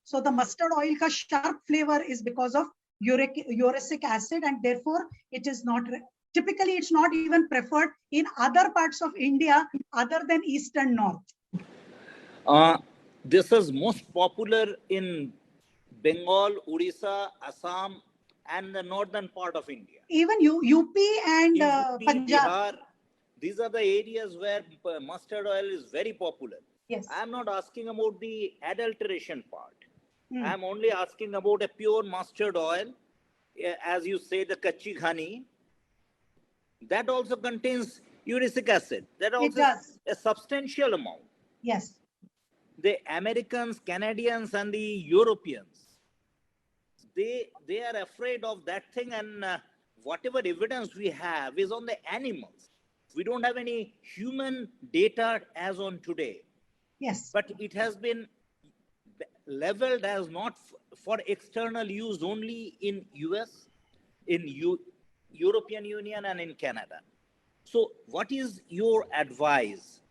So the mustard oil ka sharp flavor is because of uric acid, and therefore it is not, typically it's not even preferred in other parts of India other than east and north. This is most popular in Bengal, Odisha, Assam, and the northern part of India. Even UP and Punjab. Bihar, these are the areas where mustard oil is very popular. Yes. I am not asking about the adulteration part. I am only asking about a pure mustard oil, as you say, the kachi ghani. That also contains uric acid. That also is a substantial amount. Yes. The Americans, Canadians, and the Europeans, they are afraid of that thing, and whatever evidence we have is on the animals. We don't have any human data as on today. Yes. But it has been leveled as not for external use only in US, in European Union, and in Canada. So what is your advice?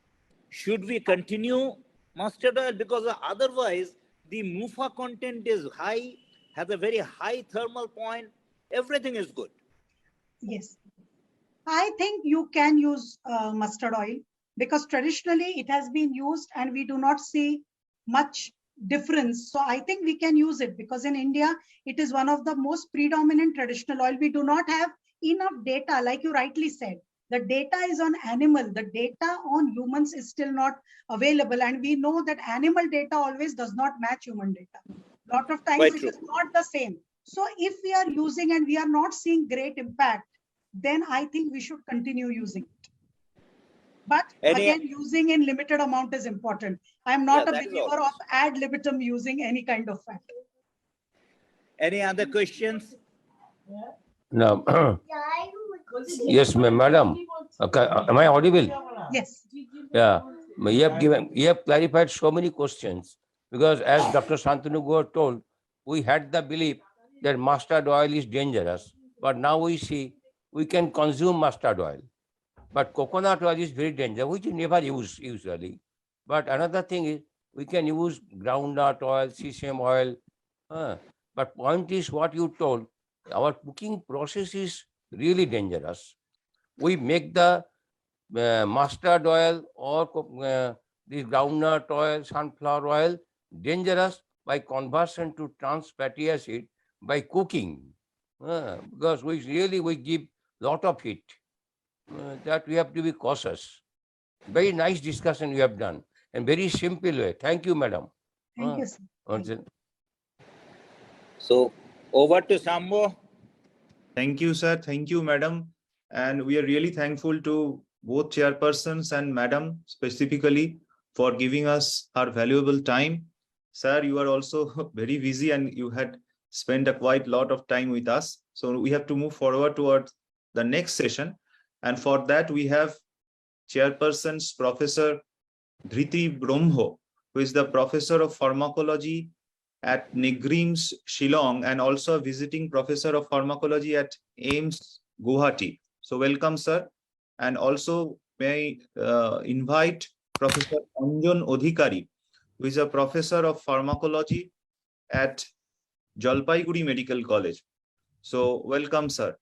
Should we continue mustard oil? Because otherwise the MUFA content is high, has a very high thermal point, everything is good. Yes. I think you can use mustard oil because traditionally it has been used and we do not see much difference. So I think we can use it because in India, it is one of the most predominant traditional oil. We do not have enough data, like you rightly said. The data is on animal. The data on humans is still not available. And we know that animal data always does not match human data. A lot of times it is not the same. So if we are using and we are not seeing great impact, then I think we should continue using it. But again, using in limited amount is important. I'm not a believer of ad libitum using any kind of fat. Any other questions? No. Yes, madam. Okay. Am I audible? Yes. Yeah. You have clarified so many questions because as Dr. Shantanu told, we had the belief that mustard oil is dangerous, but now we see we can consume mustard oil. But coconut oil is very dangerous, which we never use usually. But another thing is we can use groundnut oil, sesame oil. But point is what you told, our cooking process is really dangerous. We make the mustard oil or this groundnut oil, sunflower oil dangerous by conversion to trans fatty acid by cooking. Because we give lot of heat. That we have to be cautious. Very nice discussion you have done and very simple way. Thank you, madam. Thank you, sir. So over to Shambo. Thank you, sir. Thank you, madam. And we are really thankful to both chairpersons and madam specifically for giving us our valuable time. Sir, you are also very busy and you had spent a quite lot of time with us. So we have to move forward towards the next session. And for that, we have chairpersons Professor Dhriti Bromho, who is the Professor of Pharmacology at Nigrims, Shillong, and also a visiting Professor of Pharmacology at AIIMS, Guwahati. So welcome, sir. And also may I invite Professor Anjan Odhikari, who is a Professor of Pharmacology at Jalpaiguri Medical College. So welcome, sir.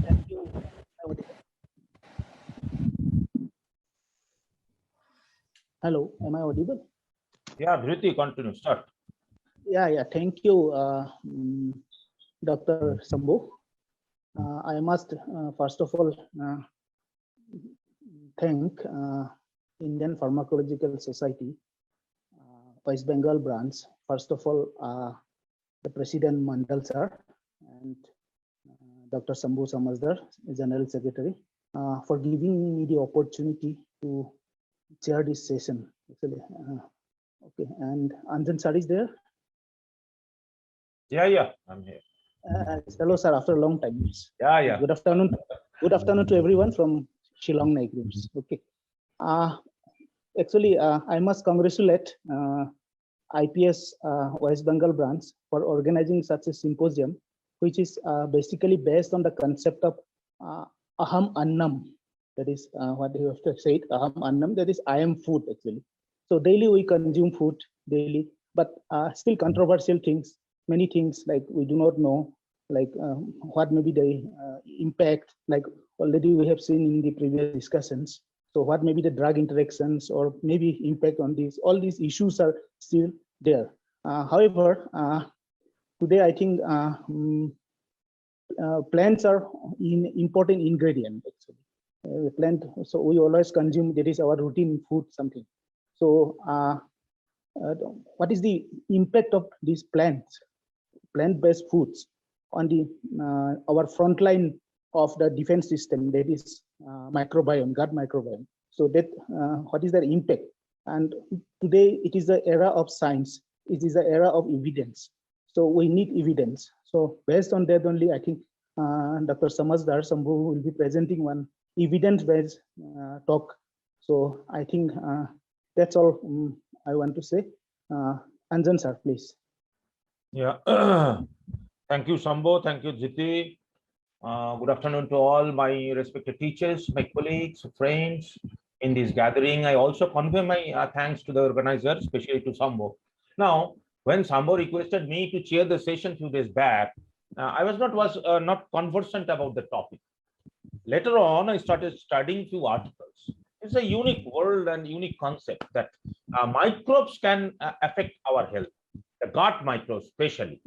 Thank you. Hello, am I audible? Yeah, Dhriti, continue, start. Yeah, thank you, Dr. Shambo. I must first of all thank Indian Pharmacological Society, West Bengal branch. First of all, the President Mondal sir and Dr. Samajdar, General Secretary, for giving me the opportunity to chair this session. Actually, okay, and Anjan sir is there? Yeah, I'm here. Hello, sir. After a long time. Yeah. Good afternoon. Good afternoon to everyone from Shillong Nigrims. Okay. Actually, I must congratulate IPS West Bengal branch for organizing such a symposium, which is basically based on the concept of aham annam. That is what you have to say. Aham annam. That is I am food actually. So daily we consume food daily, but still controversial things. Many things like we do not know, like what may be the impact. Like already we have seen in the previous discussions. So what may be the drug interactions or maybe impact on these? All these issues are still there. However, today I think plants are an important ingredient actually. Plant, so we always consume, that is our routine food something. So what is the impact of these plant-based foods on the our front line of the defense system, that is microbiome, gut microbiome? So that what is their impact? And today it is the era of science. It is the era of evidence. So we need evidence. So based on that only, I think Dr. Samajdar Shambo will be presenting one evidence-based talk. So I think that's all I want to say. Anjan sir, please. Yeah. Thank you, Shambo. Thank you, Jiti. Good afternoon to all my respected teachers, my colleagues, friends in this gathering. I also convey my thanks to the organizer, especially to Shambo. Now, when Shambo requested me to chair the session few days back, I was not conversant about the topic. Later on, I started studying few articles. It's a unique world and unique concept that microbes can affect our health, the gut microbes especially.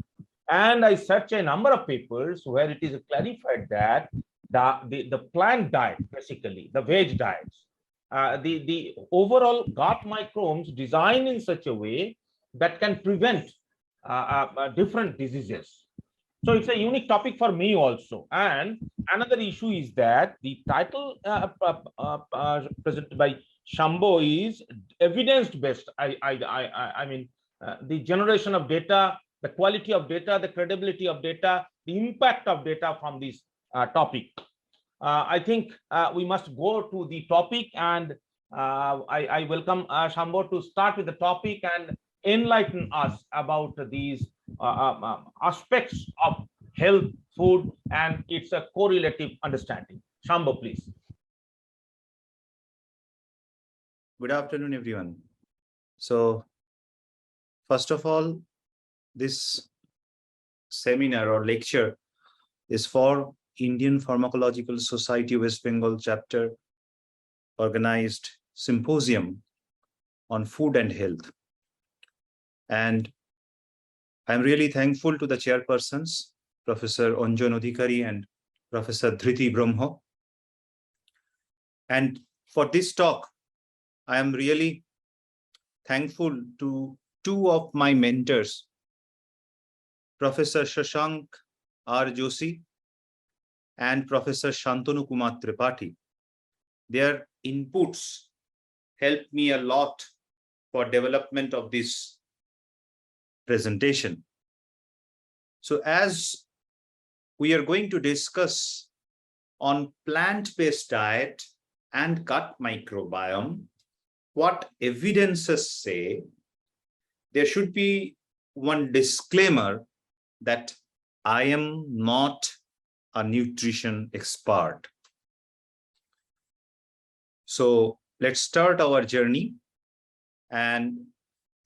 And I searched a number of papers where it is clarified that the plant diet, basically the veg diets, the overall gut microbes designed in such a way that can prevent different diseases. So it's a unique topic for me also. And another issue is that the title presented by Shambo is evidence-based. I mean, the generation of data, the quality of data, the credibility of data, the impact of data from this topic. I think we must go to the topic, and I welcome Shambo to start with the topic and enlighten us about these aspects of health, food, and its a correlative understanding. Shambo, please. Good afternoon, everyone. So, first of all, this seminar or lecture is for Indian Pharmacological Society West Bengal chapter organized symposium on food and health. And I'm really thankful to the chairpersons, Professor Anjan Adhikari and Professor Dhriti Brahma. And for this talk, I am really thankful to two of my mentors, Professor Shashank R. Joshi and Professor Shantanu Kumar Tripathi. Their inputs helped me a lot for development of this presentation. So as we are going to discuss on plant-based diet and gut microbiome, what evidences say, there should be one disclaimer that I am not a nutrition expert. So let's start our journey. And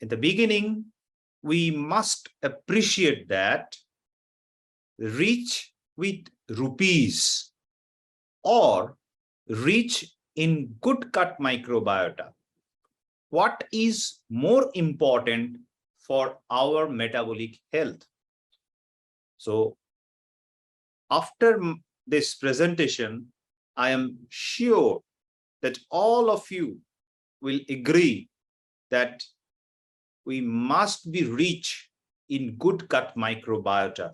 in the beginning, we must appreciate that rich with rupees or rich in good gut microbiota, what is more important for our metabolic health? So after this presentation, I am sure that all of you will agree that we must be rich in good gut microbiota.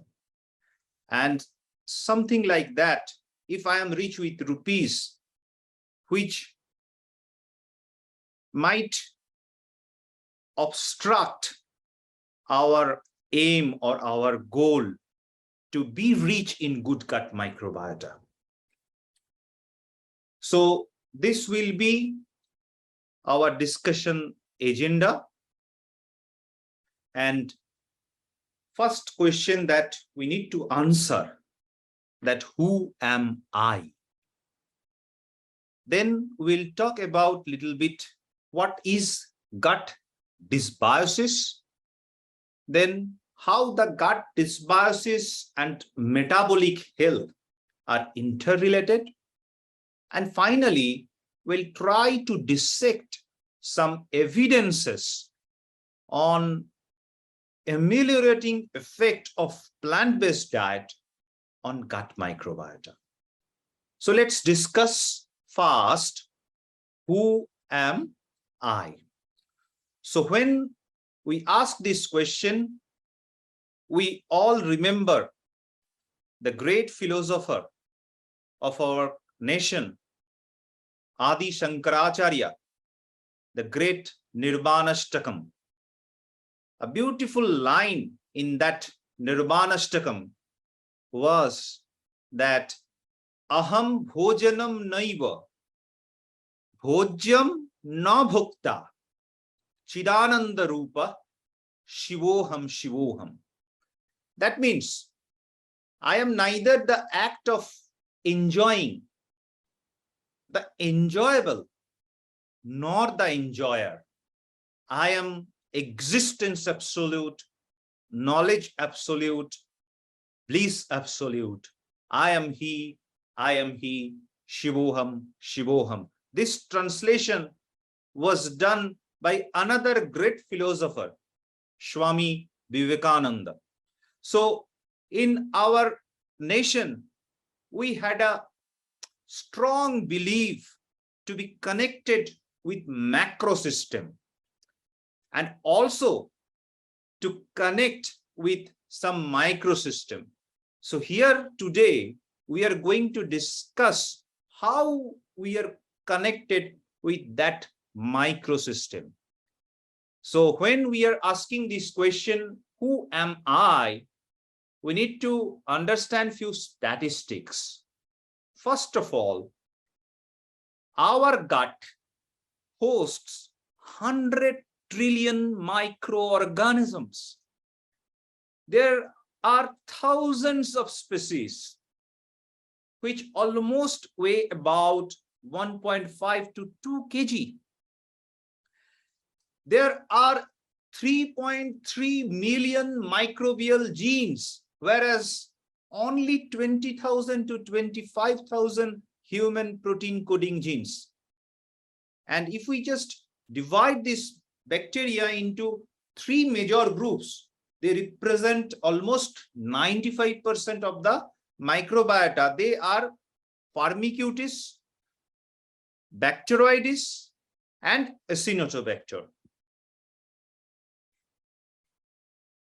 And something like that, if I am rich with rupees, which might obstruct our aim or our goal to be rich in good gut microbiota. So this will be our discussion agenda. And first question that we need to answer, that who am I? Then we'll talk about little bit what is gut dysbiosis, then how the gut dysbiosis and metabolic health are interrelated, and finally we'll try to dissect some evidences on ameliorating effect of plant-based diet on gut microbiota. So let's discuss first, who am I? So when we ask this question, we all remember the great philosopher of our nation, Adi Shankaracharya, the great Nirvanashtakam. A beautiful line in that Nirvanashtakam was that Aham bhojanam naiva bhojyam na bhokta chidananda rupa shivoham shivoham. That means I am neither the act of enjoying, the enjoyable, nor the enjoyer. I am existence absolute, knowledge absolute, bliss absolute. I am he, Shivoham, Shivoham. This translation was done by another great philosopher, Swami Vivekananda. So in our nation, we had a strong belief to be connected with macro system and also to connect with some micro system. So here today, we are going to discuss how we are connected with that micro system. So when we are asking this question, who am I? We need to understand few statistics. First of all, our gut hosts 100 trillion microorganisms. There are thousands of species which almost weigh about 1.5 to 2 kg. There are 3.3 million microbial genes, whereas only 20,000 to 25,000 human protein coding genes. And if we just divide this bacteria into 3 major groups, they represent almost 95% of the microbiota. They are Firmicutes, Bacteroides, and Acinetobacter.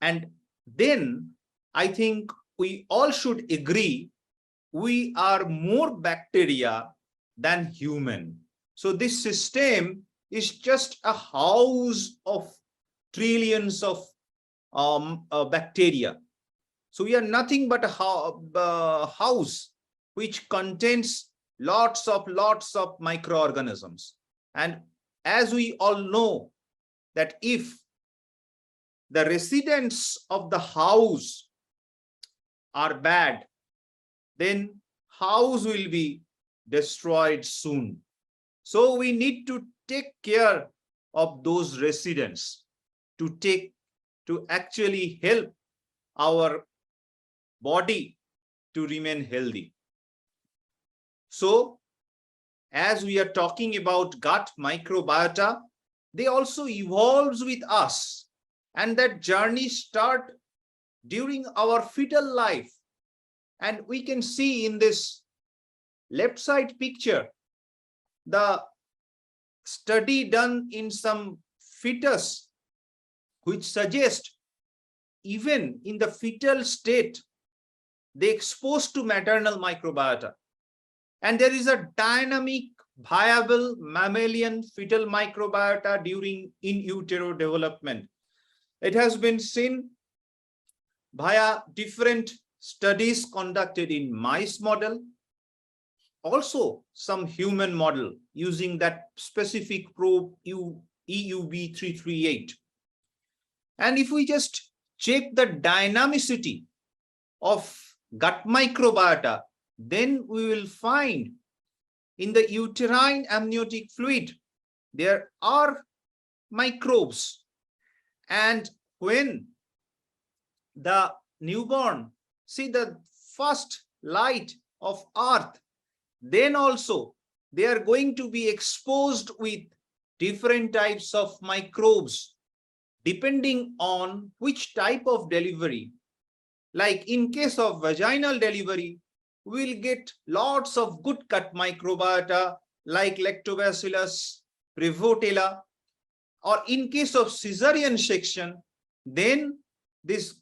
And then I think we all should agree we are more bacteria than human. So this system is just a house of trillions of bacteria. So we are nothing but a house which contains lots of microorganisms. And as we all know that if the residents of the house are bad, then house will be destroyed soon. So we need to take care of those residents to actually help our body to remain healthy. So as we are talking about gut microbiota, they also evolves with us, and that journey starts during our fetal life. And we can see in this left side picture the study done in some fetus, which suggests even in the fetal state, they exposed to maternal microbiota. And there is a dynamic, viable mammalian fetal microbiota during in utero development. It has been seen via different studies conducted in mice model, also some human model using that specific probe EUB338. And if we just check the dynamicity of gut microbiota, then we will find in the uterine amniotic fluid, there are microbes. And when the newborn see the first light of earth, then also they are going to be exposed with different types of microbes depending on which type of delivery. Like in case of vaginal delivery, we'll get lots of good gut microbiota like Lactobacillus, Prevotella, or in case of cesarean section, then this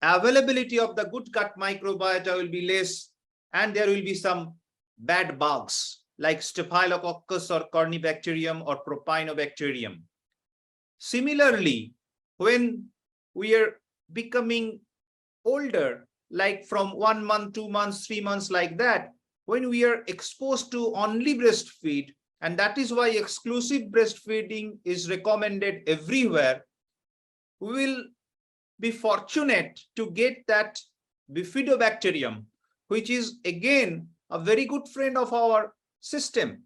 availability of the good gut microbiota will be less, and there will be some bad bugs like Staphylococcus or Corynebacterium or Propionibacterium. Similarly, when we are becoming older, like from 1 month, 2 months, 3 months, like that, when we are exposed to only breastfeed, and that is why exclusive breastfeeding is recommended everywhere, we will be fortunate to get that bifidobacterium, which is again a very good friend of our system.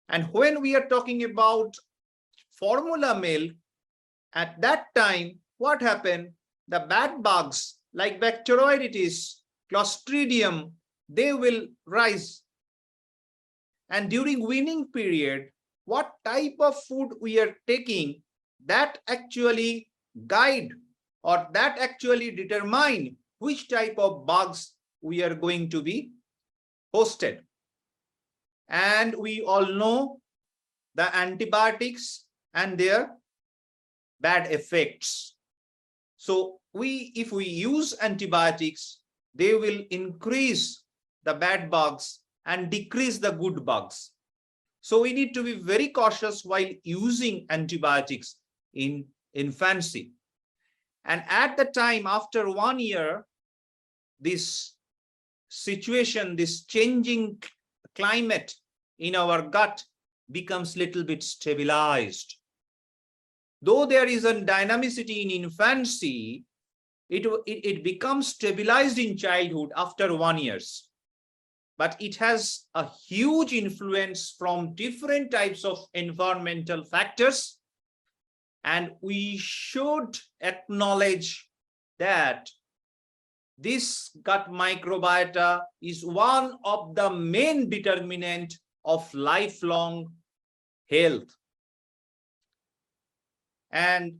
And when we are talking about formula milk, at that time, what happened? The bad bugs like Bacteroidetes, Clostridium, they will rise. And during weaning period, what type of food we are taking, that actually guide or that actually determine which type of bugs we are going to be hosted. And we all know the antibiotics and their bad effects. So if we use antibiotics, they will increase the bad bugs and decrease the good bugs. So we need to be very cautious while using antibiotics in infancy. And at the time, after 1 year, this situation, this changing climate in our gut becomes little bit stabilized. Though there is a dynamicity in infancy, it becomes stabilized in childhood after 1 year. But it has a huge influence from different types of environmental factors. And we should acknowledge that this gut microbiota is one of the main determinant of lifelong health. And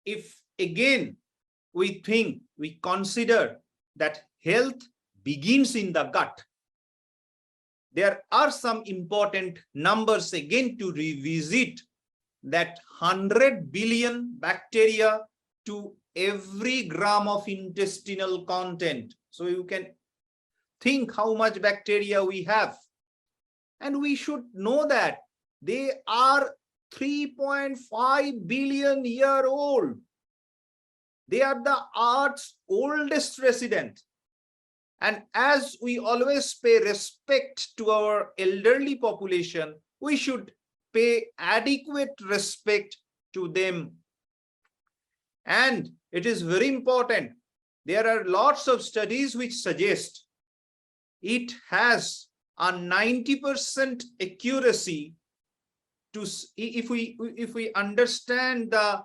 if again we consider that health begins in the gut, there are some important numbers again to revisit, that 100 billion bacteria to every gram of intestinal content. So you can think how much bacteria we have. And we should know that they are 3.5 billion year old. They are the Earth's oldest resident. And as we always pay respect to our elderly population, we should pay adequate respect to them. And it is very important. There are lots of studies which suggest it has a 90% accuracy to, if we understand the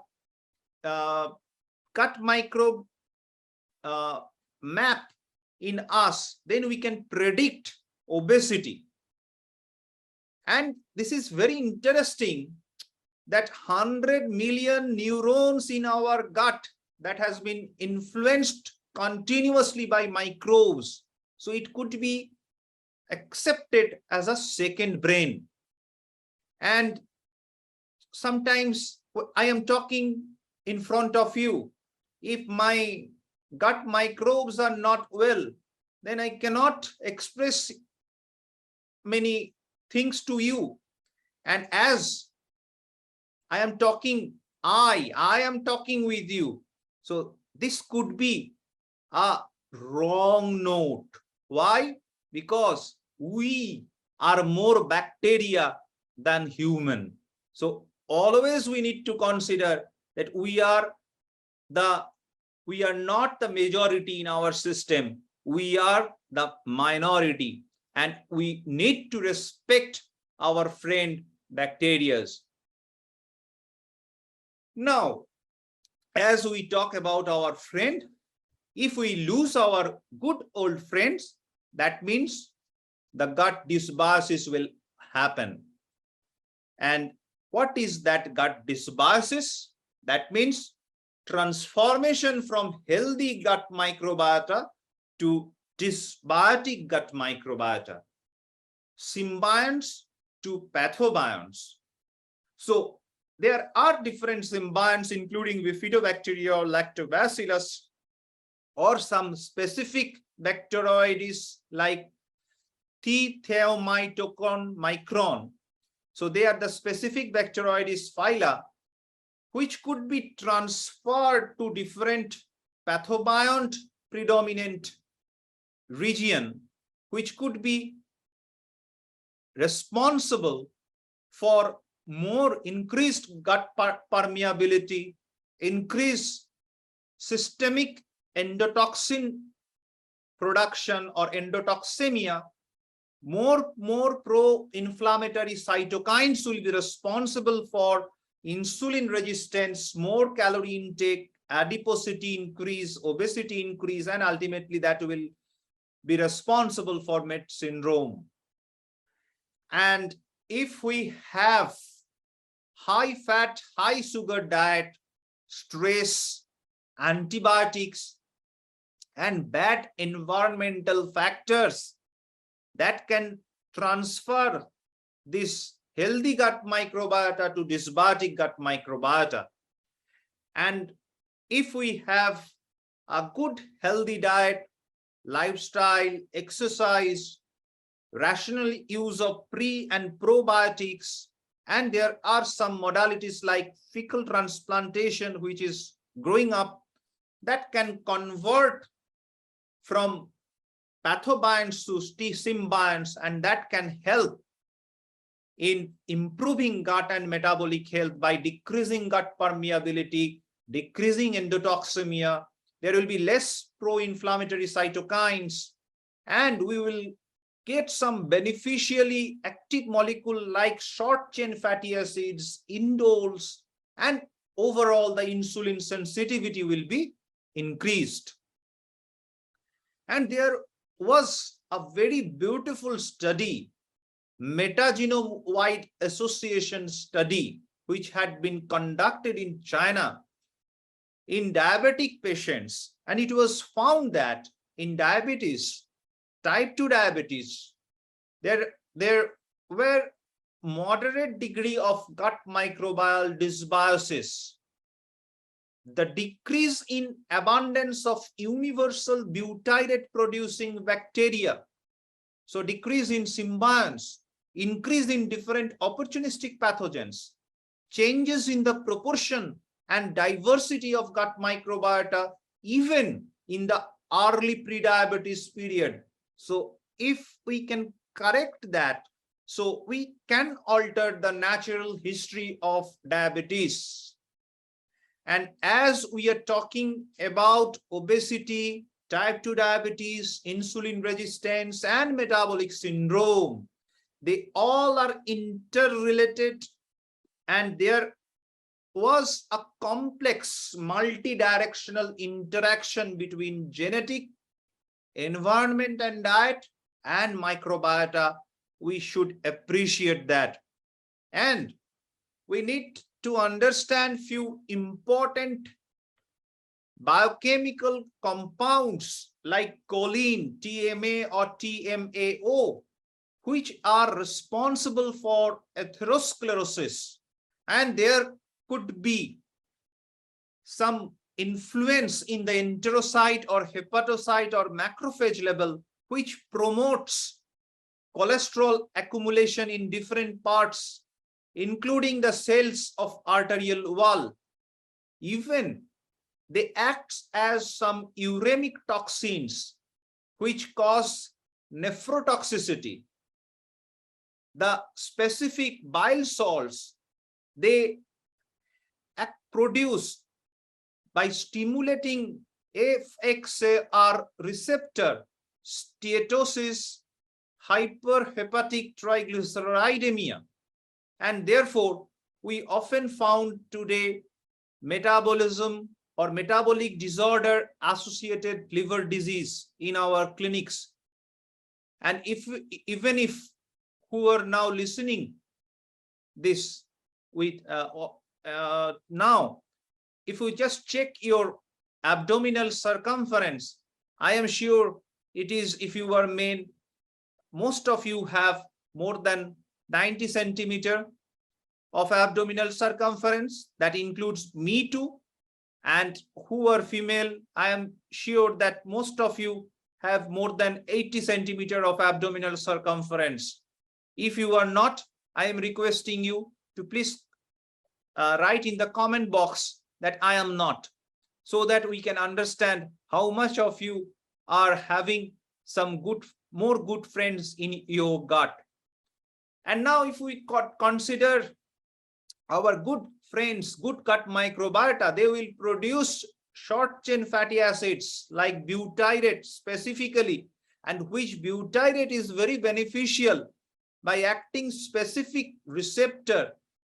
gut microbe map in us, then we can predict obesity. And this is very interesting, that 100 million neurons in our gut that has been influenced continuously by microbes. So it could be accepted as a second brain. And sometimes I am talking in front of you. If my gut microbes are not well, then I cannot express many things to you. And as I am talking, I am talking with you. So this could be a wrong note. Why? Because we are more bacteria than human. So always we need to consider that we are not the majority in our system. We are the minority, and we need to respect our friend bacteria. Now, as we talk about our friend, if we lose our good old friends, that means the gut dysbiosis will happen. And what is that gut dysbiosis? That means transformation from healthy gut microbiota to dysbiotic gut microbiota, symbionts to pathobionts. So there are different symbionts, including bifidobacteria or lactobacillus, or some specific bacteroides like T. micron. So they are the specific bacteroides phyla which could be transferred to different pathobiont predominant region, which could be responsible for more increased gut permeability, increased systemic endotoxin production or endotoxemia, more pro-inflammatory cytokines will be responsible for insulin resistance, more calorie intake, adiposity increase, obesity increase, and ultimately that will be responsible for MET syndrome. And if we have high fat, high sugar diet, stress, antibiotics, and bad environmental factors that can transfer this healthy gut microbiota to dysbiotic gut microbiota. And if we have a good healthy diet, lifestyle, exercise, rational use of pre and probiotics, and there are some modalities like fecal transplantation, which is growing up, that can convert from pathobionts to symbionts, and that can help in improving gut and metabolic health by decreasing gut permeability, decreasing endotoxemia. There will be less pro-inflammatory cytokines, and we will get some beneficially active molecule like short-chain fatty acids, indoles, and overall the insulin sensitivity will be increased. And there was a very beautiful study, metagenome-wide association study, which had been conducted in China in diabetic patients. And it was found that in diabetes, type 2 diabetes, there were moderate degree of gut microbial dysbiosis. The decrease in abundance of universal butyrate producing bacteria, so decrease in symbionts, increase in different opportunistic pathogens, changes in the proportion and diversity of gut microbiota even in the early prediabetes period. So if we can correct that, so we can alter the natural history of diabetes. And as we are talking about obesity, type 2 diabetes, insulin resistance, and metabolic syndrome, they all are interrelated, and there was a complex multi-directional interaction between genetic, environment and diet, and microbiota. We should appreciate that. And we need to understand few important biochemical compounds like choline, TMA or TMAO, which are responsible for atherosclerosis. And there could be some influence in the enterocyte or hepatocyte or macrophage level, which promotes cholesterol accumulation in different parts, including the cells of arterial wall. Even they act as some uremic toxins, which cause nephrotoxicity. The specific bile salts, they produce by stimulating FXR receptor steatosis, hyperhepatic triglyceridemia. And therefore, we often found today metabolism or metabolic disorder associated liver disease in our clinics. And even if who are now listening this with now, if we just check your abdominal circumference, I am sure it is, if you are male, most of you have more than 90 centimeter of abdominal circumference. That includes me too. And who are female, I am sure that most of you have more than 80 centimeter of abdominal circumference. If you are not, I am requesting you to please write in the comment box that I am not, so that we can understand how much of you are having some more good friends in your gut. And now if we consider our good friends, good gut microbiota, they will produce short chain fatty acids like butyrate specifically, and which butyrate is very beneficial by acting specific receptor.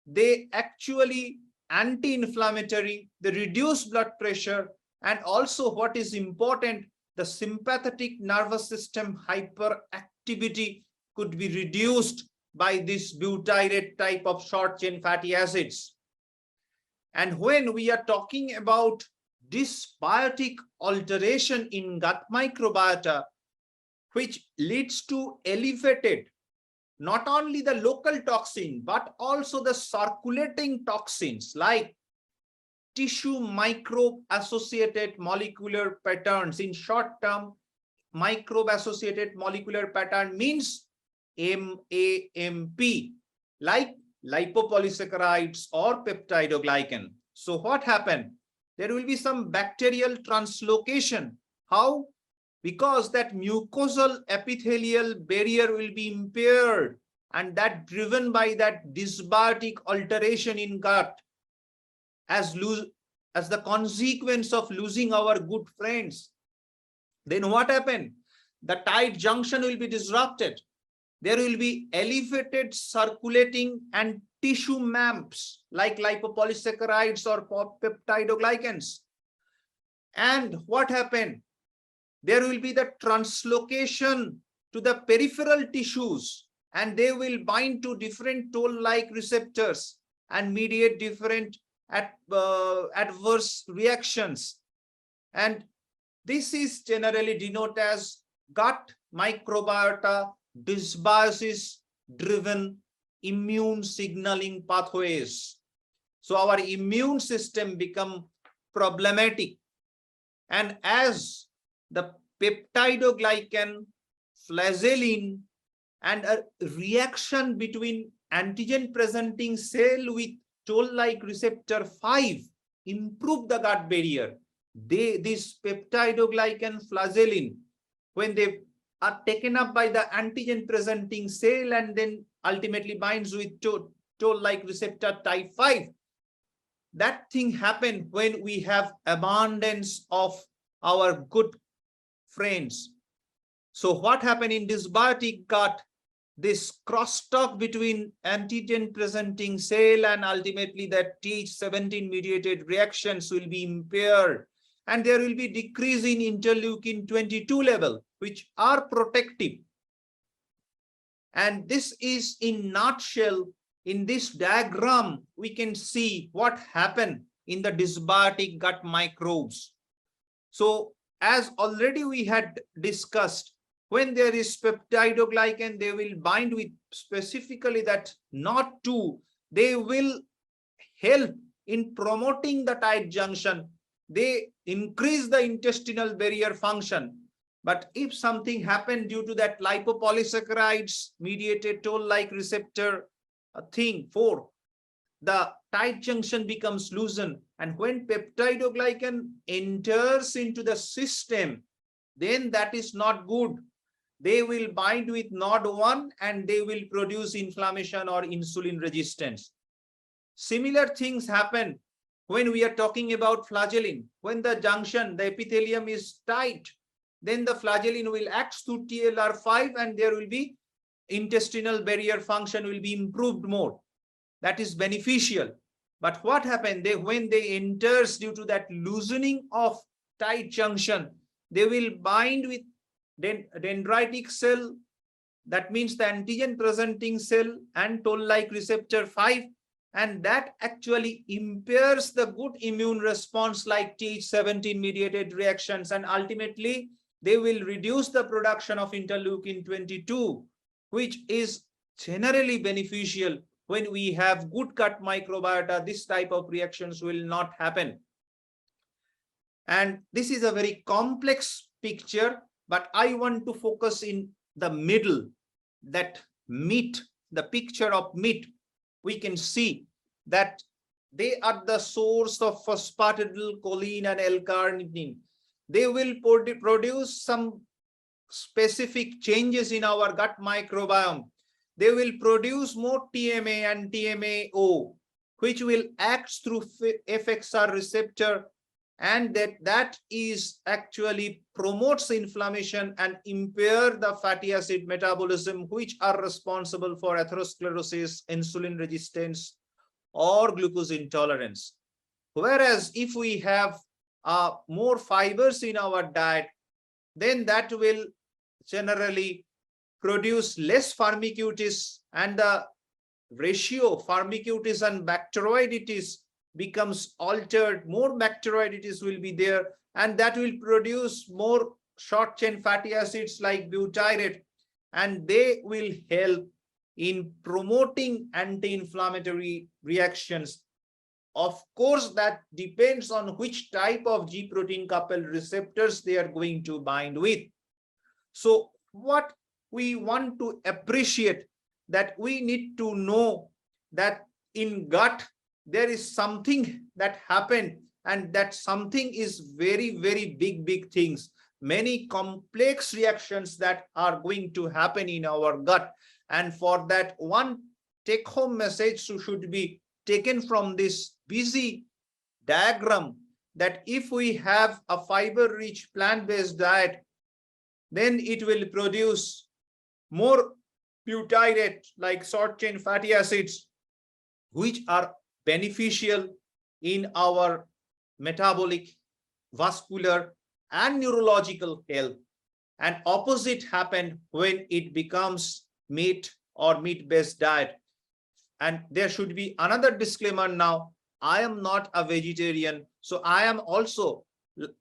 They actually anti-inflammatory, they reduce blood pressure, and also what is important, the sympathetic nervous system hyperactivity could be reduced by this butyrate type of short chain fatty acids. And when we are talking about dysbiotic alteration in gut microbiota, which leads to elevated not only the local toxin, but also the circulating toxins like tissue microbe associated molecular patterns. In short term, microbe associated molecular pattern means MAMP, like lipopolysaccharides or peptidoglycan. So what happened? There will be some bacterial translocation. How? Because that mucosal epithelial barrier will be impaired, and that driven by that dysbiotic alteration in gut as the consequence of losing our good friends. Then what happened? The tight junction will be disrupted. There will be elevated circulating and tissue MAMPs like lipopolysaccharides or peptidoglycans. And what happened? There will be the translocation to the peripheral tissues, and they will bind to different toll-like receptors and mediate different adverse reactions. And this is generally denoted as gut microbiota dysbiosis driven immune signaling pathways. So our immune system become problematic, and as the peptidoglycan, flagellin, and a reaction between antigen presenting cell with toll-like receptor 5 improve the gut barrier. This peptidoglycan, flagellin, when they are taken up by the antigen presenting cell and then ultimately binds with toll-like receptor type 5, that thing happen when we have abundance of our good friends. So what happened in dysbiotic gut? This crosstalk between antigen presenting cell and ultimately that Th17 mediated reactions will be impaired, and there will be decrease in interleukin 22 level, which are protective. And this is in nutshell. In this diagram, we can see what happened in the dysbiotic gut microbes. So as already we had discussed, when there is peptidoglycan, they will bind with specifically that NOD2. They will help in promoting the tight junction. They increase the intestinal barrier function. But if something happened due to that lipopolysaccharides mediated toll-like receptor thing 4, the tight junction becomes loosened. And when peptidoglycan enters into the system, then that is not good. They will bind with NOD1 and they will produce inflammation or insulin resistance. Similar things happen when we are talking about flagellin. When the junction, the epithelium is tight, then the flagellin will act through TLR5 and there will be intestinal barrier function will be improved more. That is beneficial. But what happened? When they enters due to that loosening of tight junction, they will bind with dendritic cell, that means the antigen presenting cell and toll-like receptor 5, and that actually impairs the good immune response like Th17 mediated reactions, and ultimately they will reduce the production of interleukin 22, which is generally beneficial. When we have good gut microbiota, this type of reactions will not happen. And this is a very complex picture, but I want to focus in the middle, that meat, the picture of meat. We can see that they are the source of phosphatidylcholine and L-carnitine. They will produce some specific changes in our gut microbiome. They will produce more TMA and TMAO, which will act through FXR receptor, and that is actually promotes inflammation and impair the fatty acid metabolism, which are responsible for atherosclerosis, insulin resistance, or glucose intolerance. Whereas if we have more fibers in our diet, then that will generally produce less firmicutes, and the ratio firmicutes and bacteroidetes becomes altered. More bacteroidetes will be there, and that will produce more short chain fatty acids like butyrate, and they will help in promoting anti-inflammatory reactions. Of course, that depends on which type of G protein coupled receptors they are going to bind with. So what we want to appreciate, that we need to know that in gut there is something that happened, and that something is very, very big things, many complex reactions that are going to happen in our gut. And for that, one take home message should be taken from this busy diagram, that if we have a fiber rich plant-based diet, then it will produce more butyrate like short chain fatty acids, which are beneficial in our metabolic, vascular, and neurological health. And opposite happened when it becomes meat or meat-based diet. And there should be another disclaimer now. I am not a vegetarian, so I am also,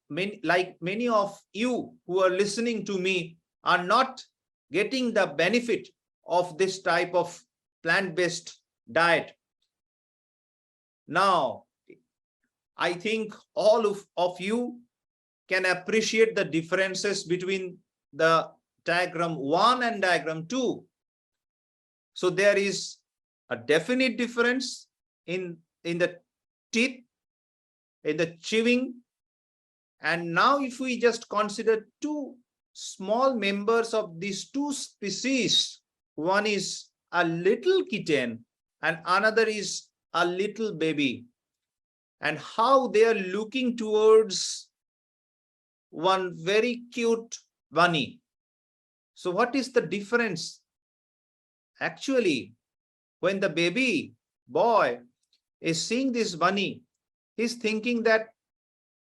like many of you who are listening to me, are not getting the benefit of this type of plant-based diet. Now, I think all of you can appreciate the differences between the diagram 1 and diagram 2. So there is a definite difference in the teeth, in the chewing. And now if we just consider two small members of these two species, one is a little kitten and another is a little baby, and how they are looking towards one very cute bunny. So what is the difference? Actually, when the baby boy is seeing this bunny, he's thinking that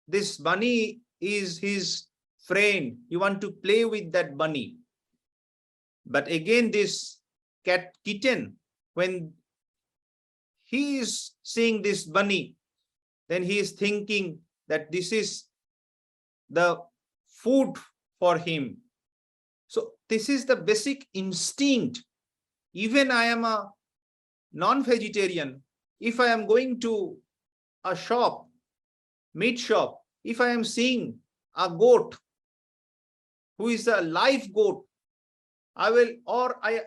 this bunny is his friend. You want to play with that bunny. But again, this kitten, when he is seeing this bunny, then he is thinking that this is the food for him. So this is the basic instinct. Even I am a non-vegetarian. If I am going to a shop, meat shop, if I am seeing a goat who is a live goat, I will,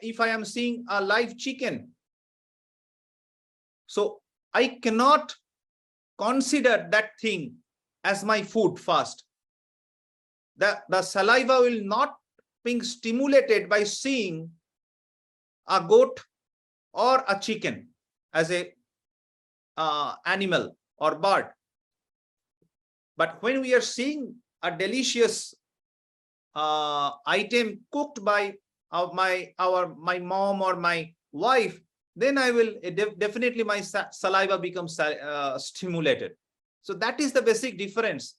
if I am seeing a live chicken, so I cannot consider that thing as my food first. The saliva will not be stimulated by seeing a goat or a chicken as a animal or bird. But when we are seeing a delicious item cooked by my mom or my wife, then I will definitely my saliva becomes stimulated. So that is the basic difference.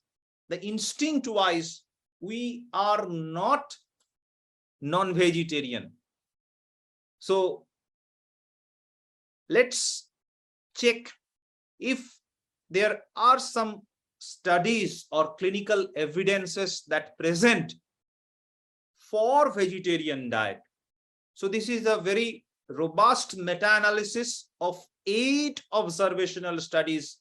The instinct wise, we are not non-vegetarian. So let's check if there are some studies or clinical evidences that present for vegetarian diet. So this is a very robust meta-analysis of 8 observational studies,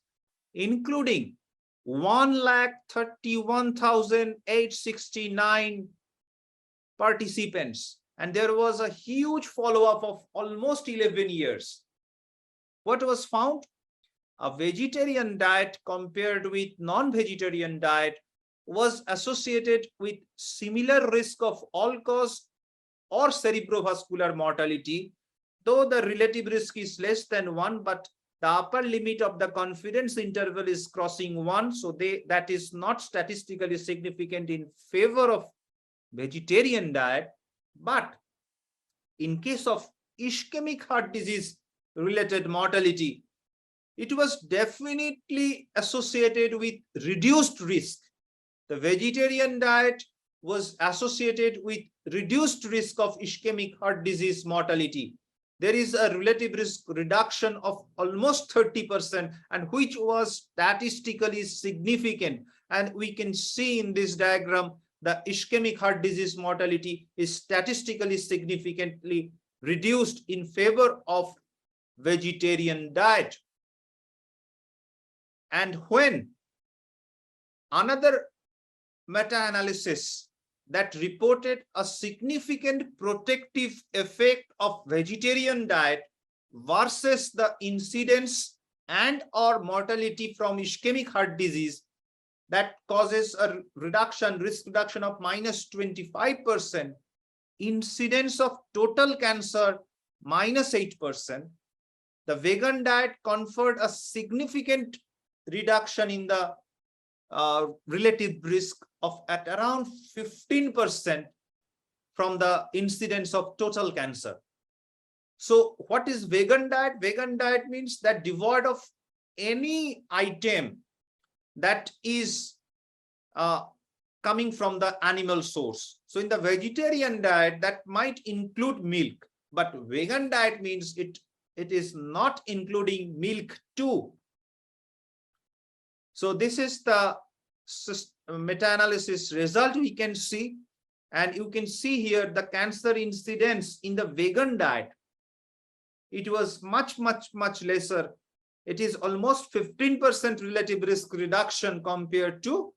including 131,869 participants. And there was a huge follow-up of almost 11 years. What was found? a vegetarian diet compared with non-vegetarian diet was associated with similar risk of all-cause or cerebrovascular mortality, though the relative risk is less than 1, but the upper limit of the confidence interval is crossing 1, so that is not statistically significant in favor of vegetarian diet. But in case of ischemic heart disease related mortality, it was definitely associated with reduced risk. The vegetarian diet was associated with reduced risk of ischemic heart disease mortality. There is a relative risk reduction of almost 30%, and which was statistically significant. And we can see in this diagram, the ischemic heart disease mortality is statistically significantly reduced in favor of vegetarian diet. And when another meta-analysis that reported a significant protective effect of vegetarian diet versus the incidence and or mortality from ischemic heart disease that causes a risk reduction of -25%, incidence of total cancer -8%. The vegan diet conferred a significant reduction in the relative risk of at around 15% from the incidence of total cancer. So what is vegan diet? Vegan diet means that devoid of any item that is coming from the animal source. So in the vegetarian diet, that might include milk, but vegan diet means it is not including milk too. So this is the meta-analysis result we can see, and you can see here the cancer incidence in the vegan diet. It was much lesser. It is almost 15% relative risk reduction compared to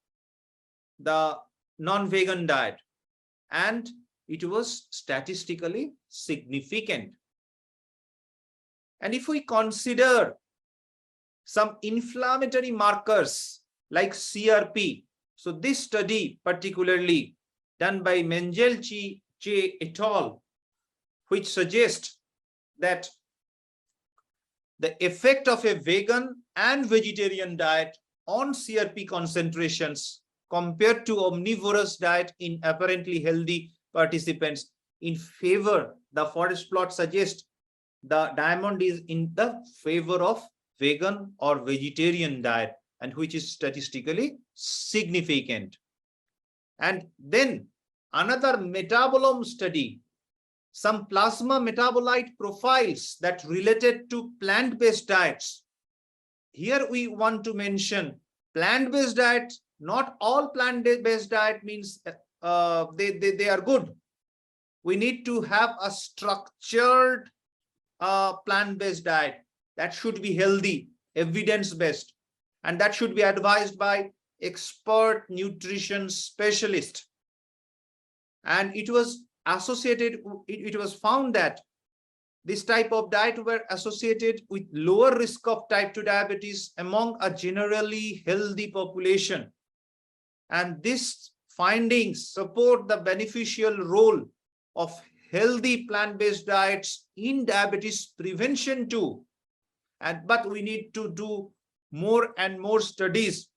the non-vegan diet, and it was statistically significant. And if we consider some inflammatory markers like CRP, so this study particularly done by Mondal et al., which suggests that the effect of a vegan and vegetarian diet on CRP concentrations compared to omnivorous diet in apparently healthy participants in favor, the forest plot suggests the diamond is in the favor of vegan or vegetarian diet, and which is statistically significant. And then another metabolome study, some plasma metabolite profiles that related to plant-based diets. Here we want to mention plant-based diet. Not all plant-based diet means they are good. We need to have a structured plant-based diet that should be healthy, evidence-based, and that should be advised by expert nutrition specialist. And it was associated, it was found that this type of diet were associated with lower risk of type 2 diabetes among a generally healthy population. And these findings support the beneficial role of healthy plant-based diets in diabetes prevention too. But we need to do more and more studies.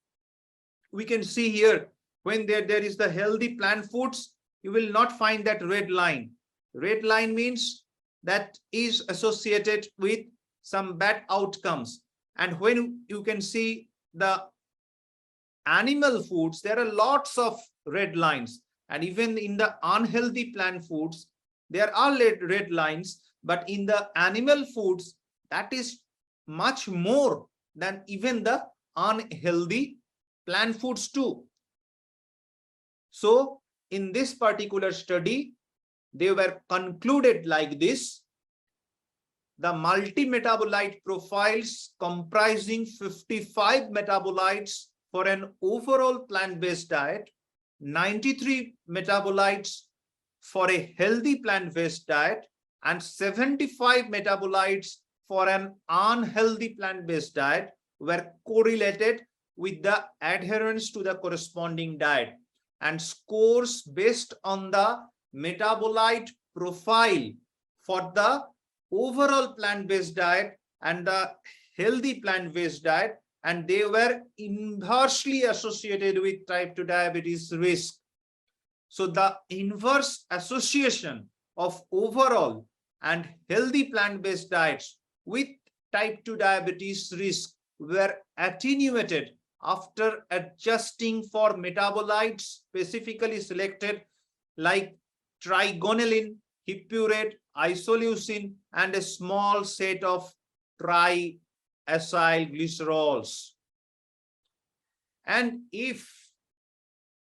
We can see here, when there is the healthy plant foods, you will not find that red line. Red line means that is associated with some bad outcomes. And when you can see the animal foods, there are lots of red lines. And even in the unhealthy plant foods, there are red lines. But in the animal foods, that is much more than even the unhealthy plant foods too. So in this particular study, they were concluded like this: the multi-metabolite profiles comprising 55 metabolites for an overall plant-based diet, 93 metabolites for a healthy plant-based diet, and 75 metabolites for an unhealthy plant-based diet were correlated with the adherence to the corresponding diet, and scores based on the metabolite profile for the overall plant-based diet and the healthy plant-based diet, and they were inversely associated with type 2 diabetes risk. So the inverse association of overall and healthy plant-based diets with type 2 diabetes risk were attenuated after adjusting for metabolites specifically selected like trigonelline, hippurate, isoleucine, and a small set of triacylglycerols. And if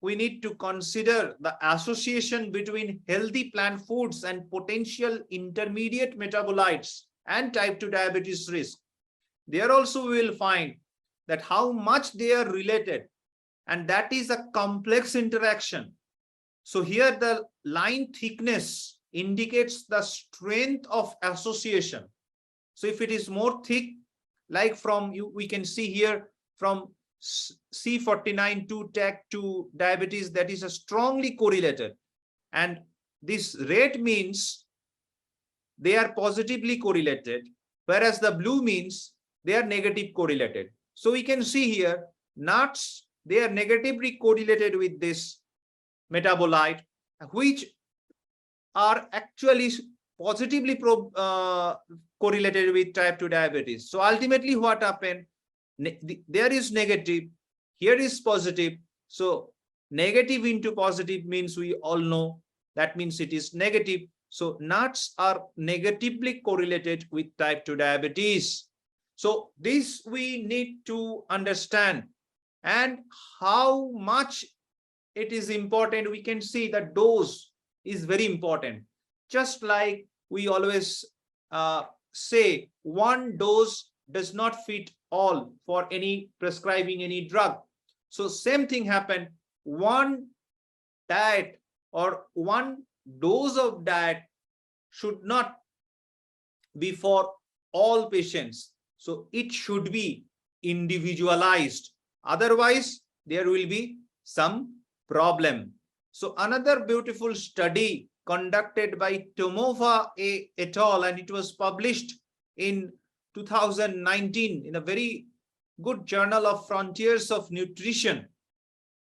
we need to consider the association between healthy plant foods and potential intermediate metabolites and type 2 diabetes risk, there also we will find that how much they are related, and that is a complex interaction. So here the line thickness indicates the strength of association. So if it is more thick, like from we can see here from C49 to type 2 diabetes, that is a strongly correlated, and this red means they are positively correlated, whereas the blue means they are negative correlated. So we can see here nuts, they are negatively correlated with this metabolite, which are actually positively correlated with type 2 diabetes. So ultimately what happened, there is negative, here is positive. So negative into positive means we all know that means it is negative. So nuts are negatively correlated with type 2 diabetes. So this we need to understand, and how much it is important. We can see the dose is very important. Just like we always say, one dose does not fit all for any prescribing any drug. So same thing happened. One diet or one dose of diet should not be for all patients. So it should be individualized. Otherwise, there will be some problem. So another beautiful study conducted by Tomova et al., and it was published in 2019 in a very good journal of Frontiers of Nutrition.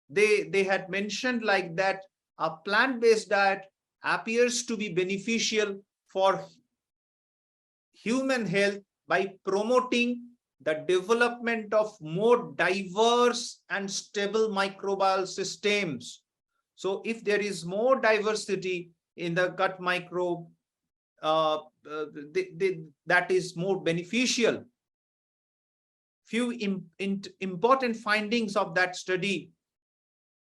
They had mentioned like that a plant-based diet appears to be beneficial for human health by promoting the development of more diverse and stable microbial systems. So if there is more diversity in the gut microbe, that is more beneficial. Few important findings of that study: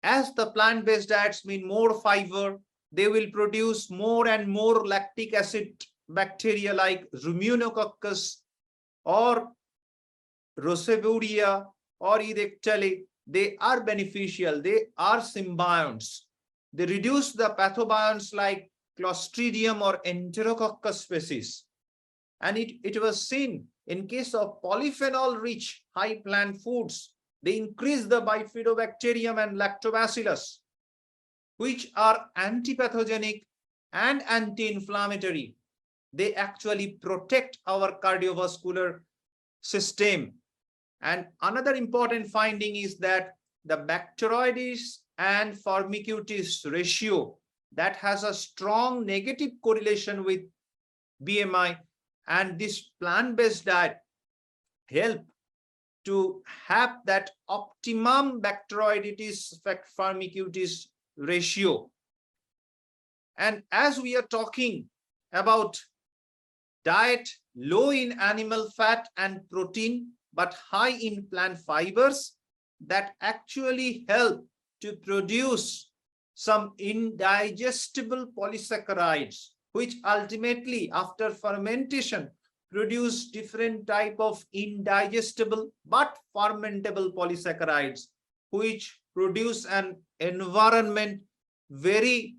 as the plant-based diets mean more fiber, they will produce more and more lactic acid bacteria like Ruminococcus or Roseburia or Erectile. They are beneficial, they are symbionts. They reduce the pathobionts like Clostridium or Enterococcus species. And it was seen in case of polyphenol-rich high plant foods, they increase the Bifidobacterium and Lactobacillus, which are antipathogenic and anti-inflammatory. They actually protect our cardiovascular system. And another important finding is that the Bacteroides and Firmicutes ratio that has a strong negative correlation with BMI, and this plant-based diet help to have that optimum Bacteroides Firmicutes ratio. And as we are talking about diet low in animal fat and protein but high in plant fibers, that actually help to produce some indigestible polysaccharides, which ultimately after fermentation produce different type of indigestible but fermentable polysaccharides, which produce an environment very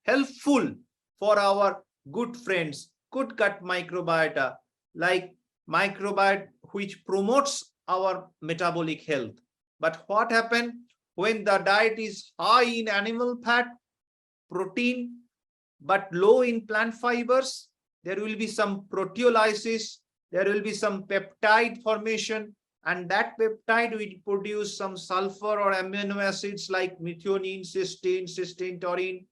helpful for our good friends, good gut microbiota like microbiome which promotes our metabolic health. But what happens when the diet is high in animal fat, protein, but low in plant fibers? There will be some proteolysis, there will be some peptide formation, and that peptide will produce some sulfur or amino acids like methionine, cysteine, taurine,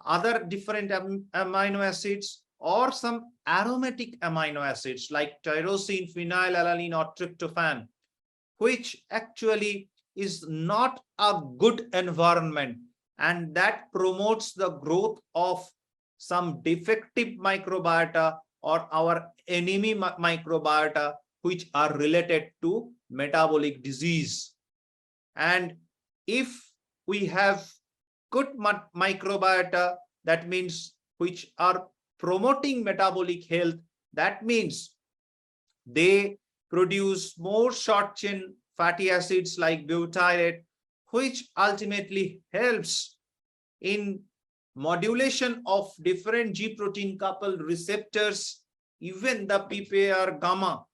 other different amino acids, or some aromatic amino acids like tyrosine, phenylalanine, or tryptophan, which actually is not a good environment, and that promotes the growth of some defective microbiota or our enemy microbiota, which are related to metabolic disease. And if we have good microbiota, that means which are promoting metabolic health, that means they produce more short chain fatty acids like butyrate, which ultimately helps in modulation of different G protein coupled receptors, even the PPAR gamma.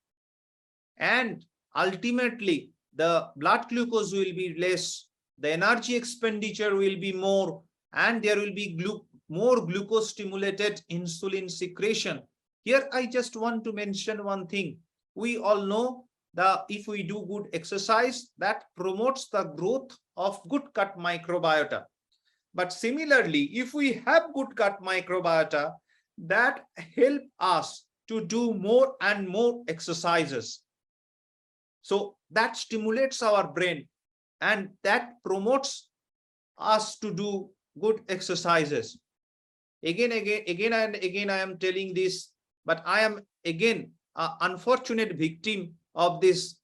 And ultimately, the blood glucose will be less, the energy expenditure will be more, and there will be more glucose stimulated insulin secretion. Here, I just want to mention one thing. We all know that if we do good exercise, that promotes the growth of good gut microbiota. But similarly, if we have good gut microbiota, that help us to do more and more exercises. So that stimulates our brain, and that promotes us to do good exercises. Again and again, I am telling this, but I am again an unfortunate victim of this,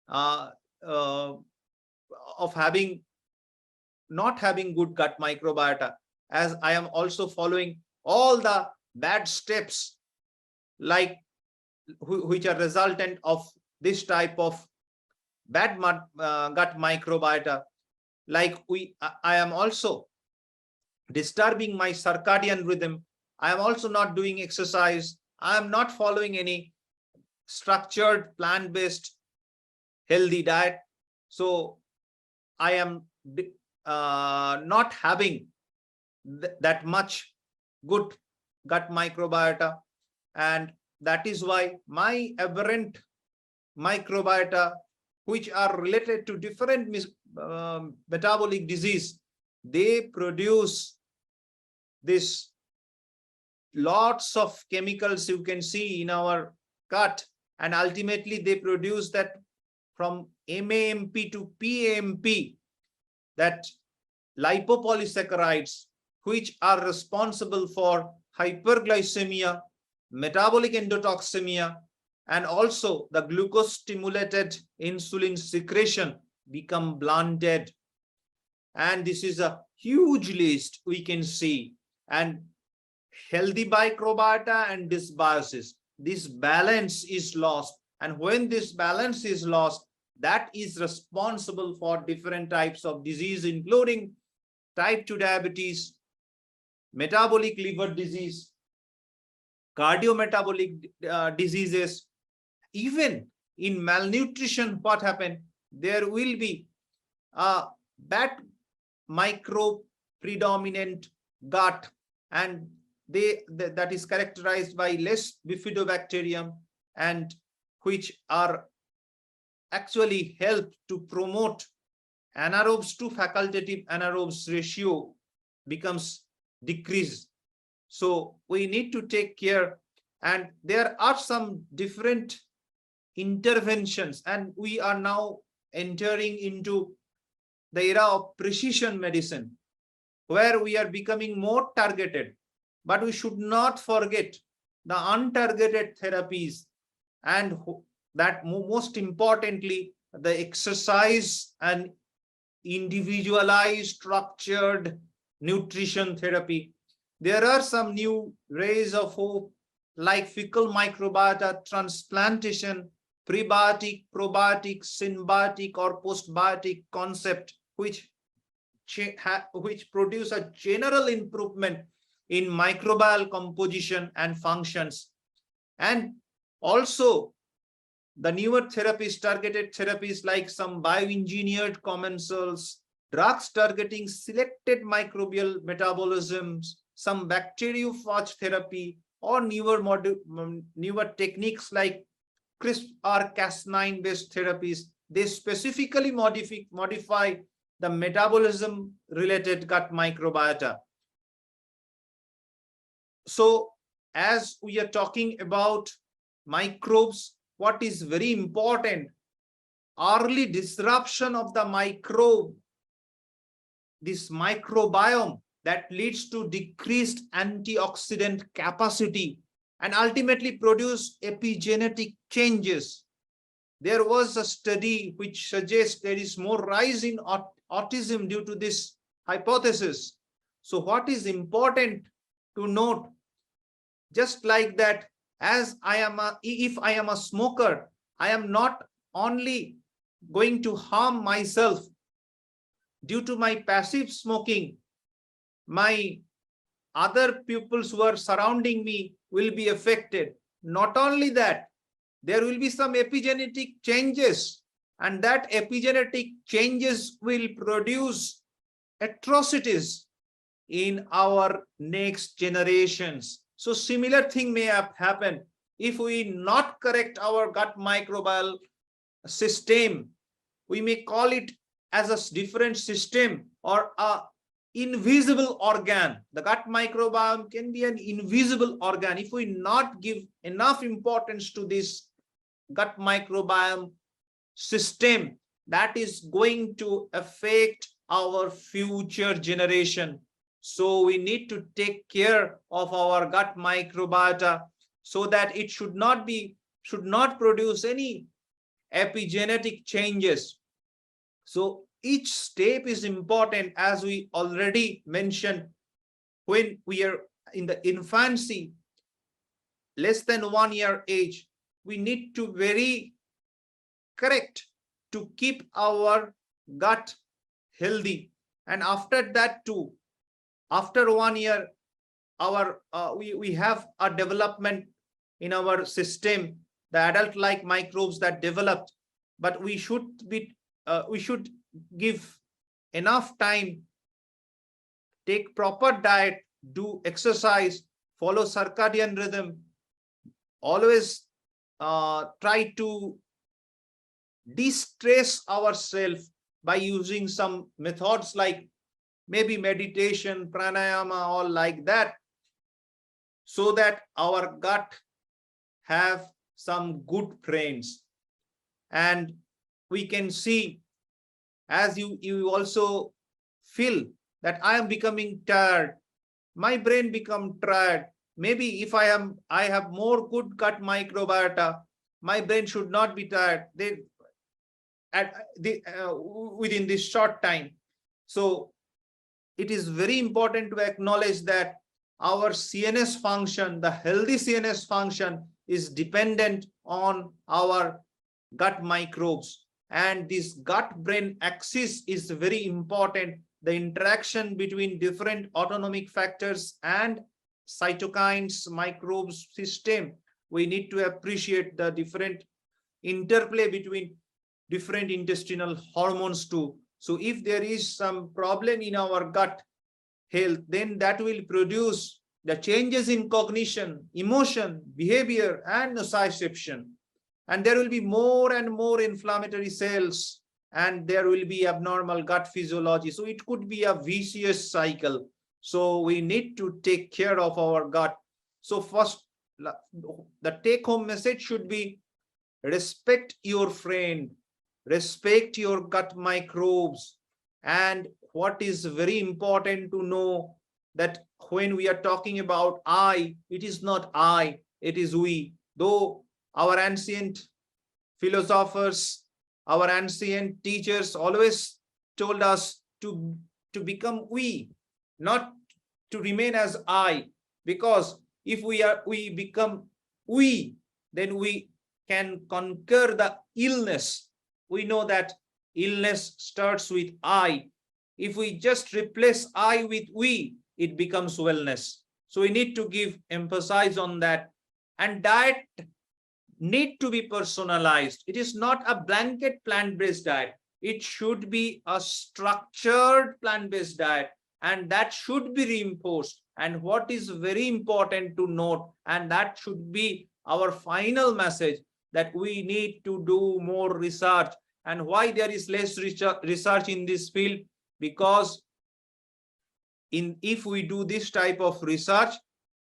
of not having good gut microbiota, as I am also following all the bad steps like which are resultant of this type of bad gut microbiota. Like I am also disturbing my circadian rhythm. I am also not doing exercise. I am not following any structured plant-based healthy diet. So I am not having that much good gut microbiota, and that is why my aberrant microbiota, which are related to different metabolic disease, they produce this lots of chemicals you can see in our gut, and ultimately they produce that from MAMP to PAMP, that lipopolysaccharides, which are responsible for hyperglycemia, metabolic endotoxemia, and also the glucose stimulated insulin secretion become blunted. And this is a huge list we can see. And healthy microbiota and dysbiosis, this balance is lost. And when this balance is lost, that is responsible for different types of disease, including type 2 diabetes, metabolic liver disease, cardiometabolic diseases. Even in malnutrition, what happened? There will be a bad micro predominant gut, and that is characterized by less bifidobacterium, and which are actually help to promote anaerobes to facultative anaerobes ratio becomes decreased. So we need to take care, and there are some different interventions, and we are now entering into the era of precision medicine, where we are becoming more targeted. But we should not forget the untargeted therapies, and that most importantly, the exercise and individualized structured nutrition therapy. There are some new rays of hope like fecal microbiota transplantation, prebiotic, probiotic, symbiotic, or postbiotic concept, which produce a general improvement in microbial composition and functions. And Also, the newer therapies, targeted therapies like some bioengineered commensals, drugs targeting selected microbial metabolisms, some bacteriophage therapy, or newer techniques like CRISPR-Cas9 based therapies, they specifically modify the metabolism related gut microbiota. So as we are talking about microbes, what is very important, early disruption of the microbe, this microbiome, that leads to decreased antioxidant capacity and ultimately produce epigenetic changes. There was a study which suggests there is more rise in autism due to this hypothesis. So what is important to note, just like that, as if I am a smoker, I am not only going to harm myself due to my passive smoking, my other pupils who are surrounding me will be affected. Not only that, there will be some epigenetic changes, and that epigenetic changes will produce atrocities in our next generations. So similar thing may have happened if we not correct our gut microbial system. We may call it as a different system or a invisible organ. The gut microbiome can be an invisible organ. If we not give enough importance to this gut microbiome system, that is going to affect our future generation. So we need to take care of our gut microbiota so that it should not produce any epigenetic changes. So each step is important, as we already mentioned. When we are in the infancy, less than 1 year age, we need to very correct to keep our gut healthy. And after that too, after 1 year, we have a development in our system, the adult-like microbes that developed, but we should give enough time, take proper diet, do exercise, follow circadian rhythm, always try to de-stress ourselves by using some methods like maybe meditation, pranayama, all like that, so that our gut have some good friends. And we can see, as you also feel that I am becoming tired, my brain become tired. Maybe if I have more good gut microbiota, my brain should not be tired within this short time. So it is very important to acknowledge that our CNS function, the healthy CNS function, is dependent on our gut microbes. And this gut-brain axis is very important. The interaction between different autonomic factors and cytokines, microbes system, we need to appreciate the different interplay between different intestinal hormones too. So if there is some problem in our gut health, then that will produce the changes in cognition, emotion, behavior, and nociception. And there will be more and more inflammatory cells, and there will be abnormal gut physiology. So it could be a vicious cycle. So we need to take care of our gut. So first, the take-home message should be respect your friend, respect your gut microbes. And what is very important to know, that when we are talking about I, it is not I, it is we. Though our ancient philosophers, our ancient teachers always told us to become we, not to remain as I, because if we become we, then we can conquer the illness. We know that illness starts with I. If we just replace I with we, it becomes wellness. So we need to give emphasis on that. And diet, need to be personalized. It is not a blanket plant-based diet. It should be a structured plant-based diet, and that should be reinforced. And what is very important to note, and that should be our final message, that we need to do more research. And why there is less research in this field? Because if we do this type of research,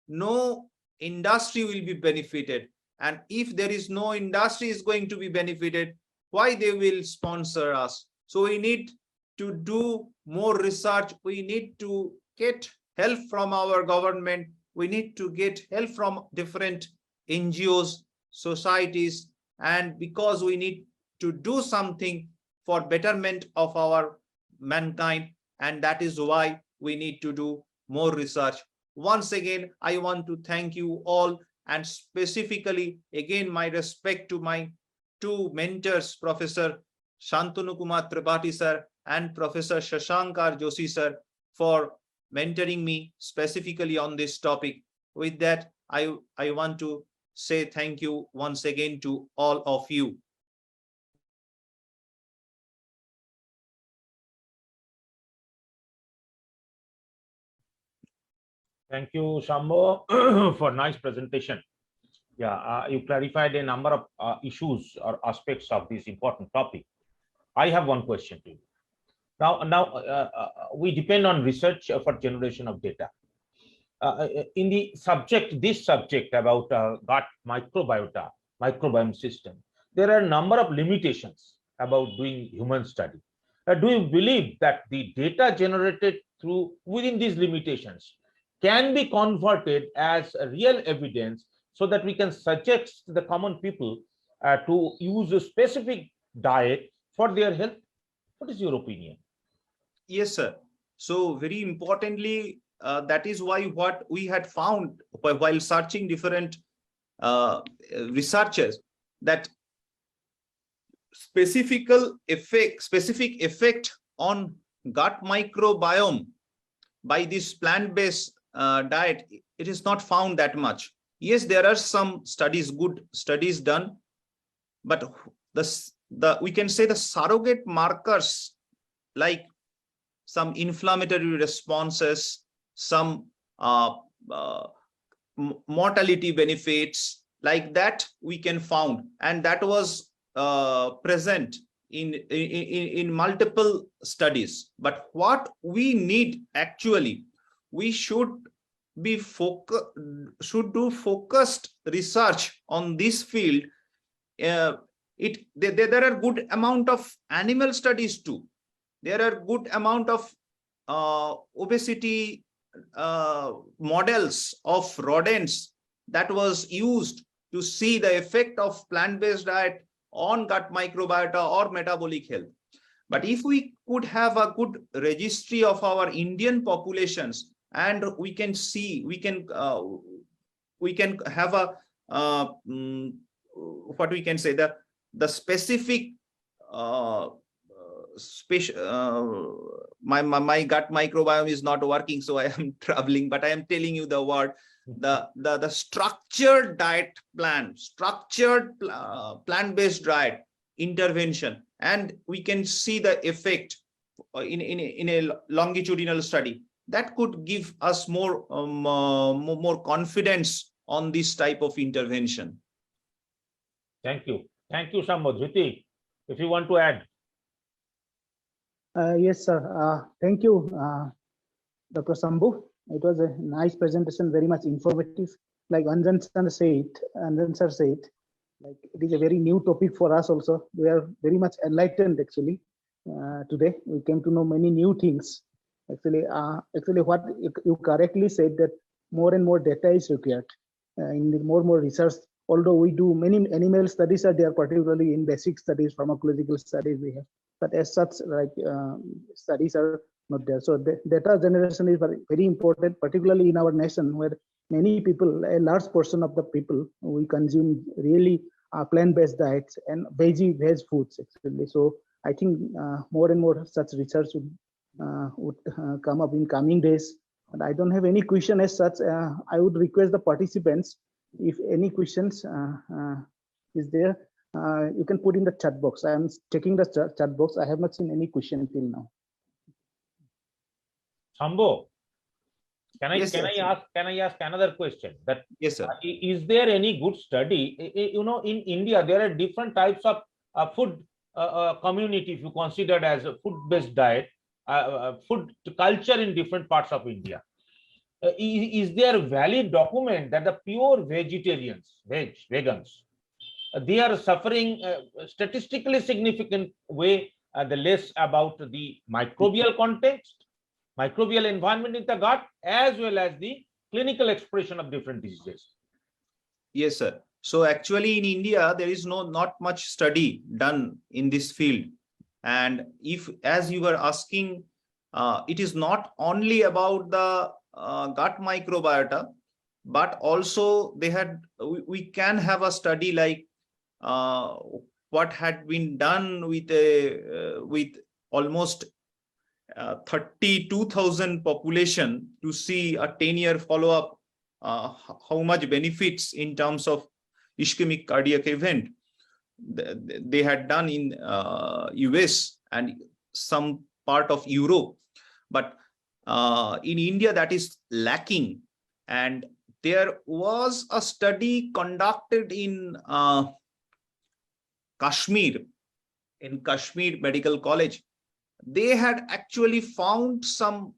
no industry will be benefited. And if there is no industry is going to be benefited, why they will sponsor us? So we need to do more research. We need to get help from our government. We need to get help from different NGOs, societies, and because we need to do something for betterment of our mankind, and that is why we need to do more research. Once again, I want to thank you all, and specifically again my respect to my two mentors, Professor Shantanu Kumar Tripathi sir and Professor Shashankar Joshi sir, for mentoring me specifically on this topic. With that, I want to say thank you once again to all of you. Thank you, Shambo, for nice presentation. Yeah, you clarified a number of issues or aspects of this important topic. I have one question to you. Now, we depend on research for generation of data. In the subject, this subject about gut microbiota, microbiome system, there are a number of limitations about doing human study. Do you believe that the data generated within these limitations can be converted as real evidence so that we can suggest the common people to use a specific diet for their health? What is your opinion? Yes, sir. So very importantly, that is why what we had found while searching different researchers, that specific effect on gut microbiome by this plant-based diet, it is not found that much. Yes, there are some studies, good studies done, but we can say the surrogate markers like some inflammatory responses, some mortality benefits, like that we can found, and that was present in multiple studies. But what we need actually, we should do focused research on this field. There are good amount of animal studies too. There are good amount of obesity models of rodents that was used to see the effect of plant-based diet on gut microbiota or metabolic health. But if we could have a good registry of our Indian populations, and we can see, we can have a what we can say, the specific my gut microbiome is not working, so I am troubling, but I am telling you the word, the structured diet plan, structured plant-based diet intervention, and we can see the effect in a longitudinal study that could give us more confidence on this type of intervention. Thank you, Shambo. Jyoti, if you want to add. Yes, sir. Thank you, Dr. Sambhu. It was a nice presentation, very much informative. Like Anjan sir said, like it is a very new topic for us also. We are very much enlightened actually. Today we came to know many new things. Actually, what you correctly said, that more and more data is required in the more research. Although we do many animal studies are there, particularly in basic studies, pharmacological studies we have, but as such, like studies are not there. So the data generation is very important, particularly in our nation, where many people, a large portion of the people, we consume really plant-based diets and veg foods actually. So I think more and more such research would come up in coming days. And I don't have any question as such. I would request the participants, if any questions, is there, you can put in the chat box. I am checking the chat box. I have not seen any question till now. Shambo, can Yes, sir. can I ask another question? That Yes, sir. Is there any good study? You know, in India there are different types of food community. If you consider as a food-based diet, food culture in different parts of India. Is there a valid document that the pure vegetarians, vegans, they are suffering statistically significant way the less about the microbial context, microbial environment in the gut, as well as the clinical expression of different diseases? Yes, sir. So actually in India, there is not much study done in this field. And if, as you were asking, it is not only about the gut microbiota, but also we can have a study like what had been done with almost 32,000 population to see a 10-year follow-up, how much benefits in terms of ischemic cardiac event they had done in US and some part of Europe. But in India, that is lacking. And there was a study conducted in Kashmir Medical College. They had actually found some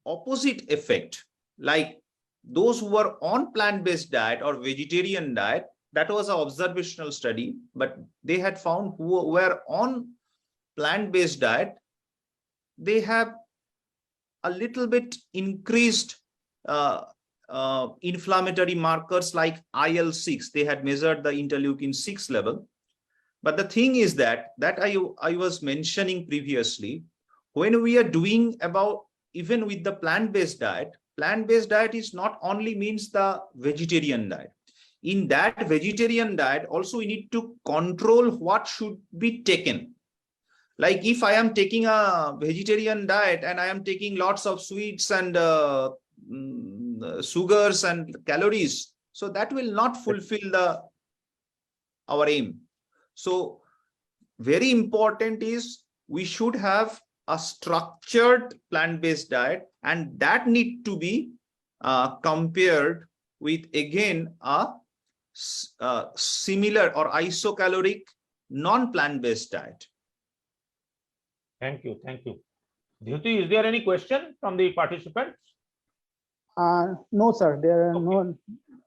opposite effect, like those who were on plant-based diet or vegetarian diet. That was an observational study, but they had found who were on plant-based diet, they have a little bit increased inflammatory markers like IL-6. They had measured the interleukin-6 level. But the thing is that I was mentioning previously, when we are doing about, even with the plant-based diet is not only means the vegetarian diet. In that vegetarian diet, also we need to control what should be taken. Like if I am taking a vegetarian diet and I am taking lots of sweets and sugars and calories, so that will not fulfill our aim. So very important is we should have a structured plant-based diet, and that need to be compared with, again, a similar or isocaloric non-plant-based diet. Thank you. Dhyuti, is there any question from the participants? No, sir. There are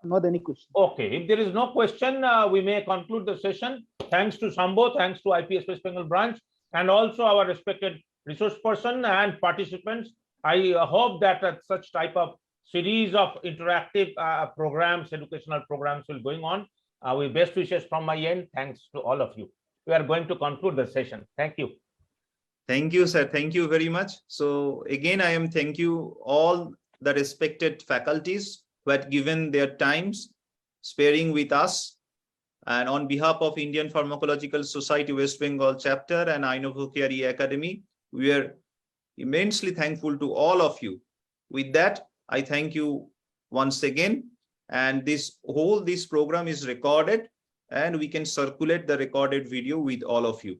not any questions. Okay, if there is no question, we may conclude the session. Thanks to Shambo, thanks to IPS West Bengal branch, and also our respected resource person and participants. I hope that such type of series of interactive programs, educational programs will going on. With best wishes from my end. Thanks to all of you. We are going to conclude the session. Thank you. Thank you, sir. Thank you very much. So again, I am thank you all the respected faculties who had given their times sparing with us. And on behalf of Indian Pharmacological Society West Bengal chapter and Inovocare E-Academy, we are immensely thankful to all of you. With that, I thank you once again. And this program is recorded, and we can circulate the recorded video with all of you.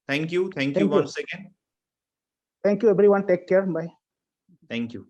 Thank you. Thank you once again. Thank you, everyone. Take care. Bye. Thank you.